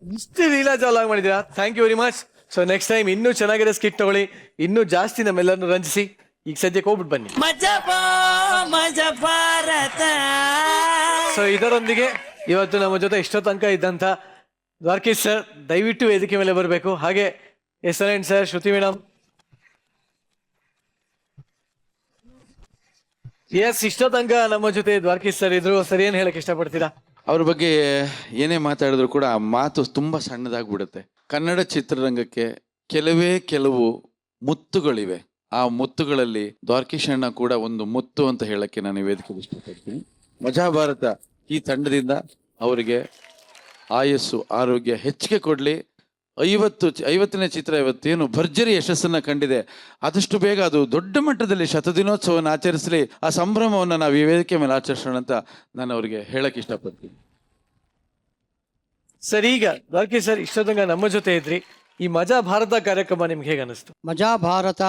ಇಷ್ಟು ಲೀಲಾಜಾಲಾಗಿ ಮಾಡಿದ್ದೀರಾ. Thank you very much. So next time ಇನ್ನೂ ಚೆನ್ನಾಗಿರೋ ಸ್ಕಿಟ್ ತಗೊಳ್ಳಿ, ಇನ್ನೂ ಜಾಸ್ತಿ ನಮ್ಮೆಲ್ಲರನ್ನು ರಂಜಿಸಿ. ಈಗ ಸದ್ಯಕ್ಕೆ ಹೋಗ್ಬಿಟ್ಟು ಬನ್ನಿ. ಮಜ ಭಾರತ. ಸೊ ಇದರೊಂದಿಗೆ ಇವತ್ತು ನಮ್ಮ ಜೊತೆ ಇಷ್ಟೋ ತನಕ ಇದ್ದಂಥ ದ್ವಾರಕೀಶ್ ಸರ್ ದಯವಿಟ್ಟು ವೇದಿಕೆ ಮೇಲೆ ಬರಬೇಕು. ಹಾಗೆ ಎಕ್ಸಲೆಂಟ್ ಸರ್, ಶ್ರುತಿ ಮೇಡಮ್, ಎಸ್, ಇಷ್ಟೋ ತನಕ ನಮ್ಮ ಜೊತೆ ದ್ವಾರಕೀಶ್ ಸರ್ ಇದ್ರು. ಸರ್ ಏನ್ ಹೇಳಕ್ ಇಷ್ಟಪಡ್ತೀರಾ? ಅವ್ರ ಬಗ್ಗೆ ಏನೇ ಮಾತಾಡಿದ್ರು ಕೂಡ ಆ ಮಾತು ತುಂಬ ಸಣ್ಣದಾಗ್ಬಿಡುತ್ತೆ. ಕನ್ನಡ ಚಿತ್ರರಂಗಕ್ಕೆ ಕೆಲವು ಮುತ್ತುಗಳಿವೆ. ಆ ಮುತ್ತುಗಳಲ್ಲಿ ದ್ವಾರಕೀಶ್ ಅಣ್ಣ ಕೂಡ ಒಂದು ಮುತ್ತು ಅಂತ ಹೇಳಕ್ಕೆ ನಾನು ವೇದಿಕೆ ಇಷ್ಟಪಡ್ತೀನಿ. ಮಜಾ ಭಾರತ ಈ ತಂಡದಿಂದ ಅವರಿಗೆ ಆಯಸ್ಸು ಆರೋಗ್ಯ ಹೆಚ್ಚಿಗೆ ಕೊಡ್ಲಿ. 50ನೇ ಚಿತ್ರ ಇವತ್ತೇನು ಭರ್ಜರಿ ಯಶಸ್ಸನ್ನ ಕಂಡಿದೆ, ಆದಷ್ಟು ಬೇಗ ಅದು ದೊಡ್ಡ ಮಟ್ಟದಲ್ಲಿ ಶತದಿನೋತ್ಸವವನ್ನು ಆಚರಿಸಲಿ. ಆ ಸಂಭ್ರಮವನ್ನು ನಾವು ಈ ವೇದಿಕೆ ಮೇಲೆ ಆಚರಿಸೋಣ ಅಂತ ನಾನು ಅವರಿಗೆ ಹೇಳಕ್ ಇಷ್ಟಪಡ್ತೀನಿ. ಸರ್, ಈಗ ದ್ವಾರಕೀಶ್ ಸರ್ ಇಷ್ಟೋ ತನಕ ನಮ್ಮ ಜೊತೆ ಇದ್ರಿ. ಈ ಮಜಾ ಭಾರತ ಕಾರ್ಯಕ್ರಮ ನಿಮ್ಗೆ ಹೇಗೆ ಅನಿಸ್ತು? ಮಜಾ ಭಾರತ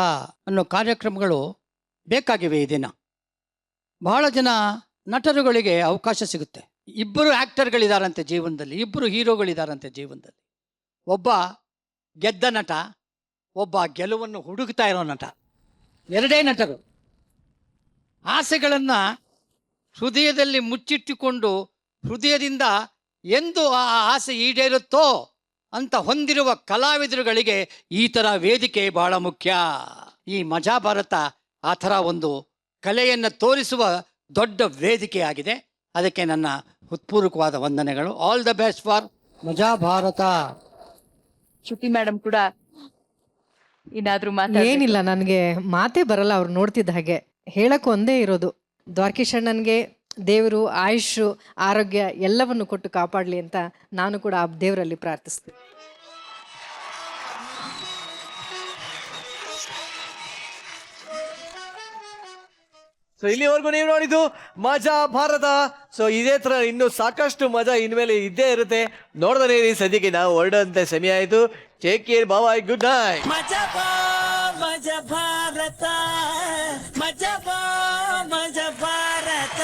ಅನ್ನೋ ಕಾರ್ಯಕ್ರಮಗಳು ಬೇಕಾಗಿವೆ ಈ ದಿನ. ಬಹಳ ಜನ ನಟರುಗಳಿಗೆ ಅವಕಾಶ ಸಿಗುತ್ತೆ. ಇಬ್ಬರು ಆ್ಯಕ್ಟರ್ಗಳಿದಾರಂತೆ ಜೀವನದಲ್ಲಿ, ಇಬ್ಬರು ಹೀರೋಗಳಿದಾರಂತೆ ಜೀವನದಲ್ಲಿ. ಒಬ್ಬ ಗೆದ್ದ ನಟ, ಒಬ್ಬ ಗೆಲುವನ್ನು ಹುಡುಕ್ತಾ ಇರೋ ನಟ. ಎರಡೇ ನಟರು. ಆಸೆಗಳನ್ನು ಹೃದಯದಲ್ಲಿ ಮುಚ್ಚಿಟ್ಟುಕೊಂಡು ಹೃದಯದಿಂದ ಎಂದು ಆ ಆಸೆ ಈಡೇರುತ್ತೋ ಅಂತ ಹೊಂದಿರುವ ಕಲಾವಿದರುಗಳಿಗೆ ಈ ಥರ ವೇದಿಕೆ ಬಹಳ ಮುಖ್ಯ. ಈ ಮಜಾ ಭಾರತ ಆ ಥರ ಒಂದು ಕಲೆಯನ್ನು ತೋರಿಸುವ ದೊಡ್ಡ ವೇದಿಕೆಯಾಗಿದೆ. ಅದಕ್ಕೆ ನನ್ನ ಹೃತ್ಪೂರ್ವಕವಾದ ವಂದನೆಗಳು. ಆಲ್ ದ ಬೆಸ್ಟ್ ಫಾರ್ ಮಜಾ ಭಾರತ. ಶ್ರುತಿ ಮೇಡಮ್ ಕೂಡ ಏನಾದ್ರೂ ಏನಿಲ್ಲ, ನನಗೆ ಮಾತೇ ಬರಲ್ಲ ಅವ್ರು ನೋಡ್ತಿದ್ದ ಹಾಗೆ. ಹೇಳಕ್ ಒಂದೇ ಇರೋದು, ದ್ವಾರಕೀಶ್ ಅಣ್ಣನ್ಗೆ ದೇವರು ಆಯುಷು ಆರೋಗ್ಯ ಎಲ್ಲವನ್ನು ಕೊಟ್ಟು ಕಾಪಾಡಲಿ ಅಂತ ನಾನು ಕೂಡ ಆ ದೇವರಲ್ಲಿ ಪ್ರಾರ್ಥಿಸ್ತೀನಿ. ಸೊ ಇಲ್ಲಿವರೆಗೂ ನೀವು ನೋಡಿದ್ದು ಮಜಾ ಭಾರತ. ಸೊ ಇದೇ ತರ ಇನ್ನು ಸಾಕಷ್ಟು ಮಜಾ ಇನ್ಮೇಲೆ ಇದ್ದೇ ಇರುತ್ತೆ. ನೋಡ್ದಾನೆ ಇರಿ. ಸದ್ಯಕ್ಕೆ ನಾವು ಹೊರಡಂತೆ ಸಮಯ ಆಯ್ತು. ಟೇಕ್ ಕೇರ್, ಬಾಯ್, ಗುಡ್ ನೈಟ್. ಮಜಾ ಭಾರತ, ಮಜಾ ಭಾರತ.